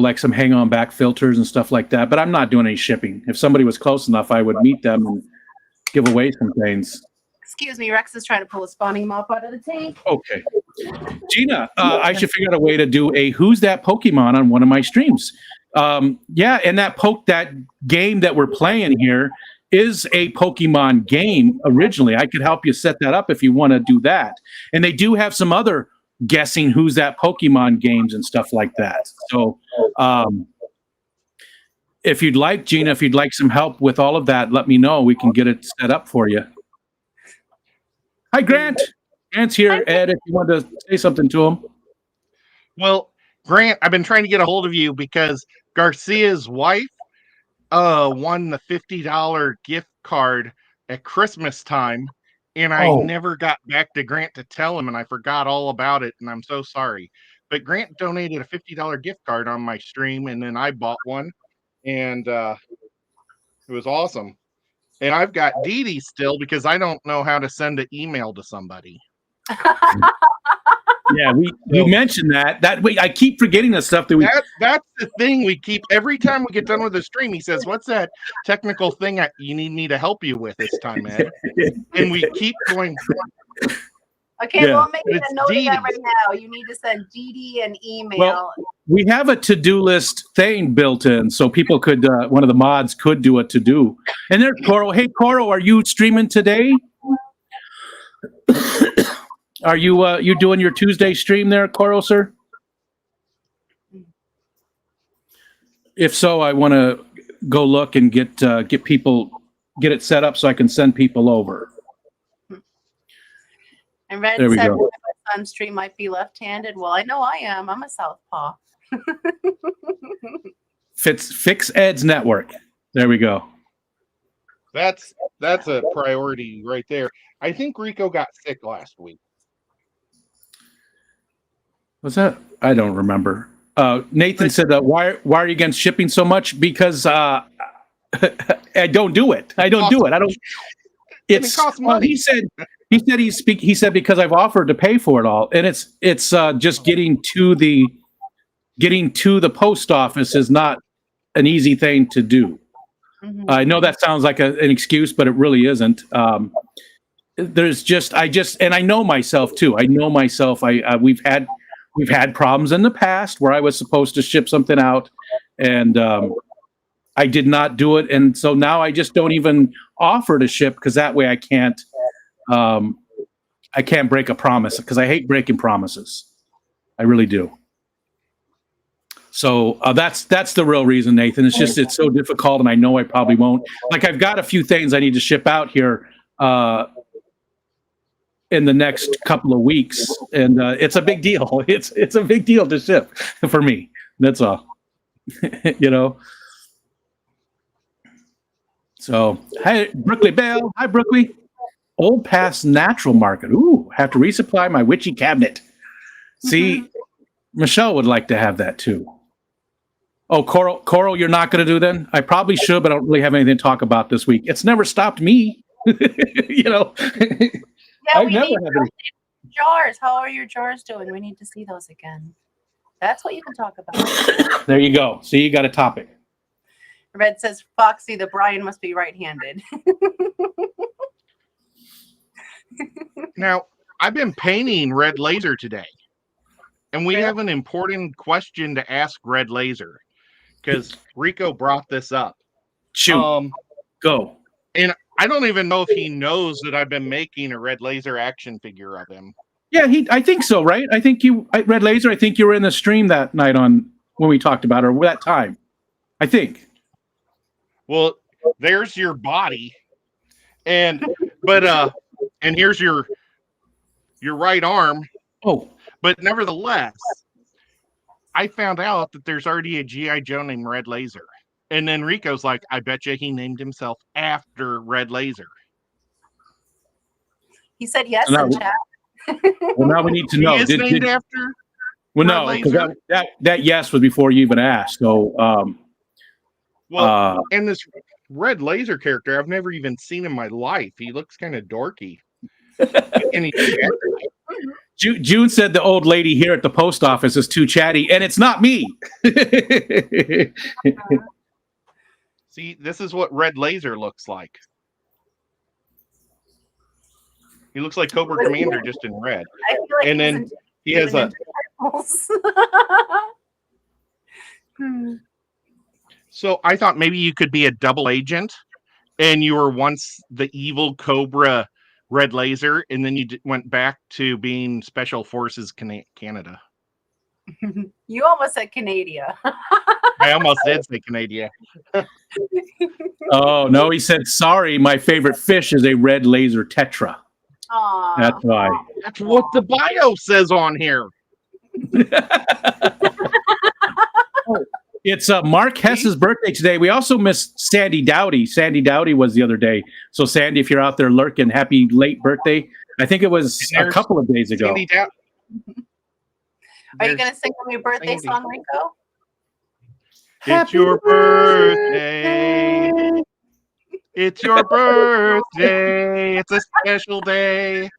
Speaker 2: like some hang on back filters and stuff like that, but I'm not doing any shipping. If somebody was close enough, I would meet them and give away some things.
Speaker 1: Excuse me, Rex is trying to pull a spawning mop out of the tank.
Speaker 2: Okay. Gina, I should figure out a way to do a Who's That Pokemon on one of my streams. Yeah, and that game that we're playing here is a Pokemon game originally. I could help you set that up if you want to do that. And they do have some other guessing Who's That Pokemon games and stuff like that. So if you'd like, Gina, if you'd like some help with all of that, let me know. We can get it set up for you. Hi, Grant. Grant's here. Ed, if you want to say something to him.
Speaker 3: Well, Grant, I've been trying to get a hold of you because Garcia's wife won the $50 gift card at Christmas time, and I never got back to Grant to tell him, and I forgot all about it, and I'm so sorry. But Grant donated a $50 gift card on my stream, and then I bought one, and it was awesome. And I've got Dee Dee still because I don't know how to send an email to somebody.
Speaker 2: Yeah, you mentioned that. I keep forgetting the stuff that we.
Speaker 3: That's the thing we keep every time we get done with the stream. He says, "What's that technical thing you need me to help you with this time, Ed?" And we keep going.
Speaker 1: Okay,
Speaker 2: Yeah.
Speaker 1: well, I'm making
Speaker 3: It's
Speaker 1: a note of
Speaker 3: Dee
Speaker 1: that
Speaker 3: Dee.
Speaker 1: right now. You need to send Dee Dee an email.
Speaker 2: Well, we have a to-do list thing built in, so people could. One of the mods could do a to-do. And there's Coro. Hey, Coro, are you streaming today? Are you doing your Tuesday stream there, Coro, sir? If so, I want to go look and get it set up so I can send people over.
Speaker 1: And Red
Speaker 2: There we
Speaker 1: said
Speaker 2: go.
Speaker 1: my son's stream might be left-handed. Well, I know I am. I'm a southpaw.
Speaker 2: Fix Ed's network. There we go.
Speaker 3: That's a priority right there. I think Rico got sick last week.
Speaker 2: Was that? I don't remember. Nathan said that why are you against shipping so much? Because I don't do it. I don't do it. I don't. It's
Speaker 3: costs
Speaker 2: well,
Speaker 3: money.
Speaker 2: he said he said because I've offered to pay for it all, and it's just getting to the post office is not an easy thing to do.
Speaker 1: Mhm.
Speaker 2: I know that sounds like an excuse, but it really isn't. There's just and I know myself too. I know myself. We've had problems in the past where I was supposed to ship something out, and I did not do it, and so now I just don't even offer to ship because that way I can't break a promise because I hate breaking promises. I really do. So that's the real reason, Nathan. It's just it's so difficult, and I know I probably won't. Like I've got a few things I need to ship out here in the next couple of weeks, and it's a big deal. It's a big deal to ship for me. That's all. You know. So hey, Brookley Bell. Hi, Brookley. Old Pass Natural Market. Ooh, have to resupply my witchy cabinet. See, Michelle would like to have that too. Oh, Coral, you're not going to do then? I probably should, but I don't really have anything to talk about this week. It's never stopped me. You know,
Speaker 1: Yeah,
Speaker 2: I've
Speaker 1: we
Speaker 2: never
Speaker 1: need
Speaker 2: had any.
Speaker 1: jars. How are your jars doing? We need to see those again. That's what you can talk about.
Speaker 2: There you go. See, you got a topic.
Speaker 1: Red says, Foxy, the Brian must be right-handed.
Speaker 3: Now, I've been painting Red Laser today, and we
Speaker 1: Really?
Speaker 3: have an important question to ask Red Laser because Rico brought this up.
Speaker 2: Shoot, go.
Speaker 3: And I don't even know if he knows that I've been making a Red Laser action figure of him.
Speaker 2: Yeah, I think so, right? I think Red Laser. I think you were in the stream that night when we talked about it, or that time. I think.
Speaker 3: Well, there's your body, and here's your right arm.
Speaker 2: Oh,
Speaker 3: But nevertheless, I found out that there's already a G.I. Joe named Red Laser. And then Rico's like, I bet you he named himself after Red Laser.
Speaker 1: He said yes
Speaker 2: No.
Speaker 1: in chat.
Speaker 2: well, now we need to know.
Speaker 3: He is named after
Speaker 2: Well,
Speaker 3: Red
Speaker 2: no, because
Speaker 3: Laser?
Speaker 2: that yes was before you even asked. So,
Speaker 3: and this Red Laser character, I've never even seen in my life. He looks kind of dorky. And he's
Speaker 2: June said the old lady here at the post office is too chatty, and it's not me.
Speaker 3: See, this is what Red Laser looks like. He looks like Cobra Commander just in red.
Speaker 1: I feel like
Speaker 3: And
Speaker 1: he's
Speaker 3: then
Speaker 1: in
Speaker 3: he has
Speaker 1: the
Speaker 3: a
Speaker 1: Ninja Turtles.
Speaker 3: So I thought maybe you could be a double agent, and you were once the evil Cobra Red Laser, and then you went back to being Special Forces Canada.
Speaker 1: You almost said Canada.
Speaker 3: I almost did say Canada.
Speaker 2: Oh no, he said sorry. My favorite fish is a red laser tetra.
Speaker 1: Aw.
Speaker 2: That's why.
Speaker 3: That's what the bio says on here.
Speaker 2: It's Mark Hess's birthday today. We also missed Sandy Dowdy. Sandy Dowdy was the other day. So Sandy, if you're out there lurking, happy late birthday. I think it was a couple of days ago.
Speaker 3: Sandy Dow-
Speaker 1: Are you going to sing them your birthday
Speaker 3: Sandy.
Speaker 1: song, Rico?
Speaker 3: It's your birthday. It's your birthday. It's a special day.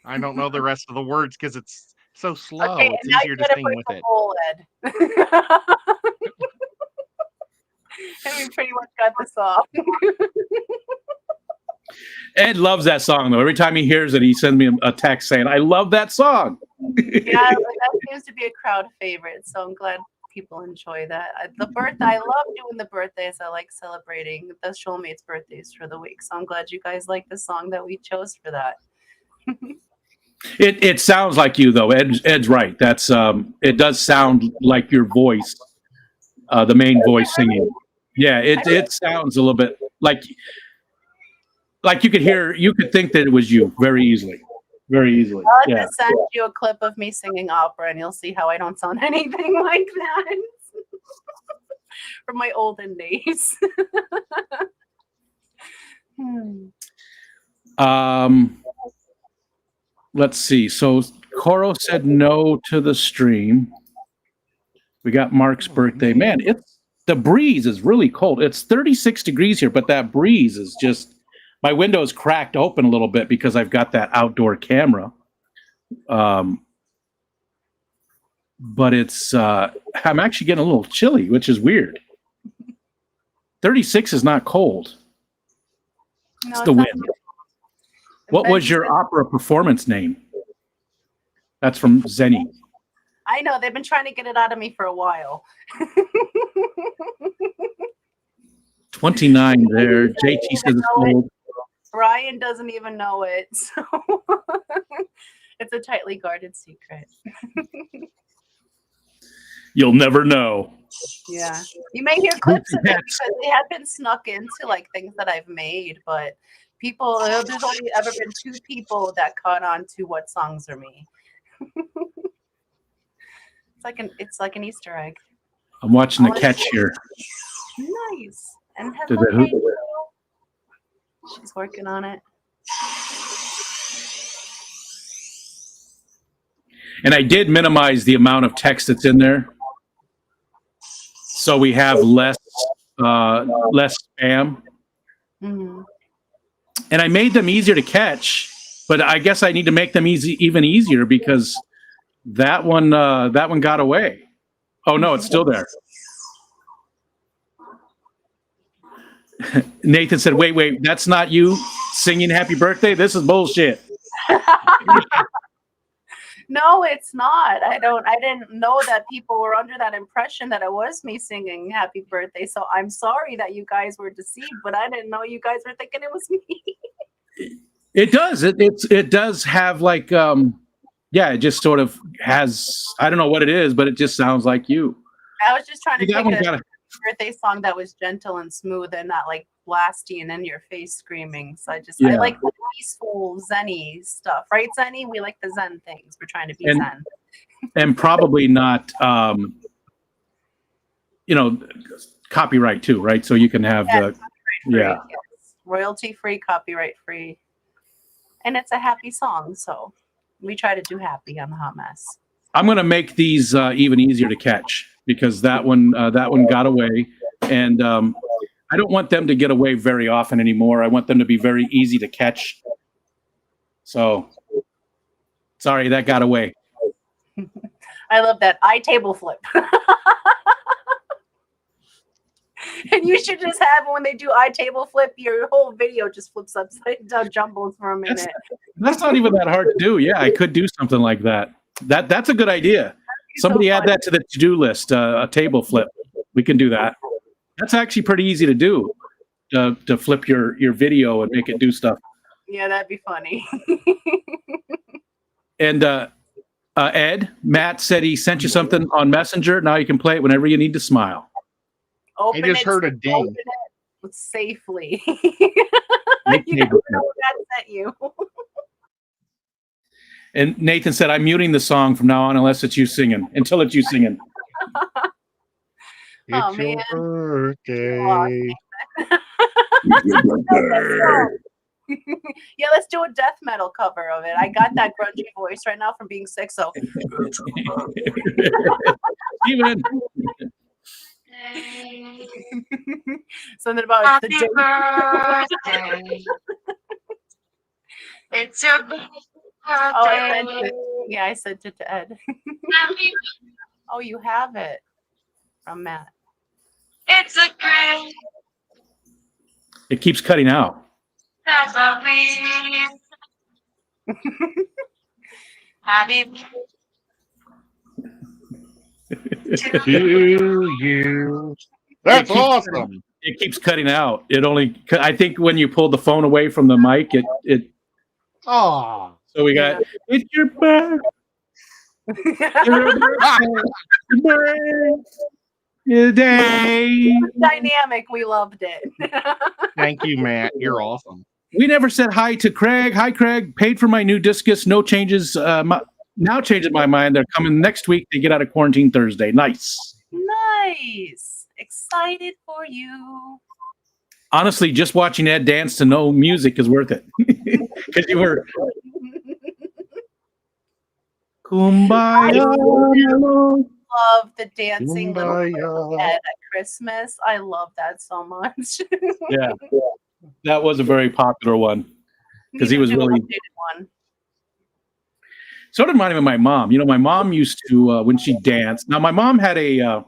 Speaker 3: I don't know the rest of the words because it's so slow.
Speaker 1: Okay,
Speaker 3: It's
Speaker 1: now
Speaker 3: easier
Speaker 1: you
Speaker 3: to
Speaker 1: gotta
Speaker 3: sing
Speaker 1: put
Speaker 3: with
Speaker 1: the
Speaker 3: it.
Speaker 1: whole Ed. And we pretty much got the song.
Speaker 2: Ed loves that song though. Every time he hears it, he sends me a text saying, "I love that song."
Speaker 1: Yeah, that seems to be a crowd favorite. So I'm glad people enjoy that. The birthday, I love doing the birthdays. I like celebrating the Showmates birthdays for the week. So I'm glad you guys like the song that we chose for that.
Speaker 2: It sounds like you though. Ed's right. That's it does sound like your voice, the main voice singing. Yeah, it sounds a little bit like you could think that it was you very easily. Very easily.
Speaker 1: I'll
Speaker 2: Yeah.
Speaker 1: just send you a clip of me singing opera and you'll see how I don't sound anything like that. From my olden days.
Speaker 2: Let's see. So Coro said no to the stream. We got Mark's birthday. Man, the breeze is really cold. It's 36 degrees here, but that breeze is just, my window is cracked open a little bit because I've got that outdoor camera. But it's, I'm actually getting a little chilly, which is weird. 36 is not cold.
Speaker 1: No,
Speaker 2: It's the wind. What was
Speaker 1: Ben's
Speaker 2: your
Speaker 1: been-
Speaker 2: opera performance name? That's from Zenny.
Speaker 1: I know they've been trying to get it out of me for a while.
Speaker 2: 29 there. JT says it's cold.
Speaker 1: Ryan doesn't even know it, so it's a tightly guarded secret.
Speaker 2: You'll never know.
Speaker 1: Yeah, you may hear clips of it because they have been snuck into like things that I've made, but people, there's only ever been 2 people that caught on to what songs are me. It's like an Easter egg.
Speaker 2: I'm watching the catch here.
Speaker 1: Nice. And
Speaker 2: Did
Speaker 1: hello,
Speaker 2: it hoop?
Speaker 1: Angel. She's working on it.
Speaker 2: And I did minimize the amount of text that's in there, so we have less spam.
Speaker 1: Mm-hmm.
Speaker 2: And I made them easier to catch, but I guess I need to make them even easier because that one got away. Oh no, it's still there. Nathan said, wait, that's not you singing happy birthday? This is bullshit.
Speaker 1: No, it's not. I didn't know that people were under that impression that it was me singing happy birthday. So I'm sorry that you guys were deceived, but I didn't know you guys were thinking it was me.
Speaker 2: It does. It does have like it just sort of has, I don't know what it is, but it just sounds like you.
Speaker 1: I was just trying to
Speaker 2: That
Speaker 1: pick
Speaker 2: one
Speaker 1: a
Speaker 2: got
Speaker 1: birthday song that was gentle and smooth and not like blasty and in your face screaming. So I
Speaker 2: Yeah.
Speaker 1: like the peaceful Zenny stuff, right? Zenny, we like the Zen things. We're trying to be
Speaker 2: And-
Speaker 1: Zen.
Speaker 2: and probably not copyright too, right? So you can have
Speaker 1: Yes,
Speaker 2: the yeah.
Speaker 1: Yes. Royalty free, copyright free. And it's a happy song, so we try to do happy on the Hot Mess.
Speaker 2: I'm going to make these even easier to catch because that one got away, and I don't want them to get away very often anymore. I want them to be very easy to catch. So, sorry, that got away.
Speaker 1: I love that. Table flip. And you should just have when they do table flip, your whole video just flips upside down, jumbles for a minute.
Speaker 2: That's not even that hard to do. Yeah, I could do something like that. That's a good idea. Somebody add that to the to-do list. A table flip. We can do that. That's actually pretty easy to do. To flip your video and make it do stuff.
Speaker 1: Yeah, that'd be funny.
Speaker 2: And Ed, Matt said he sent you something on Messenger. Now you can play it whenever you need to smile.
Speaker 1: Open
Speaker 3: just
Speaker 1: it,
Speaker 3: heard a ding.
Speaker 1: open it safely. You never know what that sent you.
Speaker 2: And Nathan said, I'm muting the song from now on until it's you singing.
Speaker 1: Oh,
Speaker 3: It's
Speaker 1: man.
Speaker 3: your birthday.
Speaker 1: Yeah, let's do a death metal cover of it. I got that grungy voice right now from being sick, so
Speaker 2: Steven.
Speaker 1: something about
Speaker 4: Happy
Speaker 1: it's the
Speaker 4: birthday. It's your birthday.
Speaker 1: Oh, I sent it. Yeah, I sent it to Ed. Oh, you have it from Matt.
Speaker 4: It's a great
Speaker 2: It keeps cutting out.
Speaker 4: Halloween. Happy
Speaker 3: To you. That's
Speaker 2: It keeps-
Speaker 3: awesome.
Speaker 2: It keeps cutting out. I think when you pulled the phone away from the mic, it
Speaker 3: Oh.
Speaker 2: so we got it's your birthday. Day.
Speaker 1: Dynamic. We loved it.
Speaker 3: Thank you, Matt. You're awesome.
Speaker 2: We never said hi to Craig. Hi, Craig. Paid for my new discus. No changes. Now changes my mind. They're coming next week. They get out of quarantine Thursday. Nice.
Speaker 1: Nice. Excited for you.
Speaker 2: honestly, just watching Ed dance to no music is worth it. Because you were Kumbaya.
Speaker 1: Love the dancing little
Speaker 3: Kumbaya.
Speaker 1: Ed at Christmas. I love that so much.
Speaker 2: Yeah, that was a very popular one. 'Cause he
Speaker 1: Need to
Speaker 2: was
Speaker 1: do an
Speaker 2: really-
Speaker 1: updated one.
Speaker 2: Sort of reminded me of my mom. You know, my mom used to, when she danced. Now, my mom had a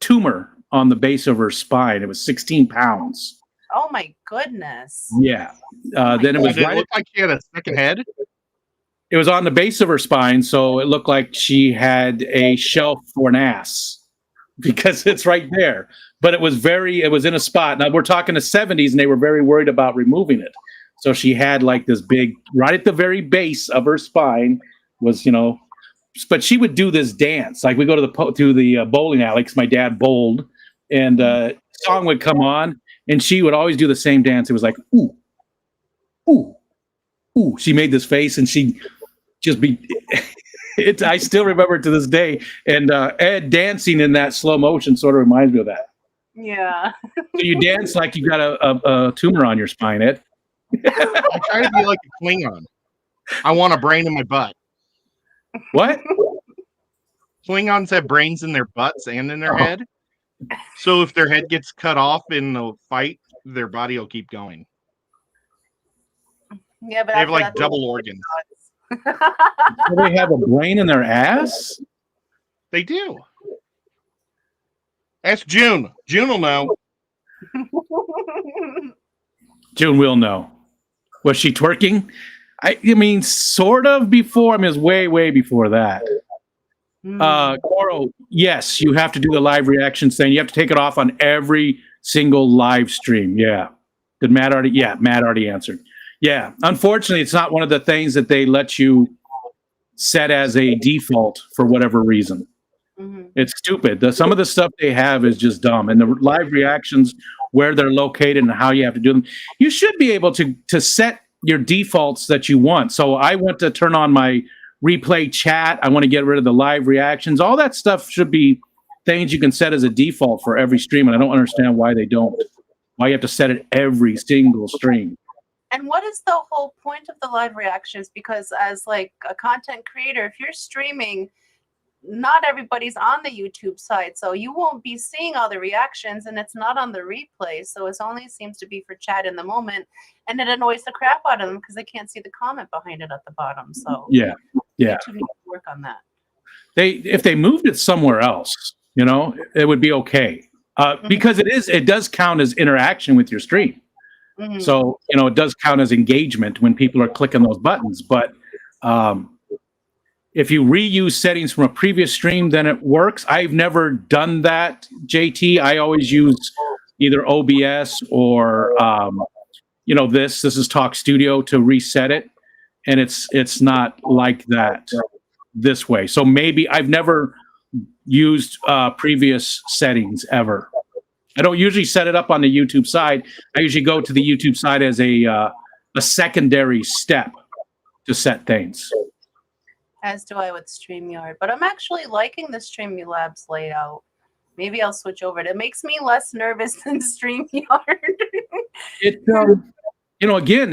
Speaker 2: tumor on the base of her spine. It was 16 pounds.
Speaker 1: Oh my goodness.
Speaker 2: Yeah. Then it was
Speaker 3: Did it
Speaker 2: right.
Speaker 3: look like she had a second head?
Speaker 2: It was on the base of her spine, so it looked like she had a shelf for an ass because it's right there. But it was in a spot. Now we're talking the 70s, and they were very worried about removing it. So she had like this big, right at the very base of her spine was, but she would do this dance. Like we go to the bowling alley because my dad bowled, and song would come on, and she would always do the same dance. It was like, ooh, ooh, ooh. She made this face, and she just be. I still remember it to this day. And Ed dancing in that slow motion sort of reminds me of that.
Speaker 1: Yeah.
Speaker 2: So you dance like you got a tumor on your spine, Ed.
Speaker 3: I'm trying to be like a Klingon. I want a brain in my butt.
Speaker 2: What?
Speaker 3: Klingons have brains in their butts and in their head. So if their head gets cut off in the fight, their body will keep going.
Speaker 1: Yeah, but
Speaker 3: They have
Speaker 1: after
Speaker 3: like
Speaker 1: that-
Speaker 3: double organs.
Speaker 2: Do they have a brain in their ass?
Speaker 3: They do. Ask June. June will know.
Speaker 2: June will know. Was she twerking? I mean, sort of before. I mean, it was way, way before that. Coral, yes, you have to do the live reactions thing. You have to take it off on every single live stream. Yeah. Did Matt already? Yeah, Matt already answered. Yeah. Unfortunately, it's not one of the things that they let you set as a default for whatever reason.
Speaker 1: Mhm.
Speaker 2: It's stupid. Some of the stuff they have is just dumb. And the live reactions, where they're located and how you have to do them, you should be able to set your defaults that you want. So I want to turn on my replay chat. I want to get rid of the live reactions. All that stuff should be things you can set as a default for every stream. And I don't understand why they don't. Why you have to set it every single stream.
Speaker 1: And what is the whole point of the live reactions? Because as like a content creator, if you're streaming, not everybody's on the YouTube side, so you won't be seeing all the reactions, and it's not on the replay. So it only seems to be for chat in the moment, and it annoys the crap out of them because they can't see the comment behind it at the bottom. So
Speaker 2: Yeah. Yeah.
Speaker 1: YouTube needs to work on that.
Speaker 2: If they moved it somewhere else, it would be okay. Because it does count as interaction with your stream.
Speaker 1: Mhm.
Speaker 2: So, it does count as engagement when people are clicking those buttons. But if you reuse settings from a previous stream, then it works. I've never done that, JT. I always use either OBS or, this is Talk Studio to reset it. And it's not like that this way. So maybe I've never used previous settings ever. I don't usually set it up on the YouTube side. I usually go to the YouTube side as a secondary step to set things.
Speaker 1: As do I with StreamYard. But I'm actually liking the Streamlabs layout. Maybe I'll switch over. It makes me less nervous than StreamYard.
Speaker 2: It again,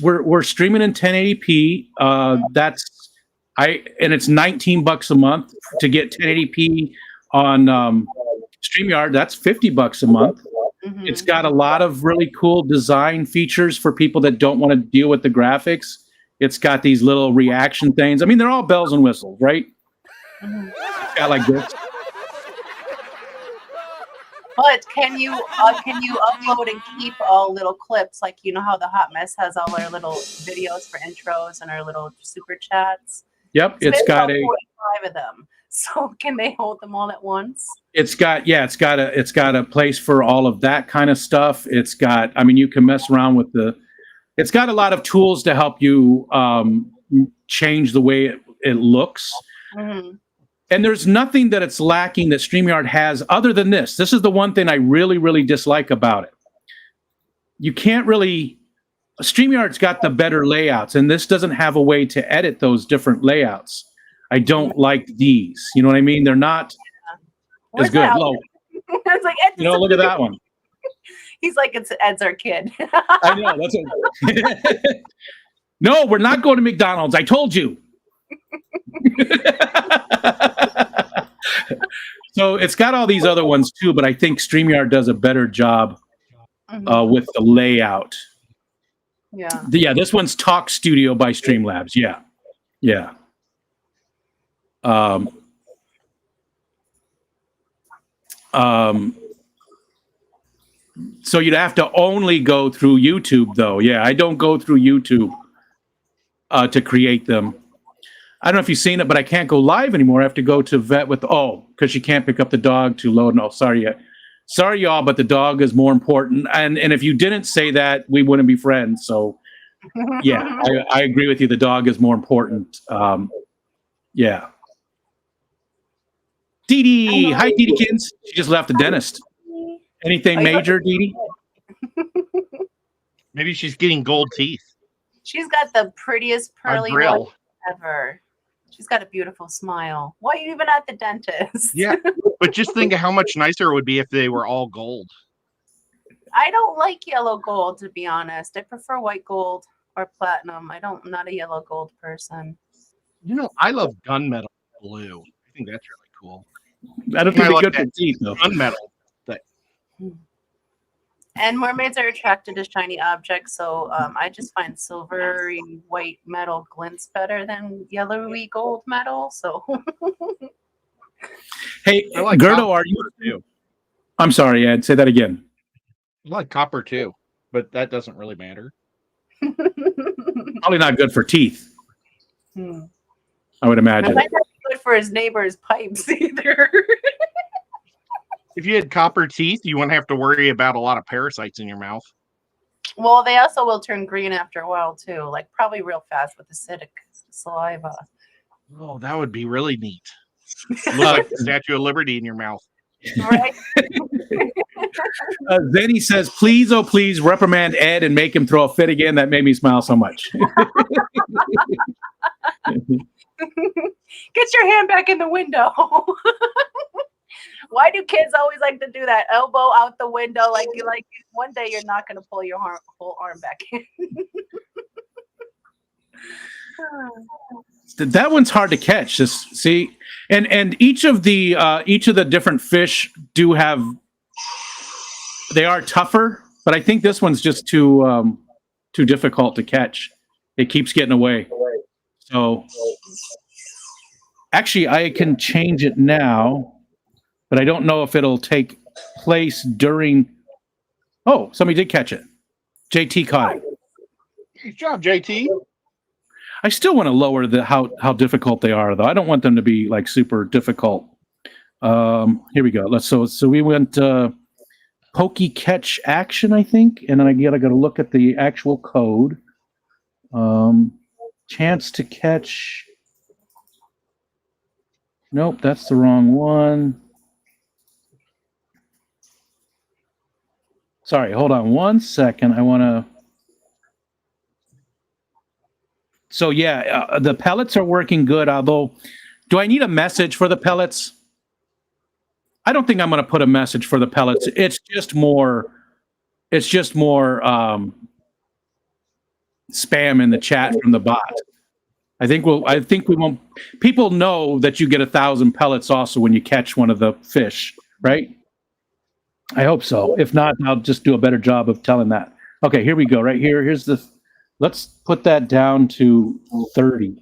Speaker 2: we're streaming in 1080p. And it's $19 a month to get 1080p on StreamYard. That's $50 a month.
Speaker 1: Mhm.
Speaker 2: It's got a lot of really cool design features for people that don't want to deal with the graphics. It's got these little reaction things. I mean, they're all bells and whistles, right?
Speaker 1: Mhm.
Speaker 2: It's got like this.
Speaker 1: But can you upload and keep all little clips, like how the Hot Mess has all our little videos for intros and our little super chats?
Speaker 2: Yep,
Speaker 1: So
Speaker 2: it's
Speaker 1: there's
Speaker 2: got
Speaker 1: about
Speaker 2: a
Speaker 1: 45 of them. So can they hold them all at once?
Speaker 2: it's got a place for all of that kind of stuff. It's got, I mean, you can mess around with it's got a lot of tools to help you change the way it looks.
Speaker 1: Mhm.
Speaker 2: And there's nothing that it's lacking that StreamYard has other than this. This is the one thing I really, really dislike about it. You can't really, StreamYard's got the better layouts, and this doesn't have a way to edit those different layouts. I don't like these. You know what I mean? They're not
Speaker 1: Where's
Speaker 2: as good.
Speaker 1: that?
Speaker 2: Well,
Speaker 1: It's like,
Speaker 2: look at that one.
Speaker 1: He's like, it's Ed's our kid.
Speaker 2: I know. That's what... No, we're not going to McDonald's. I told you. So it's got all these other ones too, but I think StreamYard does a better job with the layout.
Speaker 1: Yeah.
Speaker 2: Yeah, this one's Talk Studio by Streamlabs. Yeah. Yeah. So you'd have to only go through YouTube, though. Yeah, I don't go through YouTube to create them. I don't know if you've seen it, but I can't go live anymore. I have to go to vet with because you can't pick up the dog to load. No, sorry, y'all, but the dog is more important. And if you didn't say that, we wouldn't be friends. So yeah, I agree with you. The dog is more important. Yeah. Dee Dee, hi Dee Deekins. She just left the dentist. Anything major, Dee Dee?
Speaker 3: Maybe she's getting gold teeth.
Speaker 1: She's got the prettiest pearly
Speaker 3: grill.
Speaker 1: white ever. She's got a beautiful smile. Why are you even at the dentist?
Speaker 3: Yeah, but just think of how much nicer it would be if they were all gold.
Speaker 1: I don't like yellow gold, to be honest. I prefer white gold or platinum. I'm not a yellow gold person.
Speaker 3: You know, I love gunmetal blue. I think that's really cool.
Speaker 2: I don't think it's good for teeth, though.
Speaker 3: Gunmetal.
Speaker 1: And mermaids are attracted to shiny objects, so I just find silvery white metal glints better than yellowy gold metal. So,
Speaker 2: hey,
Speaker 3: I like
Speaker 2: Gerdo,
Speaker 3: copper
Speaker 2: are you?
Speaker 3: too.
Speaker 2: I'm sorry, Ed. Say that again.
Speaker 3: I like copper too, but that doesn't really matter.
Speaker 2: Probably not good for teeth. I would
Speaker 1: It
Speaker 2: imagine.
Speaker 1: might not be good for his neighbor's pipes either.
Speaker 3: If you had copper teeth, you wouldn't have to worry about a lot of parasites in your mouth.
Speaker 1: Well, they also will turn green after a while too, like probably real fast with acidic saliva.
Speaker 3: Oh, that would be really neat. Look like the Statue of Liberty in your mouth.
Speaker 1: Right?
Speaker 2: Zenny says, please, oh please, reprimand Ed and make him throw a fit again. That made me smile so much.
Speaker 1: Get your hand back in the window. Why do kids always like to do that? Elbow out the window, like one day you're not going to pull your whole arm back in.
Speaker 2: That one's hard to catch. Just see, and each of the different fish do have. They are tougher, but I think this one's just too difficult to catch. It keeps getting away. So, actually, I can change it now. But I don't know if it'll take place during. Oh, somebody did catch it. JT caught it.
Speaker 3: Good job, JT.
Speaker 2: I still want to lower how difficult they are, though. I don't want them to be like super difficult. Here we go. So we went pokey catch action, I think, and then I got to look at the actual code. Chance to catch. Nope, that's the wrong one. Sorry, hold on 1 second. I want to. So yeah, the pellets are working good. Although, do I need a message for the pellets? I don't think I'm going to put a message for the pellets. It's just more. Spam in the chat from the bot. I think we won't. People know that you get 1,000 pellets also when you catch one of the fish, right? I hope so. If not, I'll just do a better job of telling that. Okay, here we go. Right here. Here's the. Let's put that down to 30.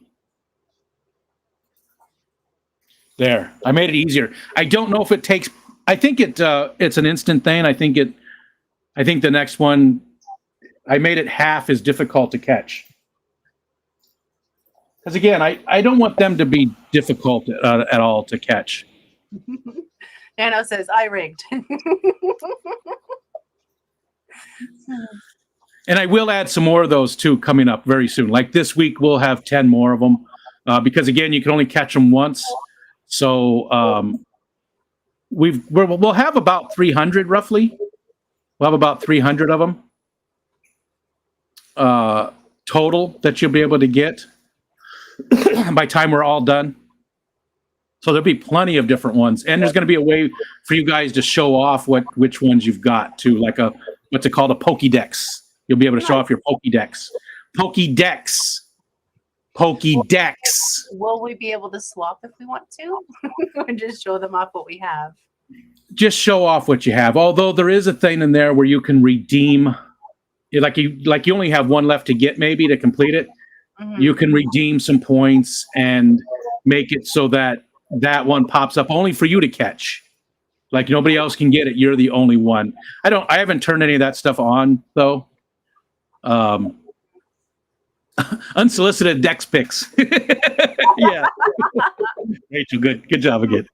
Speaker 2: There. I made it easier. I don't know if it takes. I think it's an instant thing. I think the next one. I made it half as difficult to catch. Because again, I don't want them to be difficult at all to catch.
Speaker 1: Nano says, I rigged.
Speaker 2: And I will add some more of those too coming up very soon. Like this week, we'll have 10 more of them because again, you can only catch them once. So we'll have about 300 roughly. We'll have about 300 of them total that you'll be able to get by the time we're all done. So there'll be plenty of different ones, and there's going to be a way for you guys to show off which ones you've got too, like a what's it called? A Pokédex. You'll be able to show off your Pokédex. Pokédex. Pokédex.
Speaker 1: Will we be able to swap if we want to? Or just show them off what we have?
Speaker 2: Just show off what you have. Although there is a thing in there where you can redeem, like you only have one left to get, maybe to complete it.
Speaker 1: Mhm.
Speaker 2: You can redeem some points and make it so that that one pops up only for you to catch. Like nobody else can get it. You're the only one. I haven't turned any of that stuff on though. Unsolicited Dex picks. Yeah. Rachel, good job again.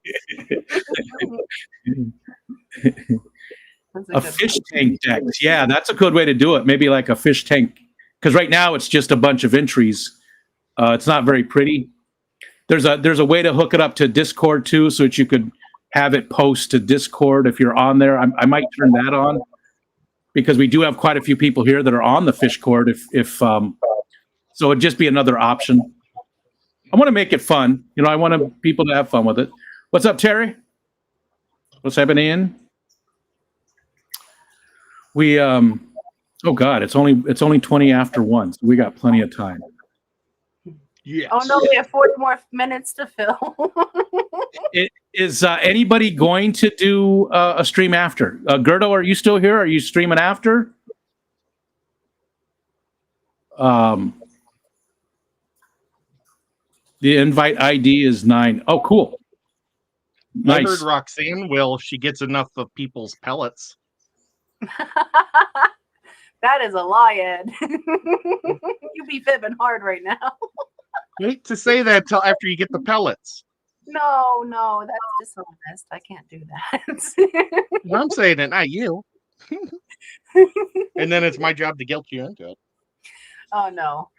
Speaker 1: That's
Speaker 2: A
Speaker 1: good
Speaker 2: fish
Speaker 1: one.
Speaker 2: tank Dex. Yeah, that's a good way to do it. Maybe like a fish tank. Because right now it's just a bunch of entries. It's not very pretty. There's a way to hook it up to Discord too, so that you could have it post to Discord if you're on there. I might turn that on because we do have quite a few people here that are on the Fishcord. So it'd just be another option. I want to make it fun. I want people to have fun with it. What's up, Terry? What's happening? We oh God, it's only 20 after 1, so we got plenty of time.
Speaker 3: Yes.
Speaker 1: Oh no, we have 40 more minutes to fill.
Speaker 2: Is anybody going to do a stream after? Gerdo, are you still here? Are you streaming after? The invite ID is 9. Oh, cool.
Speaker 3: I
Speaker 2: Nice.
Speaker 3: heard Roxanne will if she gets enough of people's pellets.
Speaker 1: That is a lie, Ed. You be fibbing hard right now.
Speaker 3: Wait to say that till after you get the pellets.
Speaker 1: No, that's dishonest. I can't do that.
Speaker 3: I'm saying it, not you. And then it's my job to guilt you into it.
Speaker 1: Oh no,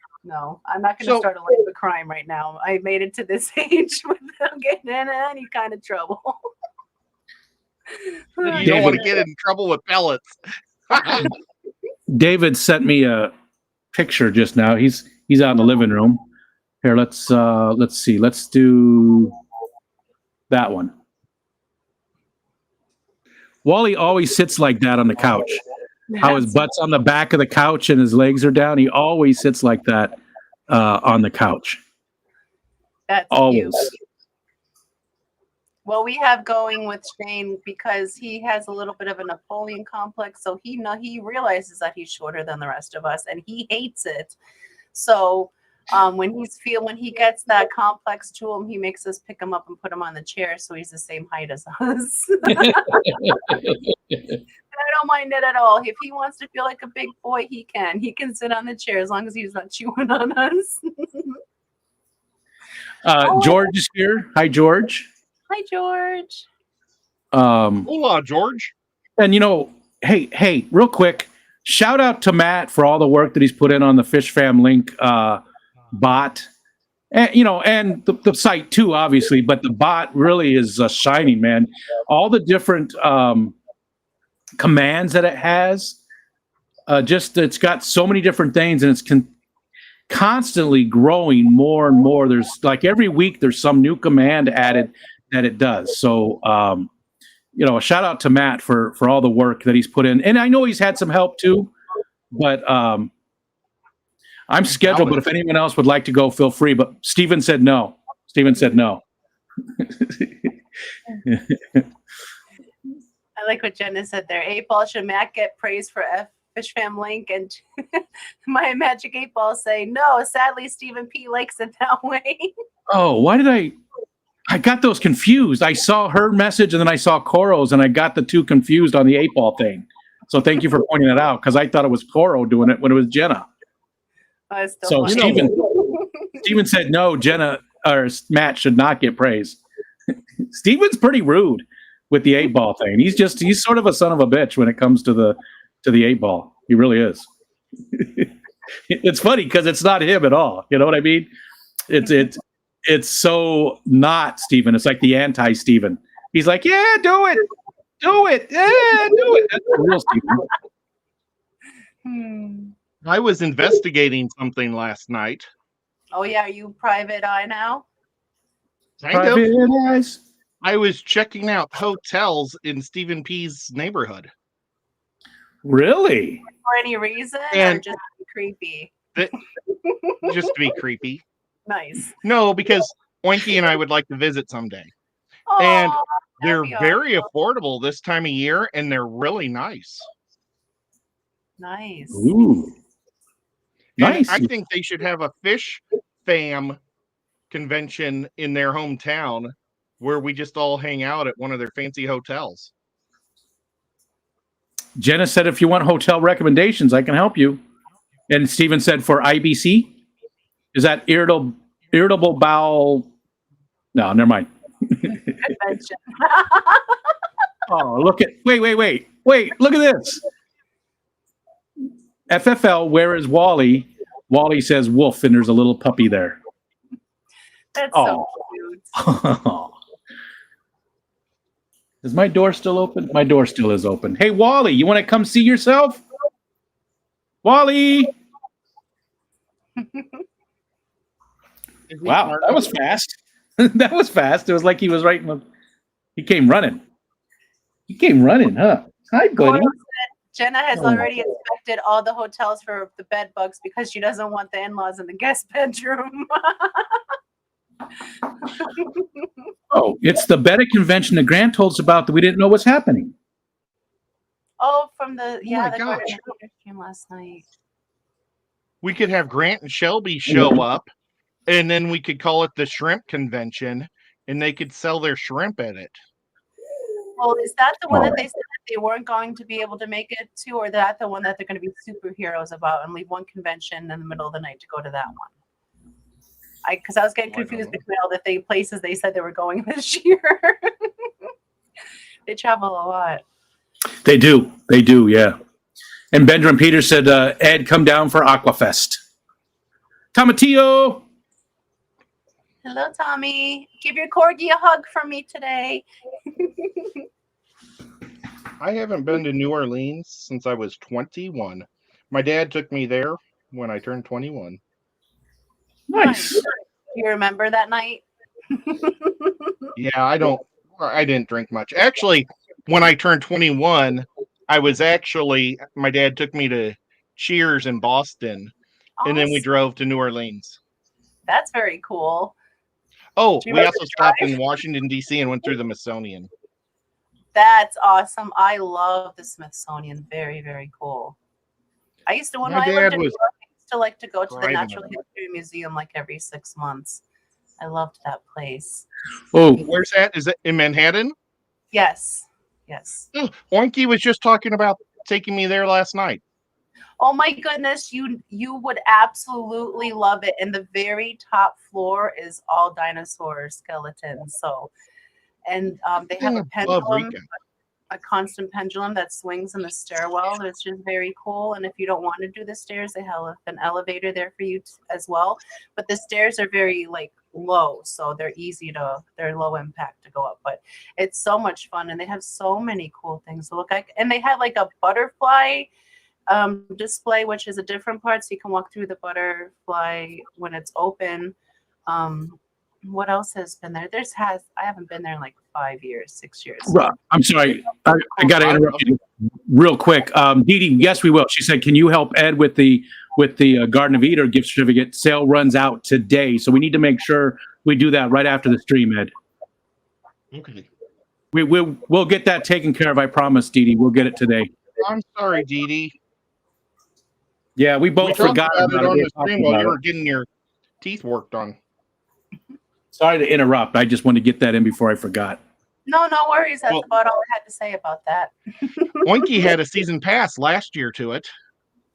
Speaker 1: I'm not going to
Speaker 3: So-
Speaker 1: start a life of crime right now. I made it to this age without getting in any kind of trouble.
Speaker 3: You don't want to get in trouble with pellets.
Speaker 2: David sent me a picture just now. He's out in the living room. Here, let's see. Let's do that one. Wally always sits like that on the couch. How his butt's on the back of the couch and his legs are down. He always sits like that on the couch.
Speaker 1: That's
Speaker 2: Always.
Speaker 1: cute. Well, we have going with Shane because he has a little bit of a Napoleon complex, so he realizes that he's shorter than the rest of us, and he hates it. So when he gets that complex to him, he makes us pick him up and put him on the chair so he's the same height as us. And I don't mind it at all. If he wants to feel like a big boy, he can. He can sit on the chair as long as he's not chewing on us.
Speaker 2: George is here. Hi, George.
Speaker 1: Hi, George.
Speaker 3: Hola, George.
Speaker 2: And hey, real quick, shout out to Matt for all the work that he's put in on the Fish Fam Link bot, and and the site too, obviously. But the bot really is shining, man. All the different commands that it has, it's got so many different things, and it's constantly growing more and more. There's like every week there's some new command added that it does. So a shout out to Matt for all the work that he's put in. And I know he's had some help too, but I'm scheduled, but if anyone else would like to go, feel free. But Steven said no.
Speaker 1: I like what Jenna said there. 8-Ball, should Matt get praise for Fish Fam Link? And my Magic 8-Ball say, no, sadly, Stephen P likes it that way.
Speaker 2: Oh, why did I got those confused. I saw her message and then I saw Coro's and I got the two confused on the 8-Ball thing. So thank you for pointing it out because I thought it was Coro doing it when it was Jenna. So Steven said no, Jenna or Matt should not get praise. Steven's pretty rude with the 8-Ball thing. He's sort of a son of a bitch when it comes to the 8-Ball. He really is. It's funny because it's not him at all. You know what I mean? It's so not Steven. It's like the anti-Steven. He's like, yeah, do it. Do it. Yeah, do it. That's the real Steven.
Speaker 3: I was investigating something last night.
Speaker 1: Oh, yeah. Are you private eye now?
Speaker 3: Kind of.
Speaker 2: Private eyes.
Speaker 3: I was checking out hotels in Stephen P's neighborhood.
Speaker 2: Really?
Speaker 1: For any reason, or
Speaker 3: And-
Speaker 1: just creepy?
Speaker 3: Just to be creepy.
Speaker 1: Nice.
Speaker 3: No, because Oinky and I would like to visit someday. And
Speaker 1: Aw,
Speaker 3: They're
Speaker 1: that'd be
Speaker 3: very
Speaker 1: awesome.
Speaker 3: affordable this time of year, and they're really nice.
Speaker 1: Nice.
Speaker 2: Ooh.
Speaker 3: And
Speaker 2: Nice.
Speaker 3: I think they should have a fish fam convention in their hometown where we just all hang out at one of their fancy hotels.
Speaker 2: Jenna said, if you want hotel recommendations, I can help you. And Steven said for IBC, is that irritable bowel? No, never mind.
Speaker 1: Convention.
Speaker 2: Oh, look at, wait, look at this. FFL, where is Wally? Wally says wolf, and there's a little puppy there.
Speaker 1: That's
Speaker 2: Oh.
Speaker 1: so cute.
Speaker 2: Is my door still open? My door still is open. Hey, Wally, you want to come see yourself? Wally! Wow, that was fast. That was fast. It was like he was right in the... He came running. Huh? Hi, buddy.
Speaker 1: Coral said Jenna has
Speaker 2: Oh.
Speaker 1: already inspected all the hotels for the bed bugs because she doesn't want the in-laws in the guest bedroom.
Speaker 2: Oh, it's the Beta convention that Grant told us about that we didn't know was happening.
Speaker 1: Oh, from the
Speaker 3: my
Speaker 1: the
Speaker 3: gosh.
Speaker 1: Gordon stream last night.
Speaker 3: We could have Grant and Shelby show up, and then we could call it the Shrimp Convention, and they could sell their shrimp at it.
Speaker 1: Well, is that the one
Speaker 2: Oh.
Speaker 1: that they said that they weren't going to be able to make it to, or that the one that they're going to be superheroes about and leave one convention in the middle of the night to go to that one? Because I was getting
Speaker 3: I don't
Speaker 1: confused
Speaker 3: know.
Speaker 1: between all the places they said they were going this year. They travel a lot.
Speaker 2: They do, yeah. And Benjamin Peters said, Ed, come down for Aquafest. Tomatillo!
Speaker 1: Hello, Tommy. Give your corgi a hug from me today.
Speaker 3: I haven't been to New Orleans since I was 21. My dad took me there when I turned 21.
Speaker 2: Nice.
Speaker 1: Do you remember that night?
Speaker 3: Yeah, I didn't drink much. Actually, when I turned 21, my dad took me to Cheers in Boston, and then we
Speaker 1: Awesome.
Speaker 3: drove to New Orleans.
Speaker 1: That's very cool.
Speaker 3: Oh,
Speaker 1: Do you
Speaker 3: we
Speaker 1: remember
Speaker 3: also
Speaker 1: the
Speaker 3: stopped
Speaker 1: drive?
Speaker 3: in Washington, D.C. and went through the Smithsonian.
Speaker 1: That's awesome. I love the Smithsonian. Very, very cool. I used to, when
Speaker 3: My
Speaker 1: I lived
Speaker 3: dad
Speaker 1: in New
Speaker 3: was
Speaker 1: York, I used to like to go to the
Speaker 3: driving
Speaker 1: Natural
Speaker 3: around.
Speaker 1: History Museum like every 6 months. I loved that place.
Speaker 2: Oh,
Speaker 3: Where's that? Is it in Manhattan?
Speaker 1: Yes. Yes.
Speaker 3: Oh, Oinky was just talking about taking me there last night.
Speaker 1: Oh my goodness, you would absolutely love it. And the very top floor is all dinosaur skeletons. So, and they have a
Speaker 3: Above
Speaker 1: pendulum,
Speaker 3: Rika.
Speaker 1: a constant pendulum that swings in the stairwell. It's just very cool. And if you don't want to do the stairs, they have an elevator there for you as well. But the stairs are very low, so they're they're low impact to go up. But it's so much fun, and they have so many cool things to look at. And they have like a butterfly display, which is a different part, so you can walk through the butterfly when it's open. What else has been there? I haven't been there in like 5 years, 6 years.
Speaker 2: I'm sorry. I got to interrupt you real quick. Dee Dee, yes, we will. She said, can you help Ed with the Garden of Eden gift certificate? Sale runs out today, so we need to make sure we do that right after the stream, Ed.
Speaker 3: Okay.
Speaker 2: We'll get that taken care of. I promise, Dee Dee. We'll get it today.
Speaker 3: I'm sorry, Dee Dee.
Speaker 2: Yeah, we
Speaker 3: We
Speaker 2: both
Speaker 3: talked
Speaker 2: forgot
Speaker 3: about it on
Speaker 2: We
Speaker 3: the
Speaker 2: were talking
Speaker 3: stream while
Speaker 2: about
Speaker 3: you
Speaker 2: it.
Speaker 3: were getting your teeth worked on.
Speaker 2: Sorry to interrupt. I just wanted to get that in before I forgot.
Speaker 1: No worries. That's
Speaker 3: Well-
Speaker 1: about all I had to say about that.
Speaker 3: Oinky had a season pass last year to it.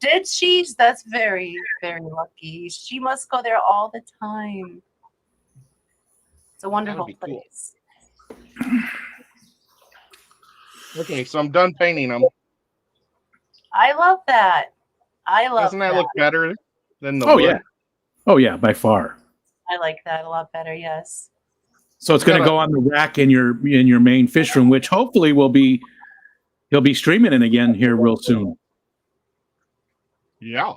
Speaker 1: Did she? That's very, very lucky. She must go there all the time. It's a wonderful
Speaker 3: be cool.
Speaker 1: place.
Speaker 3: Okay, so I'm done painting them.
Speaker 1: I love that. I love
Speaker 3: Doesn't that look better than the
Speaker 2: Oh,
Speaker 3: wood?
Speaker 2: yeah. Oh, yeah, by far.
Speaker 1: I like that a lot better. Yes.
Speaker 2: So it's going to go on the rack in your main fish room, which hopefully he'll be streaming it again here real soon.
Speaker 3: Yeah.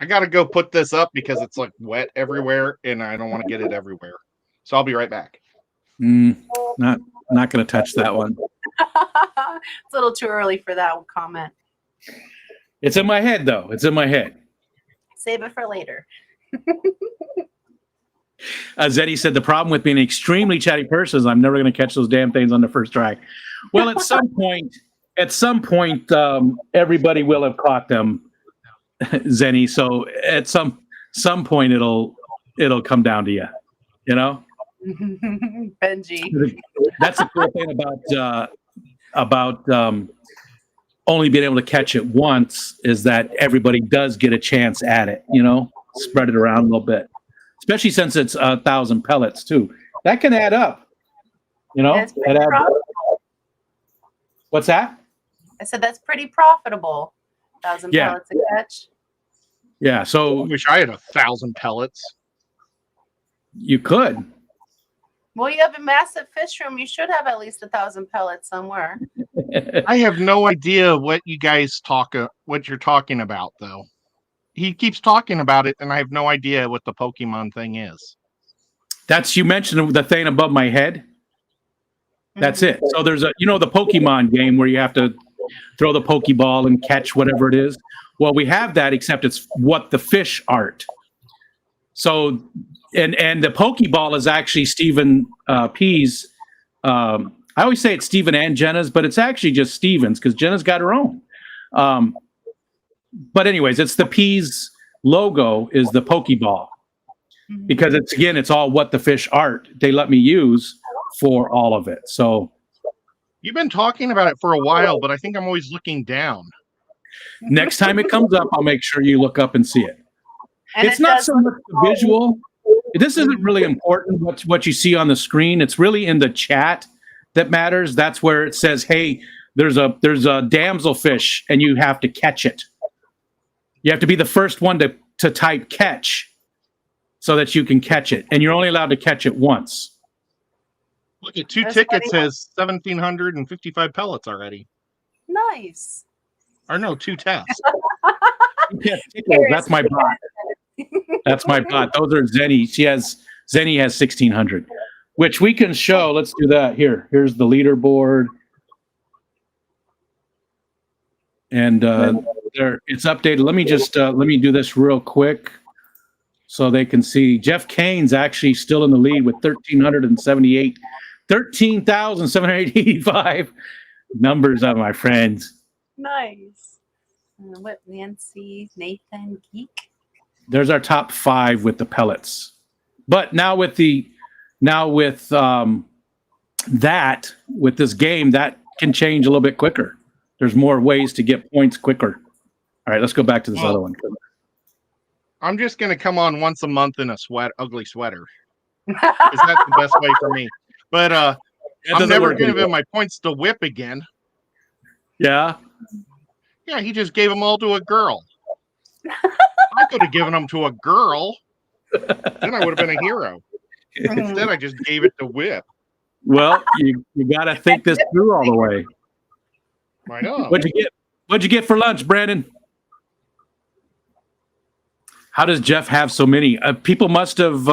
Speaker 3: I got to go put this up because it's like wet everywhere and I don't want to get it everywhere. So I'll be right back.
Speaker 2: Not going to touch that one.
Speaker 1: It's a little too early for that comment.
Speaker 2: It's in my head, though. It's in my head.
Speaker 1: Save it for later.
Speaker 2: Zeddy said the problem with being an extremely chatty person is I'm never going to catch those damn things on the first try. Well, at some point, everybody will have caught them, Zenny. So at some point, it'll come down to you. You know,
Speaker 1: Benji.
Speaker 2: that's the cool thing about only being able to catch it once is that everybody does get a chance at it. You know, spread it around a little bit. Especially since it's 1,000 pellets too, that can add up. You know,
Speaker 1: That's pretty profitable.
Speaker 2: What's that?
Speaker 1: I said that's pretty profitable. 1,000
Speaker 2: Yeah.
Speaker 1: pellets a catch.
Speaker 2: Yeah,
Speaker 3: I
Speaker 2: so
Speaker 3: wish I had 1,000 pellets.
Speaker 2: you could.
Speaker 1: Well, you have a massive fish room. You should have at least 1,000 pellets somewhere.
Speaker 3: I have no idea what you guys what you're talking about, though. He keeps talking about it, and I have no idea what the Pokemon thing is.
Speaker 2: That's you mentioned the thing above my head. That's it. So there's the Pokemon game where you have to throw the Pokeball and catch whatever it is. Well, we have that, except it's what the fish art. So, and the Pokeball is actually Stephen P's. I always say it's Stephen and Jenna's, but it's actually just Stephen's because Jenna's got her own. But anyways, it's the P's logo is the Pokeball because it's all what the fish art they let me use for all of it. So
Speaker 3: You've been talking about it for a while, but I think I'm always looking down.
Speaker 2: next time it comes up, I'll make sure you look up and see it.
Speaker 1: And
Speaker 2: It's
Speaker 1: it
Speaker 2: not
Speaker 1: does
Speaker 2: so much the visual. This isn't really important what you see on the screen. It's really in the chat that matters. That's where it says, "Hey, there's a damselfish, and you have to catch it." You have to be the first one to type catch so that you can catch it. And you're only allowed to catch it once.
Speaker 3: Look at 2
Speaker 1: That's
Speaker 3: tickets
Speaker 1: funny.
Speaker 3: has 1,755 pellets already.
Speaker 1: Nice.
Speaker 3: Or no, 2 tests.
Speaker 2: That's my bot. That's my bot. Those are Zenny. Zenny has 1,600, which we can show. Let's do that. Here's the leaderboard. And there it's updated. Let me do this real quick so they can see. Jeff Kane's actually still in the lead with 13,785 numbers on my friends.
Speaker 1: Nice. What, Nancy, Nathan, Geek?
Speaker 2: There's our top 5 with the pellets. But now with this game, that can change a little bit quicker. There's more ways to get points quicker. All right, let's go back to this other one.
Speaker 3: I'm just going to come on once a month in a ugly sweater. Because that's the best way for me. But I'm never going to give my points to Whip again.
Speaker 2: Yeah.
Speaker 3: Yeah, he just gave them all to a girl. I could have given them to a girl. Then I would have been a hero. Instead, I just gave it to Whip.
Speaker 2: Well, you got to think this through all the way.
Speaker 3: I know.
Speaker 2: What'd you get for lunch, Brandon? How does Jeff have so many? People must have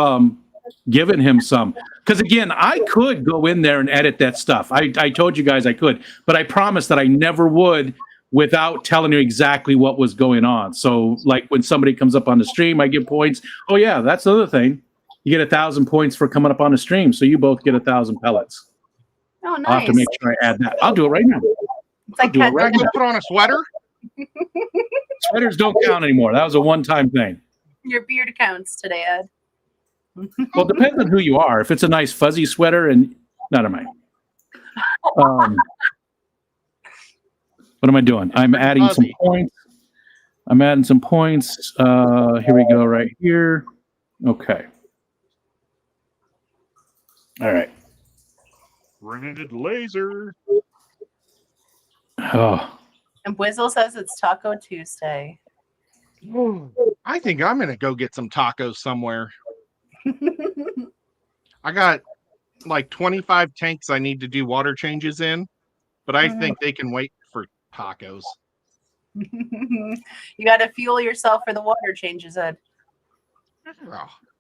Speaker 2: given him some. Because again, I could go in there and edit that stuff. I told you guys I could, but I promised that I never would without telling you exactly what was going on. So like when somebody comes up on the stream, I give points. Oh yeah, that's the other thing. You get 1,000 points for coming up on the stream. So you both get 1,000 pellets.
Speaker 1: Oh, nice.
Speaker 2: I'll have to make sure I add that. I'll do it right now.
Speaker 1: It's like
Speaker 2: do it
Speaker 3: Can I go put on a sweater?
Speaker 2: Sweaters don't count anymore. That was a one-time thing.
Speaker 1: your beard counts today, Ed.
Speaker 2: Well, it depends on who you are. If it's a nice fuzzy sweater and none of mine. What am I doing? I'm adding some points. Here we go right here. Okay. All right.
Speaker 3: Red laser.
Speaker 2: Oh,
Speaker 1: And Wizzle says it's Taco Tuesday.
Speaker 3: I think I'm going to go get some tacos somewhere. I got like 25 tanks I need to do water changes in, but I think they can wait for tacos.
Speaker 1: You got to fuel yourself for the water changes, Ed.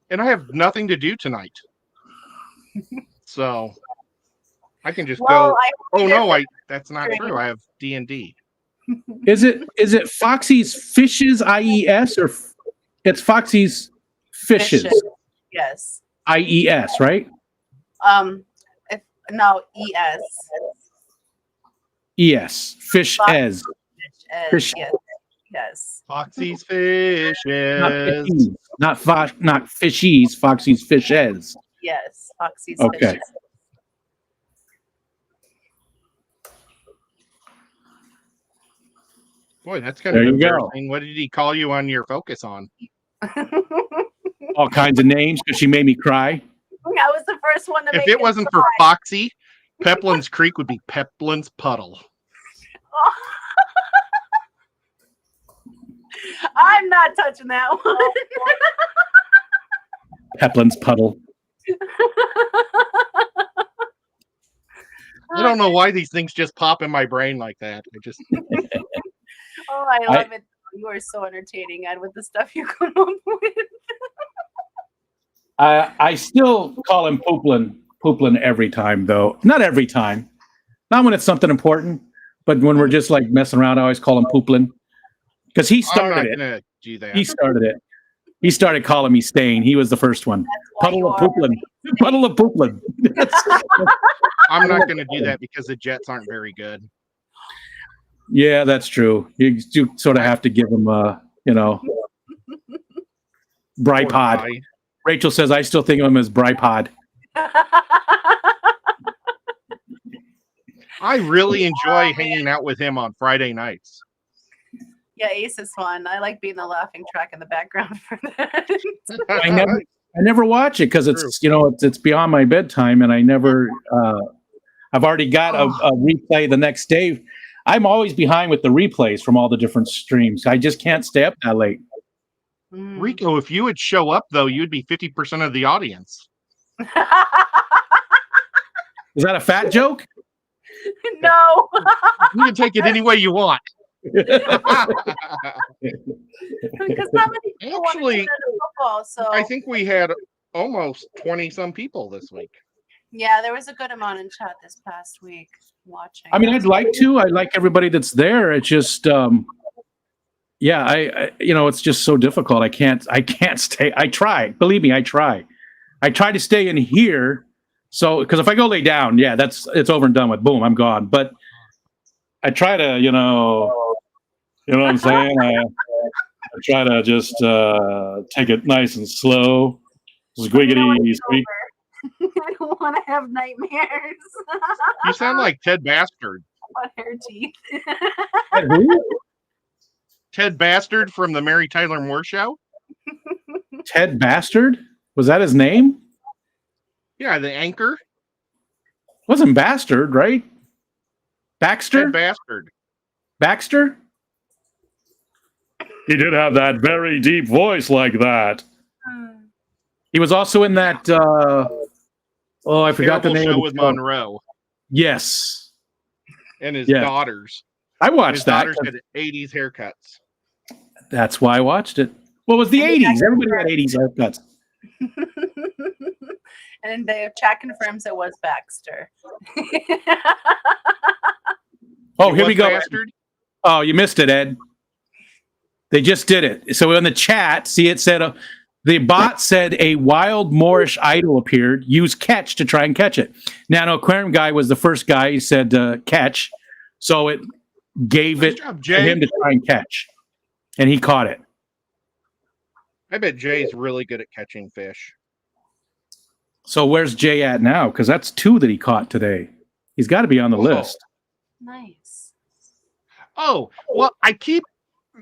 Speaker 3: And I have nothing to do tonight. So I can just
Speaker 1: Well,
Speaker 3: go.
Speaker 1: I
Speaker 3: Oh no,
Speaker 1: I
Speaker 3: that's not true. I have D&D.
Speaker 2: Is it Foxy's Fishes IES or it's Foxy's Fishes
Speaker 1: Yes.
Speaker 2: IES, right?
Speaker 1: If no ES.
Speaker 2: ES. Fish
Speaker 1: Fox-
Speaker 2: es. Fish.
Speaker 1: Yes. Yes.
Speaker 3: Foxy's
Speaker 2: Not
Speaker 3: fishes.
Speaker 2: fishies. Not fishies, Foxy's Fishes.
Speaker 1: Yes. Foxy's
Speaker 2: Okay.
Speaker 1: Fishes.
Speaker 3: Boy, that's kind
Speaker 2: There
Speaker 3: of
Speaker 2: you go.
Speaker 3: embarrassing. What did he call you on your focus on?
Speaker 2: All kinds of names because she made me cry.
Speaker 1: I was the first one to
Speaker 3: If
Speaker 1: make
Speaker 3: it wasn't for
Speaker 1: cry.
Speaker 3: Foxy, Peplin's Creek would be Peplin's Puddle.
Speaker 1: I'm not touching that one.
Speaker 2: Peplin's Puddle.
Speaker 3: I don't know why these things just pop in my brain like that. I just
Speaker 1: Oh, I love it. You are so entertaining, Ed, with the stuff you come up with.
Speaker 2: I still call him Pooplin every time, though. Not every time. Not when it's something important, but when we're just like messing around, I always call him Pooplin. Because he
Speaker 3: I'm
Speaker 2: started
Speaker 3: not
Speaker 2: it.
Speaker 3: gonna do that.
Speaker 2: He started it. He started calling me Stain. He was the first one.
Speaker 1: Why you
Speaker 2: Puddle of
Speaker 1: are-
Speaker 2: Pooplin. Puddle of Pooplin.
Speaker 3: I'm not gonna do that because the Jets aren't very good.
Speaker 2: Yeah, that's true. You do sort of have to give him Brypod.
Speaker 3: Poor guy.
Speaker 2: Rachel says I still think of him as Brypod.
Speaker 3: I really enjoy hanging out with him on Friday nights.
Speaker 1: Yeah, Ace is fun. I like being the laughing track in the background for that.
Speaker 2: I never watch it because it's it's beyond my bedtime, and I never. I've already got a replay the next day. I'm always behind with the replays from all the different streams. I just can't stay up that late.
Speaker 1: Mm.
Speaker 3: Rico, if you would show up though, you'd be 50% of the audience.
Speaker 2: Is that a fat joke?
Speaker 1: No.
Speaker 3: You can take it any way you want.
Speaker 1: Because not many people want to
Speaker 3: Actually,
Speaker 1: tune into football. So
Speaker 3: I think we had almost 20 some people this week.
Speaker 1: yeah, there was a good amount in chat this past week watching.
Speaker 2: I mean, I'd like to. I like everybody that's there. It's just, I it's just so difficult. I can't stay. I try. Believe me, I try. I try to stay in here. So, because if I go lay down, it's over and done with. Boom, I'm gone. But I try to, you know what I'm saying? I try to just take it nice and slow. Squiggity, squeak.
Speaker 1: I don't want to have nightmares.
Speaker 3: You sound like Ted Bastard.
Speaker 1: on hair teeth.
Speaker 3: Ted Bastard from the Mary Tyler Moore Show?
Speaker 2: Ted Bastard? Was that his name?
Speaker 3: Yeah, the anchor.
Speaker 2: Wasn't Bastard, right? Baxter?
Speaker 3: Ted Bastard.
Speaker 2: Baxter? He did have that very deep voice like that. He was also in that. I forgot the
Speaker 3: Terrible
Speaker 2: name
Speaker 3: show
Speaker 2: of
Speaker 3: with
Speaker 2: the show.
Speaker 3: Monroe
Speaker 2: Yes,
Speaker 3: and his
Speaker 2: Yeah.
Speaker 3: daughters.
Speaker 2: I
Speaker 3: His
Speaker 2: watched that.
Speaker 3: daughters had 80s haircuts.
Speaker 2: That's why I watched it. Well, it was the
Speaker 1: And the
Speaker 2: 80s. Everybody had 80s haircuts.
Speaker 1: And the chat confirms it was Baxter.
Speaker 2: Oh,
Speaker 3: It
Speaker 2: here we
Speaker 3: was
Speaker 2: go.
Speaker 3: Bastard.
Speaker 2: Oh, you missed it, Ed. They just did it. So in the chat, see, it said the bot said a wild Moorish idol appeared. Use catch to try and catch it. Nano Aquarium guy was the first guy. He said catch, so it gave
Speaker 3: Nice
Speaker 2: it
Speaker 3: job,
Speaker 2: to him
Speaker 3: Jay.
Speaker 2: to try and catch, and he caught it.
Speaker 3: I bet Jay's really good at catching fish.
Speaker 2: So where's Jay at now? Because that's 2 that he caught today. He's got to be on the
Speaker 3: Oh.
Speaker 2: list.
Speaker 1: Nice.
Speaker 3: Oh, well, I keep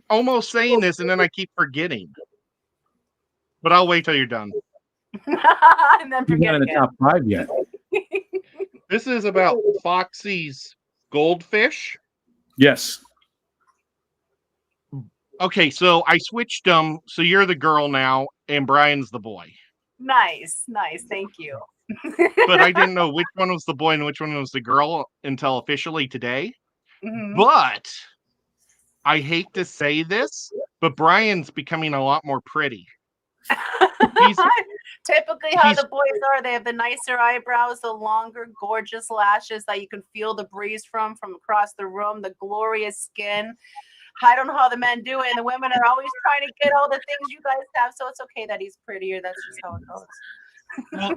Speaker 3: almost saying this and then I keep forgetting. But I'll wait till you're done.
Speaker 1: And then
Speaker 2: He's not
Speaker 1: forget
Speaker 2: in the
Speaker 1: again.
Speaker 2: top 5 yet.
Speaker 3: This is about Foxy's goldfish.
Speaker 2: Yes.
Speaker 3: Okay, so I switched them. So you're the girl now, and Brian's the boy.
Speaker 1: Nice. Thank you.
Speaker 3: But I didn't know which one was the boy and which one was the girl until officially today.
Speaker 1: Mhm.
Speaker 3: But I hate to say this, but Brian's becoming a lot more pretty. He's
Speaker 1: Typically, how
Speaker 3: he's-
Speaker 1: the boys are, they have the nicer eyebrows, the longer, gorgeous lashes that you can feel the breeze from across the room, the glorious skin. I don't know how the men do it, and the women are always trying to get all the things you guys have. So it's okay that he's prettier. That's just how it goes.
Speaker 3: well,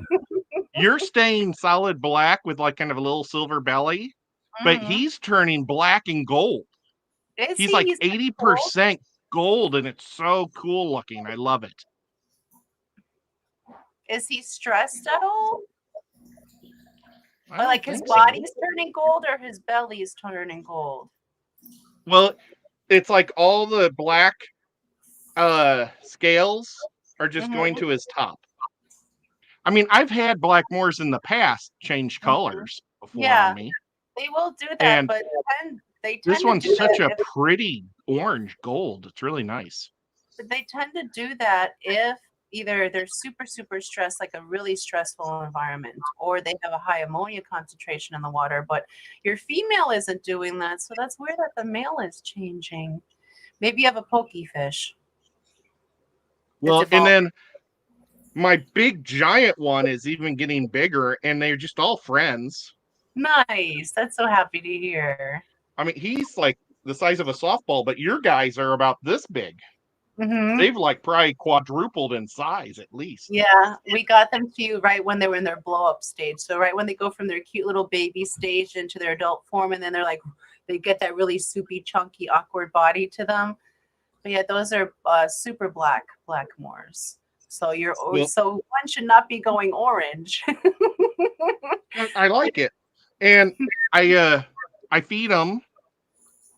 Speaker 3: you're staying solid black with like kind of a little silver belly, but
Speaker 1: Mhm.
Speaker 3: he's turning black and gold.
Speaker 1: Is
Speaker 3: He's
Speaker 1: he?
Speaker 3: like
Speaker 1: He's pretty
Speaker 3: 80% gold, and it's so cool looking. I love it.
Speaker 1: cool. Is he stressed at all?
Speaker 3: I
Speaker 1: Or
Speaker 3: don't
Speaker 1: like his
Speaker 3: think so.
Speaker 1: body's turning gold, or his belly's turning gold?
Speaker 3: Well, it's like all the black scales are just going
Speaker 1: Mhm.
Speaker 3: to his top. I mean, I've had Blackmores in the past change colors before
Speaker 1: Yeah.
Speaker 3: on me.
Speaker 1: They will do that,
Speaker 3: And
Speaker 1: but they
Speaker 3: this
Speaker 1: tend to
Speaker 3: one's
Speaker 1: do
Speaker 3: such
Speaker 1: that
Speaker 3: a pretty orange gold. It's really nice.
Speaker 1: but they tend to do that if either they're super stressed, like a really stressful environment, or they have a high ammonia concentration in the water. But your female isn't doing that, so that's weird that the male is changing. Maybe you have a pokey fish.
Speaker 3: Well, and
Speaker 1: evolved.
Speaker 3: then my big giant one is even getting bigger, and they're just all friends.
Speaker 1: Nice. That's so happy to hear.
Speaker 3: I mean, he's like the size of a softball, but your guys are about this big.
Speaker 1: Hmm.
Speaker 3: They've like probably quadrupled in size at least.
Speaker 1: Yeah, we got them to you right when they were in their blow up stage. So right when they go from their cute little baby stage into their adult form, and then they're like, they get that really soupy, chunky, awkward body to them. But yeah, those are super Blackmores. So
Speaker 3: Well-
Speaker 1: so one should not be going orange.
Speaker 3: I like it, and I feed them,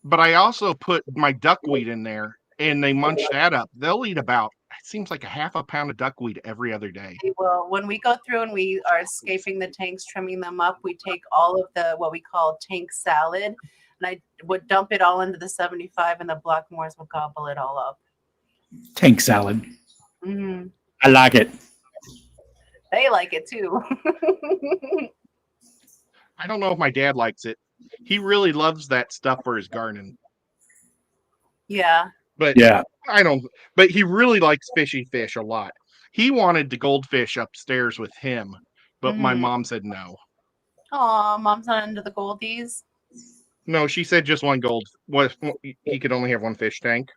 Speaker 3: but I also put my duckweed in there, and they munch that up. They'll eat about, it seems like, a half a pound of duckweed every other day.
Speaker 1: Well, when we go through and we are escaping the tanks, trimming them up, we take all of the what we call tank salad, and I would dump it all into the 75, and the Blackmores would gobble it all up.
Speaker 2: Tank salad.
Speaker 1: Mhm.
Speaker 2: I like it.
Speaker 1: They like it too.
Speaker 3: I don't know if my dad likes it. He really loves that stuff for his garden,
Speaker 1: Yeah.
Speaker 3: but
Speaker 2: Yeah.
Speaker 3: I don't. But he really likes fishy fish a lot. He wanted the goldfish upstairs with him, but my
Speaker 1: Mhm.
Speaker 3: mom said no.
Speaker 1: Aw, mom's not into the goldies.
Speaker 3: No, she said just one gold. What, he could only have one fish tank.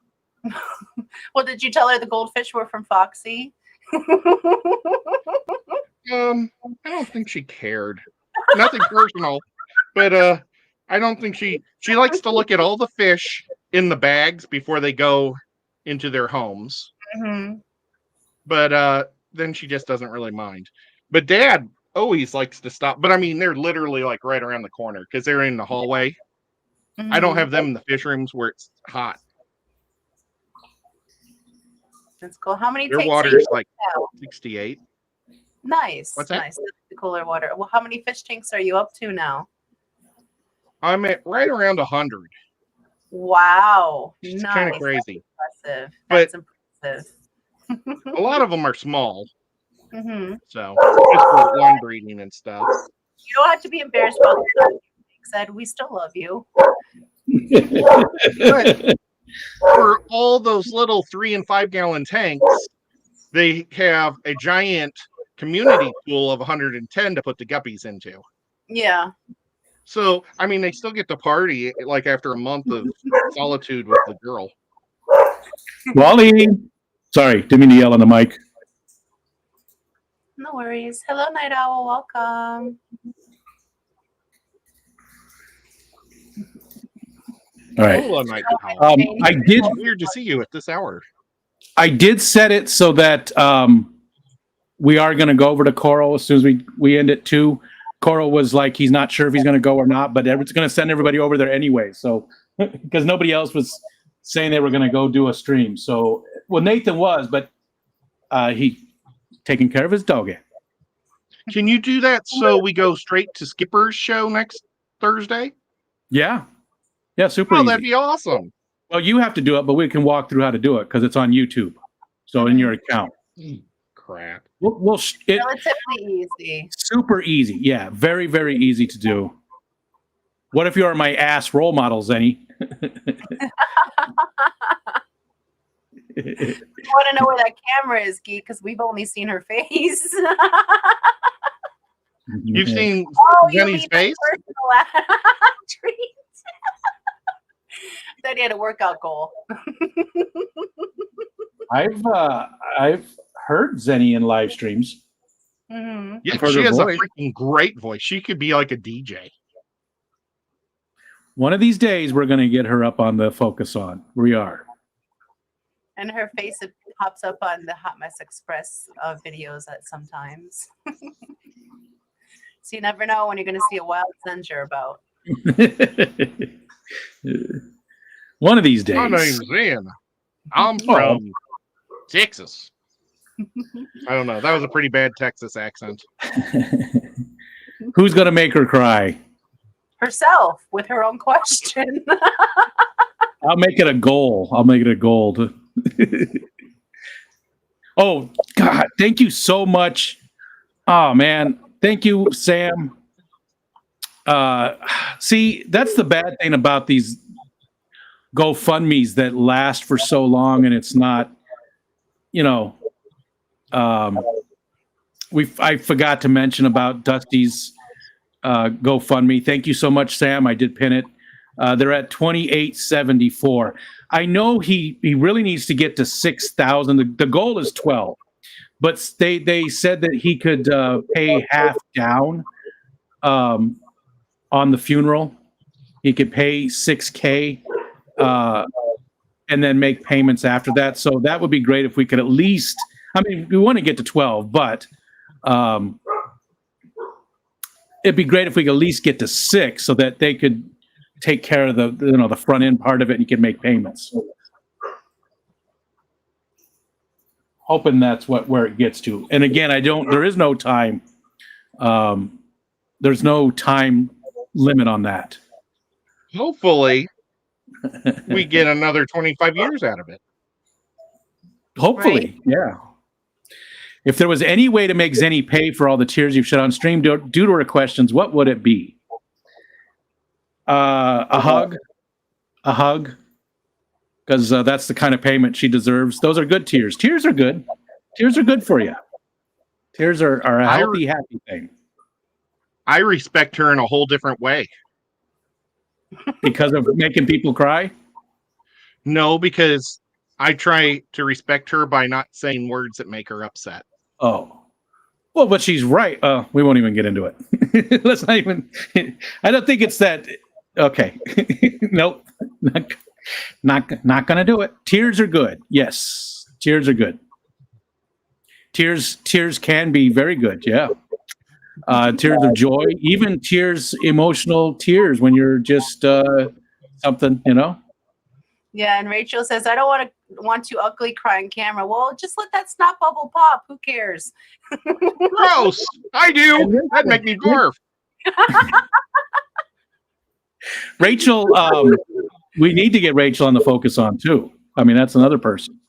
Speaker 1: Well, did you tell her the goldfish were from Foxy?
Speaker 3: I don't think she cared. Nothing personal, but I don't think she likes to look at all the fish in the bags before they go into their homes.
Speaker 1: Mhm.
Speaker 3: But then she just doesn't really mind. But Dad always likes to stop. But I mean, they're literally like right around the corner because they're in the hallway. I don't
Speaker 1: Mhm.
Speaker 3: have them in the fish rooms where it's hot.
Speaker 1: That's cool. How many
Speaker 3: Their
Speaker 1: tanks are
Speaker 3: water's
Speaker 1: you
Speaker 3: like
Speaker 1: now?
Speaker 3: 68.
Speaker 1: Nice.
Speaker 3: What's that?
Speaker 1: Nice. That's the cooler water. Well, how many fish tanks are you up to now?
Speaker 3: I'm at right around 100.
Speaker 1: Wow.
Speaker 3: It's
Speaker 1: Nice.
Speaker 3: kind of
Speaker 1: That's
Speaker 3: crazy.
Speaker 1: impressive.
Speaker 3: But-
Speaker 1: That's impressive.
Speaker 3: A lot of them are small,
Speaker 1: Hmm.
Speaker 3: so just for one breeding and stuff.
Speaker 1: You don't have to be embarrassed about that. Said we still love you.
Speaker 3: For all those little 3 and 5 gallon tanks, they have a giant community pool of 110 to put the guppies into.
Speaker 1: Yeah.
Speaker 3: So, I mean, they still get to party like after a month of solitude with the girl.
Speaker 2: Wally. Sorry, didn't mean to yell on the mic.
Speaker 1: No worries. Hello, Night Owl. Welcome.
Speaker 2: All right.
Speaker 3: Hello, Night Owl.
Speaker 2: I did.
Speaker 3: It's weird to see you at this hour.
Speaker 2: I did set it so that we are going to go over to Coral as soon as we end it too. Coral was like, he's not sure if he's going to go or not, but it's going to send everybody over there anyway. So, because nobody else was saying they were going to go do a stream. So, well, Nathan was, but he taking care of his doggy.
Speaker 3: Can you do that so we go straight to Skipper's show next Thursday?
Speaker 2: Yeah. Yeah, super
Speaker 3: Oh,
Speaker 2: easy.
Speaker 3: that'd be awesome.
Speaker 2: Well, you have to do it, but we can walk through how to do it because it's on YouTube. So in your account.
Speaker 3: Crap.
Speaker 1: Relatively easy.
Speaker 2: Super easy. Yeah, very, very easy to do. What if you are my ass role model, Zenny?
Speaker 1: want to know where that camera is, Geek, because we've only seen her face.
Speaker 3: You've seen
Speaker 1: you
Speaker 3: Jenny's
Speaker 1: mean the
Speaker 3: face?
Speaker 1: personal treat. Then he had a workout goal.
Speaker 2: I've heard Zenny in live streams.
Speaker 1: Mm-hmm.
Speaker 3: Yeah,
Speaker 2: I've heard
Speaker 3: she
Speaker 2: her
Speaker 3: has
Speaker 2: voice.
Speaker 3: a freaking great voice. She could be like a DJ.
Speaker 2: One of these days, we're going to get her up on the Focus On. We are.
Speaker 1: And her face pops up on the Hot Mess Express videos at sometimes. So you never know when you're going to see a wild censure about.
Speaker 2: One of these days.
Speaker 3: My name's Zen. I'm from Texas. I don't know. That was a pretty bad Texas accent.
Speaker 2: Who's going to make her cry?
Speaker 1: Herself with her own question.
Speaker 2: I'll make it a goal. Oh, God. Thank you so much. Oh, man. Thank you, Sam. See, that's the bad thing about these GoFundMes that last for so long, and it's not, I forgot to mention about Dusty's GoFundMe. Thank you so much, Sam. I did pin it. They're at $28.74. I know he really needs to get to 6,000. The goal is 12, but they said that he could pay half down on the funeral. He could pay $6K and then make payments after that. So that would be great if we could at least. I mean, we want to get to 12, but it'd be great if we could at least get to 6 so that they could take care of the front end part of it and you can make payments. Hoping that's where it gets to. And again, there is no time. There's no time limit on that.
Speaker 3: Hopefully, we get another 25 years out of it.
Speaker 2: Hopefully, yeah. If there was any way to make Zenny pay for all the tears you've shed on stream due to her questions, what would it be? A hug, because that's the kind of payment she deserves. Those are good tears. Tears are good. Tears are good for you. Tears are a healthy, happy thing.
Speaker 3: I respect her in a whole different way.
Speaker 2: Because of making people cry?
Speaker 3: No, because I try to respect her by not saying words that make her upset.
Speaker 2: Oh. Well, but she's right. We won't even get into it. Let's not even. I don't think it's that. Okay. Nope. Not going to do it. Tears are good. Yes. Tears are good. Tears can be very good. Yeah. Tears of joy, even emotional tears when you're just something,
Speaker 1: Yeah, and Rachel says, I don't want to ugly cry on camera. Well, just let that snot bubble pop. Who cares?
Speaker 3: Gross. I do. That'd make me dwarf.
Speaker 2: Rachel, we need to get Rachel on the Focus On too. I mean, that's another person.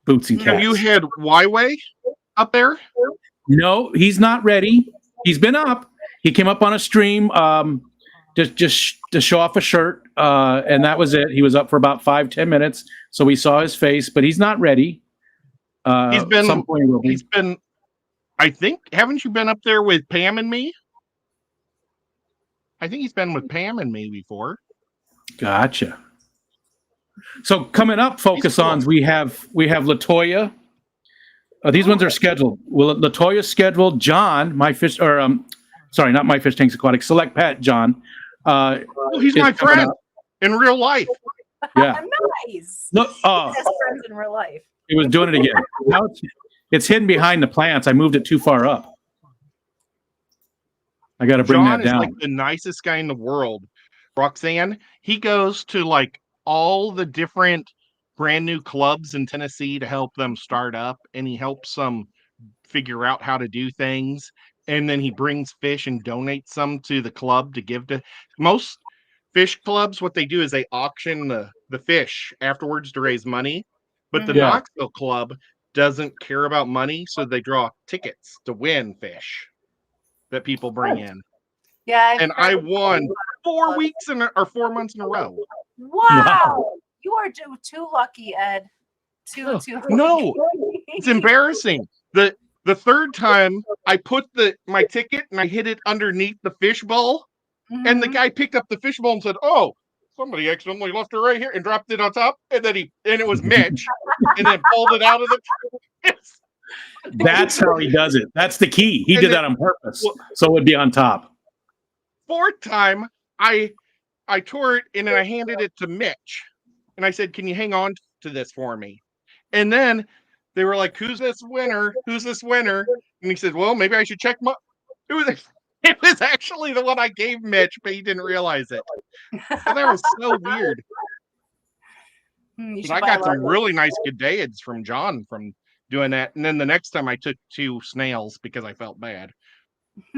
Speaker 2: Boots and cats.
Speaker 3: Have you had Y-Way up there?
Speaker 2: No, he's not ready. He's been up. He came up on a stream just to show off a shirt, and that was it. He was up for about 5-10 minutes, so we saw his face, but he's not ready.
Speaker 3: He's been. I think. Haven't you been up there with Pam and me? I think he's been with Pam and me before.
Speaker 2: Gotcha. So coming up, Focus Ons, we have Latoya. These ones are scheduled. Well, Latoya's scheduled. John, not My Fish Tanks Aquatic, Select Pet John.
Speaker 3: He's my friend in real life.
Speaker 2: Yeah.
Speaker 1: Nice.
Speaker 2: No,
Speaker 1: He has friends in real life.
Speaker 2: it was doing it again. Now it's hidden behind the plants. I moved it too far up. I got to bring
Speaker 3: John
Speaker 2: that down.
Speaker 3: is like the nicest guy in the world. Roxanne, he goes to like all the different brand new clubs in Tennessee to help them start up, and he helps them figure out how to do things. And then he brings fish and donates some to the club to give to most fish clubs. What they do is they auction the fish afterwards to raise money. But the Knoxville Club doesn't care about money, so they draw tickets to win fish that people bring in.
Speaker 1: Yeah.
Speaker 3: And I won 4 months in a row.
Speaker 1: Wow. You are too lucky, Ed. too.
Speaker 3: No, it's embarrassing. The third time I put my ticket and I hid it underneath the fishbowl, and the
Speaker 1: Mhm.
Speaker 3: guy picked up the fishbowl and said, "Oh, somebody accidentally left it right here," and dropped it on top. And then it was Mitch, and then pulled it out of the.
Speaker 2: That's how he does it. That's the key. He
Speaker 3: And
Speaker 2: did
Speaker 3: then-
Speaker 2: that on purpose,
Speaker 3: well-
Speaker 2: so it would be on top.
Speaker 3: Fourth time, I tore it and then I handed it to Mitch, and I said, "Can you hang on to this for me?" And then they were like, "Who's this winner? Who's this winner?" And he said, "Well, maybe I should check my." It was it was actually the one I gave Mitch, but he didn't realize it. And that was so weird.
Speaker 1: You
Speaker 3: But
Speaker 1: should
Speaker 3: I
Speaker 1: buy
Speaker 3: got
Speaker 1: a
Speaker 3: some
Speaker 1: lot.
Speaker 3: really nice G'dayids from John from doing that. And then the next time I took 2 snails because I felt bad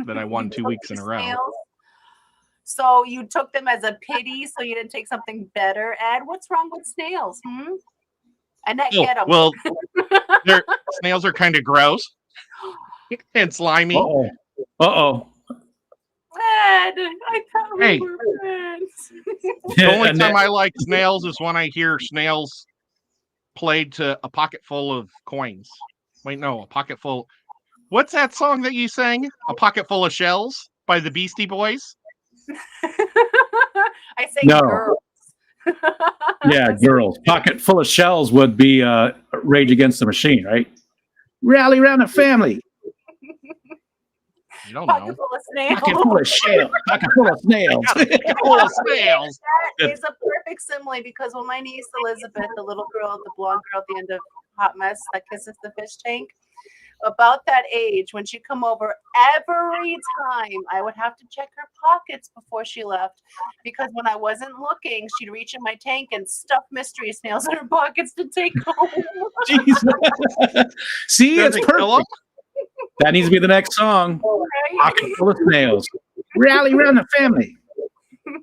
Speaker 3: that I won
Speaker 1: You
Speaker 3: 2
Speaker 1: took
Speaker 3: weeks in a row.
Speaker 1: snails? So you took them as a pity, so you didn't take something better. Ed, what's wrong with snails? Annette,
Speaker 3: Oh,
Speaker 1: get them.
Speaker 3: well, snails are kind of gross and slimy.
Speaker 2: Uh-oh. Uh-oh.
Speaker 1: Ed, I thought we
Speaker 3: Hey.
Speaker 1: were friends.
Speaker 3: The only
Speaker 2: And
Speaker 3: time
Speaker 2: then-
Speaker 3: I like snails is when I hear snails played to a pocket full of coins. Wait, no, a pocket full. What's that song that you sang? A Pocket Full of Shells by the Beastie Boys?
Speaker 1: I say
Speaker 2: No.
Speaker 1: girls.
Speaker 2: Yeah, girls. Pocket full of shells would be Rage Against the Machine, right? Rally around the family.
Speaker 3: I don't
Speaker 1: Pocket
Speaker 3: know.
Speaker 1: full of snails.
Speaker 2: Pocket full of shells. Pocket full of snails.
Speaker 3: Pocket full of snails.
Speaker 1: That is a perfect simile because when my niece Elizabeth, the little girl, the blonde girl at the end of Hot Mess that kisses the fish tank, about that age, when she'd come over, every time I would have to check her pockets before she left because when I wasn't looking, she'd reach in my tank and stuff mystery snails in her pockets to take home.
Speaker 2: Jeez. See,
Speaker 3: Does
Speaker 2: it's
Speaker 3: it kill 'em?
Speaker 2: perfect. That needs to be the next song.
Speaker 1: Right?
Speaker 2: Pocket full of snails. Rally around the family.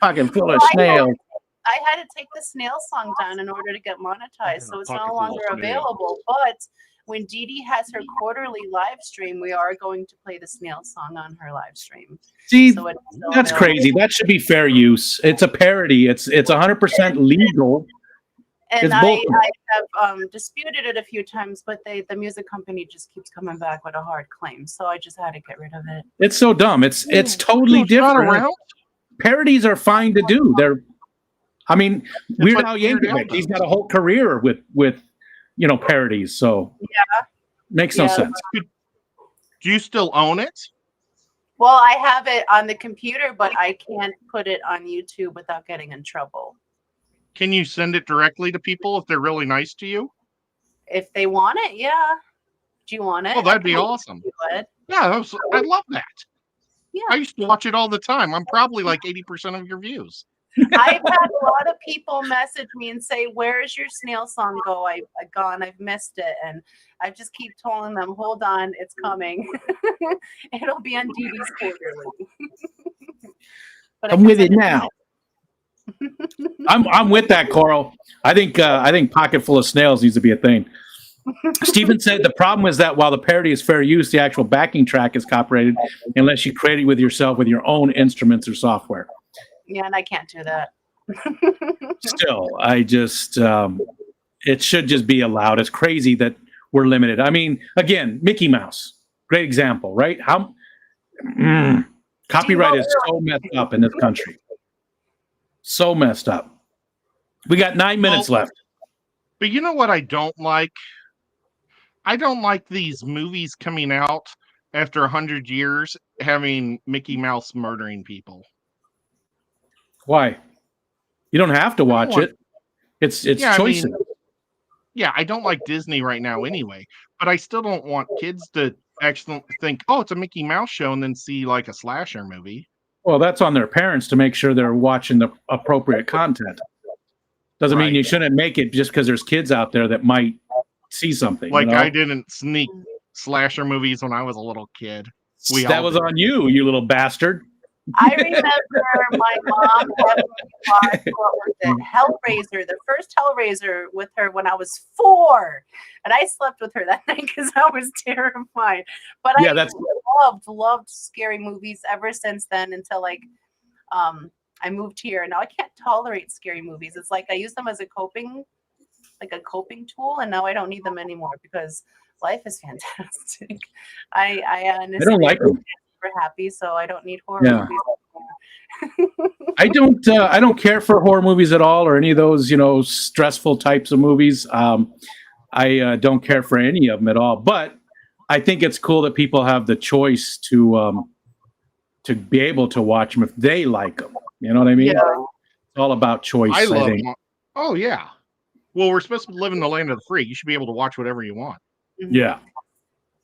Speaker 2: Pocket full of
Speaker 1: Well, I know.
Speaker 2: snails.
Speaker 1: I had to take the snail song down in order to get monetized, so it's
Speaker 3: Pocket
Speaker 1: no
Speaker 3: full of
Speaker 1: longer
Speaker 3: snails.
Speaker 1: available. But when Dee Dee has her quarterly live stream, we are going to play the snail song on her live stream.
Speaker 2: See,
Speaker 1: So it's still
Speaker 2: that's
Speaker 1: available.
Speaker 2: crazy. That should be fair use. It's a parody. It's 100% legal.
Speaker 1: And
Speaker 2: It's
Speaker 1: I
Speaker 2: both.
Speaker 1: have disputed it a few times, but the music company just keeps coming back with a hard claim. So I just had to get rid of it.
Speaker 2: It's so dumb. It's totally
Speaker 3: It's not
Speaker 2: different.
Speaker 3: around?
Speaker 2: Parodies are fine to do. I mean, Weird
Speaker 3: what
Speaker 2: Al
Speaker 3: Weird Al
Speaker 2: Yankovic, he's
Speaker 3: does.
Speaker 2: got a whole career with parodies. So makes no
Speaker 1: Yeah.
Speaker 2: sense.
Speaker 3: Do you still own it?
Speaker 1: Well, I have it on the computer, but I can't put it on YouTube without getting in trouble.
Speaker 3: Can you send it directly to people if they're really nice to you?
Speaker 1: If they want it, yeah. Do you want it?
Speaker 3: Oh, that'd be
Speaker 1: I can
Speaker 3: awesome.
Speaker 1: do it.
Speaker 3: Yeah, I love that.
Speaker 1: Yeah.
Speaker 3: I used to watch it all the time. I'm probably like 80% of your views.
Speaker 1: I've had a lot of people message me and say, "Where is your snail song go? I've gone. I've missed it." And I just keep telling them, "Hold on, it's coming. It'll be on Dee Dee's quarterly." But I
Speaker 2: I'm
Speaker 1: can
Speaker 2: with it
Speaker 1: send to
Speaker 2: now. I'm with that, Coral. I think Pocket Full of Snails needs to be a thing. Stephen said the problem is that while the parody is fair use, the actual backing track is copyrighted unless you create it with yourself with your own instruments or software.
Speaker 1: Yeah, and I can't do that.
Speaker 2: Still, I just it should just be allowed. It's crazy that we're limited. I mean, again, Mickey Mouse, great example, right? Copyright is so messed up in this country. So messed up. We got 9 minutes left.
Speaker 3: But you know what I don't like? I don't like these movies coming out after 100 years having Mickey Mouse murdering people.
Speaker 2: Why? You don't have to watch
Speaker 3: want-
Speaker 2: it. It's
Speaker 3: Yeah, I
Speaker 2: choices.
Speaker 3: mean, yeah, I don't like Disney right now anyway, but I still don't want kids to actually think, oh, it's a Mickey Mouse show and then see like a slasher movie.
Speaker 2: Well, that's on their parents to make sure they're watching the appropriate content. Doesn't mean
Speaker 3: Right.
Speaker 2: you shouldn't make it just because there's kids out there that might see something.
Speaker 3: Like
Speaker 2: you know?
Speaker 3: I didn't sneak slasher movies when I was a little kid. We
Speaker 2: that
Speaker 3: all
Speaker 2: was
Speaker 3: did.
Speaker 2: on you little bastard.
Speaker 1: I remember my mom having me watch what was it, Hellraiser, the first Hellraiser with her when I was 4, and I slept with her that night because I was terrified. But
Speaker 2: Yeah,
Speaker 1: I
Speaker 2: that's-
Speaker 1: loved scary movies ever since then until like I moved here. Now I can't tolerate scary movies. It's like I use them as a coping like a coping tool, and now I don't need them anymore because life is fantastic. I
Speaker 2: I don't like them.
Speaker 1: super happy, so I don't need horror
Speaker 2: Yeah.
Speaker 1: movies.
Speaker 2: I don't care for horror movies at all, or any of those, stressful types of movies. I don't care for any of them at all. But I think it's cool that people have the choice to be able to watch them if they like them. You know what I mean?
Speaker 1: Yeah.
Speaker 2: It's all about choice.
Speaker 3: I love
Speaker 2: think.
Speaker 3: them. Oh yeah. Well, we're supposed to live in the land of the free. You should be able to watch whatever you want.
Speaker 1: Mhm.
Speaker 2: Yeah.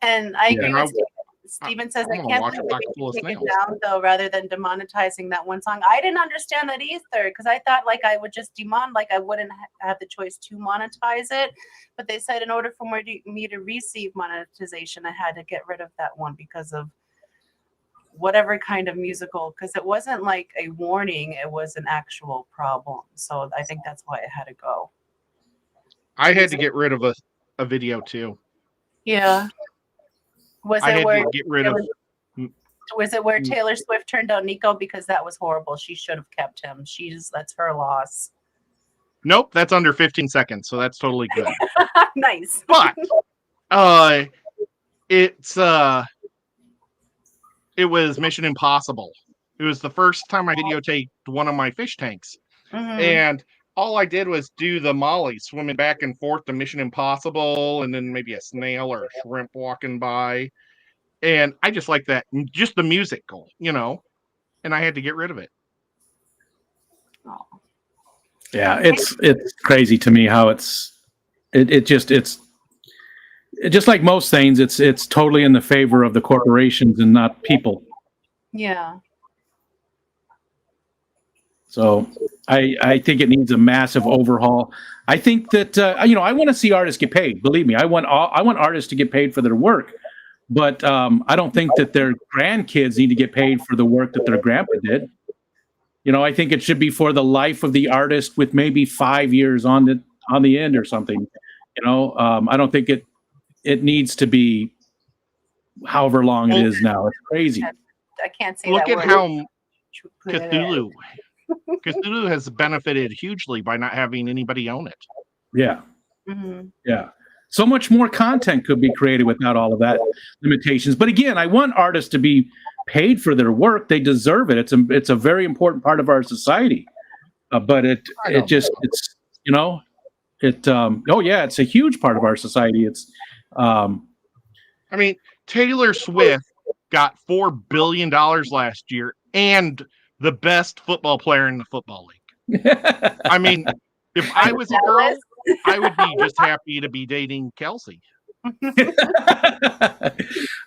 Speaker 1: And I agree
Speaker 3: Yeah.
Speaker 1: with Steven. Steven says,
Speaker 3: I'm
Speaker 1: I
Speaker 3: gonna
Speaker 1: can't
Speaker 3: watch
Speaker 1: believe
Speaker 3: a box
Speaker 1: they
Speaker 3: full of
Speaker 1: take it
Speaker 3: snails.
Speaker 1: down, though, rather than demonetizing that one song. I didn't understand that either, because I thought, like, I would just I wouldn't have the choice to monetize it. But they said in order for me to receive monetization, I had to get rid of that one because of whatever kind of musical, because it wasn't like a warning, it was an actual problem. So I think that's why it had to go.
Speaker 3: I had to get rid of a video too.
Speaker 1: Yeah. Was
Speaker 3: I
Speaker 1: it
Speaker 3: had
Speaker 1: where
Speaker 3: to get rid of.
Speaker 1: Was it where Taylor Swift turned down Nico? Because that was horrible. She should have kept him. That's her loss.
Speaker 3: Nope, that's under 15 seconds, so that's totally good.
Speaker 1: Nice.
Speaker 3: But it was Mission Impossible. It was the first time I videotaped one of my fish tanks.
Speaker 1: Mhm.
Speaker 3: And all I did was do the molly, swimming back and forth to Mission Impossible, and then maybe a snail or a shrimp walking by. And I just like that, just the musical, and I had to get rid of it.
Speaker 1: Oh.
Speaker 2: Yeah, it's crazy to me how it's just like most things, it's totally in the favor of the corporations and not people.
Speaker 1: Yeah.
Speaker 2: So I think it needs a massive overhaul. I think that I want to see artists get paid. Believe me, I want artists to get paid for their work, but I don't think that their grandkids need to get paid for the work that their grandpa did. I think it should be for the life of the artist with maybe 5 years on the end or something. I don't think it needs to be however long it is now. It's crazy.
Speaker 1: I can't say
Speaker 3: Look
Speaker 1: that
Speaker 3: at
Speaker 1: word.
Speaker 3: how Cthulhu has benefited hugely by not having anybody own it.
Speaker 2: Yeah.
Speaker 1: Mm-hmm.
Speaker 2: Yeah. So much more content could be created without all of that limitations. But again, I want artists to be paid for their work. They deserve it. It's a very important part of our society. But it's a huge part of our society.
Speaker 3: Taylor Swift got $4 billion last year and the best football player in the football league. If I was a girl, I would be just happy to be dating Kelsey.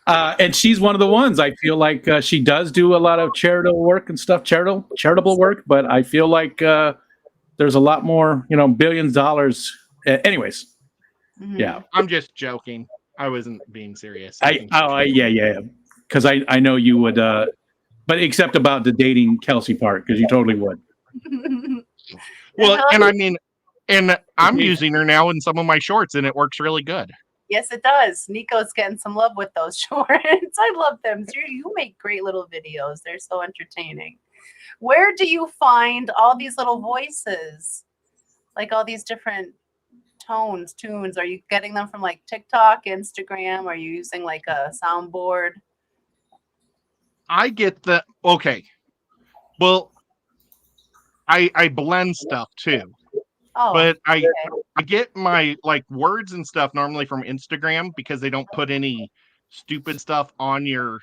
Speaker 2: And she's one of the ones. I feel like she does do a lot of charitable work and stuff, charitable work. But I feel like there's a lot more, billions of dollars. Anyways,
Speaker 1: Mm-hmm.
Speaker 2: yeah.
Speaker 3: I'm just joking. I wasn't being serious.
Speaker 2: Yeah. Because I know you would, but except about the dating Kelsey part, because you totally would.
Speaker 3: Well, and I'm using her now in some of my shorts, and it works really good.
Speaker 1: Yes, it does. Nico's getting some love with those shorts. I love them. You make great little videos. They're so entertaining. Where do you find all these little voices? Like all these different tunes? Are you getting them from like TikTok, Instagram? Are you using like a soundboard?
Speaker 3: I get okay. Well, I blend stuff too.
Speaker 1: Oh,
Speaker 3: but I get my words and stuff normally from Instagram because they don't put any stupid stuff on your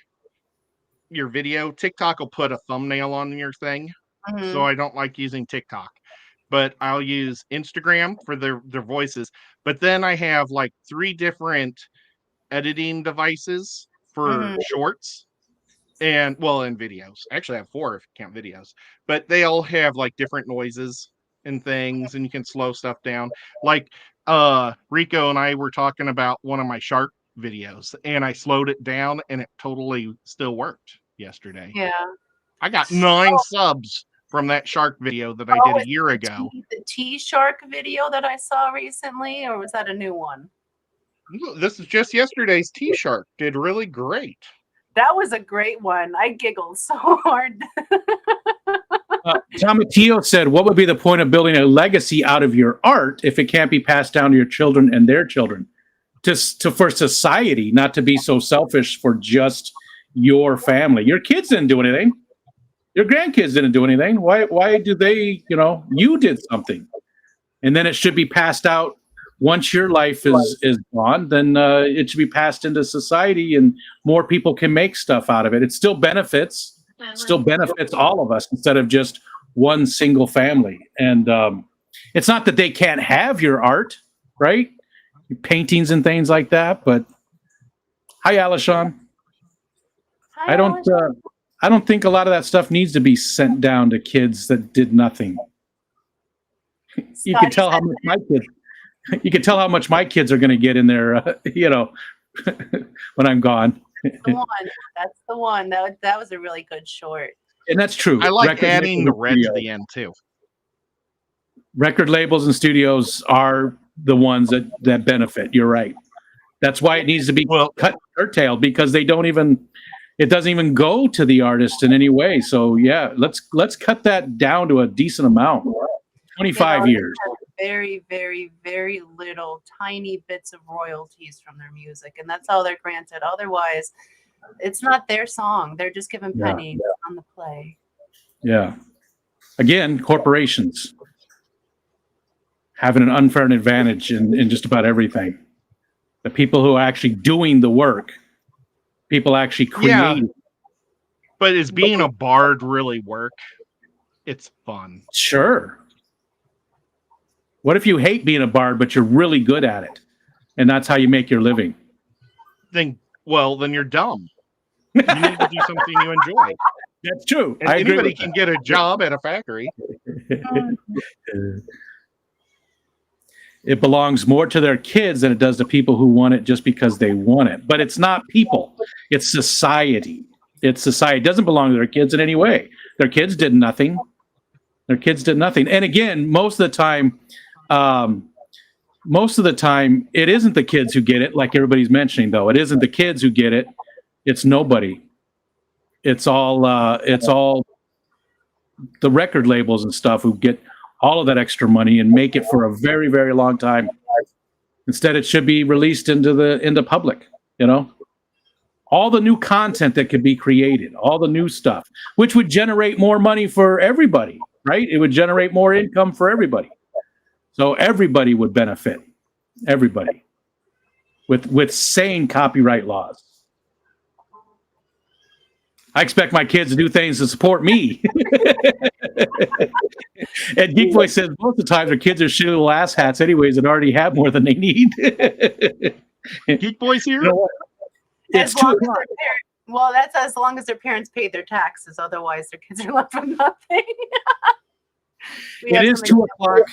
Speaker 3: video. TikTok will put a thumbnail on your thing.
Speaker 1: Mm-hmm.
Speaker 3: So I don't like using TikTok. But I'll use Instagram for their voices. But then I have 3 different editing devices for shorts and in videos. Actually I have 4 if you count videos. But they all have different noises and things, and you can slow stuff down. Rico and I were talking about one of my shark videos, and I slowed it down, and it totally still worked yesterday.
Speaker 1: Yeah.
Speaker 3: I got 9 subs from that shark video that I did a year ago.
Speaker 1: The T-Shark video that I saw recently, or was that a new one?
Speaker 3: This is just yesterday's T-Shark. Did really great.
Speaker 1: That was a great one. I giggled so hard.
Speaker 2: Tomatillo said, "What would be the point of building a legacy out of your art if it can't be passed down to your children and their children? For society, not to be so selfish for just your family. Your kids didn't do anything. Your grandkids didn't do anything. Why do they? You did something, and then it should be passed out." Once your life is gone, then it should be passed into society, and more people can make stuff out of it. It still benefits all of us instead of just one single family. And it's not that they can't have your art, right? Paintings and things like that. But hi, Alishon.
Speaker 1: Hi,
Speaker 2: I don't think a lot of that stuff needs to be sent down to kids that did nothing. You can tell how much my kids. You can tell how much my kids are going to get in there, when I'm gone.
Speaker 1: The one. That's the one. That was a really good short.
Speaker 2: And that's true.
Speaker 3: I like adding the red to the end too.
Speaker 2: Record labels and studios are the ones that benefit. You're right. That's why it needs to be curtailed, because it doesn't even go to the artist in any way. So yeah, let's cut that down to a decent amount. 25 years.
Speaker 1: Very, very, very little tiny bits of royalties from their music, and that's how they're granted. Otherwise, it's not their song. They're just given pennies on the play.
Speaker 2: Yeah. Again, corporations having an unfair advantage in just about everything. The people who are actually doing the work, people actually creating.
Speaker 3: But is being a bard really work? It's fun.
Speaker 2: Sure. What if you hate being a bard, but you're really good at it, and that's how you make your living?
Speaker 3: Then you're dumb. You need to do something you enjoy.
Speaker 2: That's true.
Speaker 3: And anybody can get a job at a factory.
Speaker 2: It belongs more to their kids than it does to people who want it just because they want it. But it's not people. It's society. It's society. It doesn't belong to their kids in any way. Their kids did nothing. And again, most of the time, it isn't the kids who get it, like everybody's mentioning, though. It isn't the kids who get it. It's nobody. It's all the record labels and stuff who get all of that extra money and make it for a very, very long time. Instead, it should be released into public, all the new content that could be created, all the new stuff, which would generate more money for everybody, right? It would generate more income for everybody. So everybody would benefit, everybody, with sane copyright laws. I expect my kids to do things to support me. And Geek Boy says most of the time their kids are shitty little ass hats anyways and already have more than they need.
Speaker 3: Geek Boy's here?
Speaker 2: It's 2 o'clock.
Speaker 1: Well, that's as long as their parents paid their taxes. Otherwise, their kids are left with nothing.
Speaker 2: It is 2 o'clock.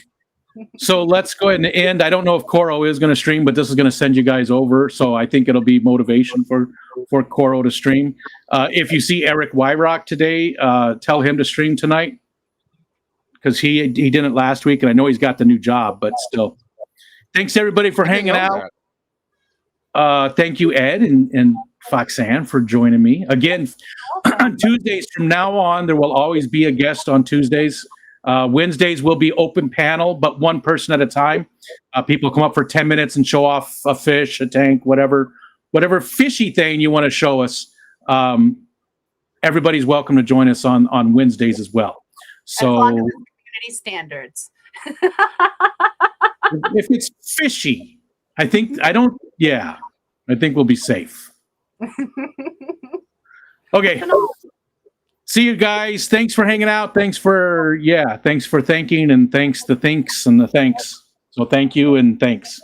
Speaker 2: So let's go ahead and end. I don't know if Coro is going to stream, but this is going to send you guys over. So I think it'll be motivation for Coro to stream. If you see Eric Wyrock today, tell him to stream tonight, because he didn't last week, and I know he's got the new job, but still. Thanks everybody for hanging out. Thank you, Ed and Foxanne, for joining me again. On Tuesdays from now on, there will always be a guest on Tuesdays. Wednesdays will be open panel, but one person at a time. People come up for 10 minutes and show off a fish, a tank, whatever fishy thing you want to show us. Everybody's welcome to join us on Wednesdays as well. So,
Speaker 1: as long as it's community standards.
Speaker 2: If it's fishy, I think we'll be safe. Okay. See you guys. Thanks for hanging out. Thanks for thanking, and thanks the thanks and the thanks. So thank you and thanks.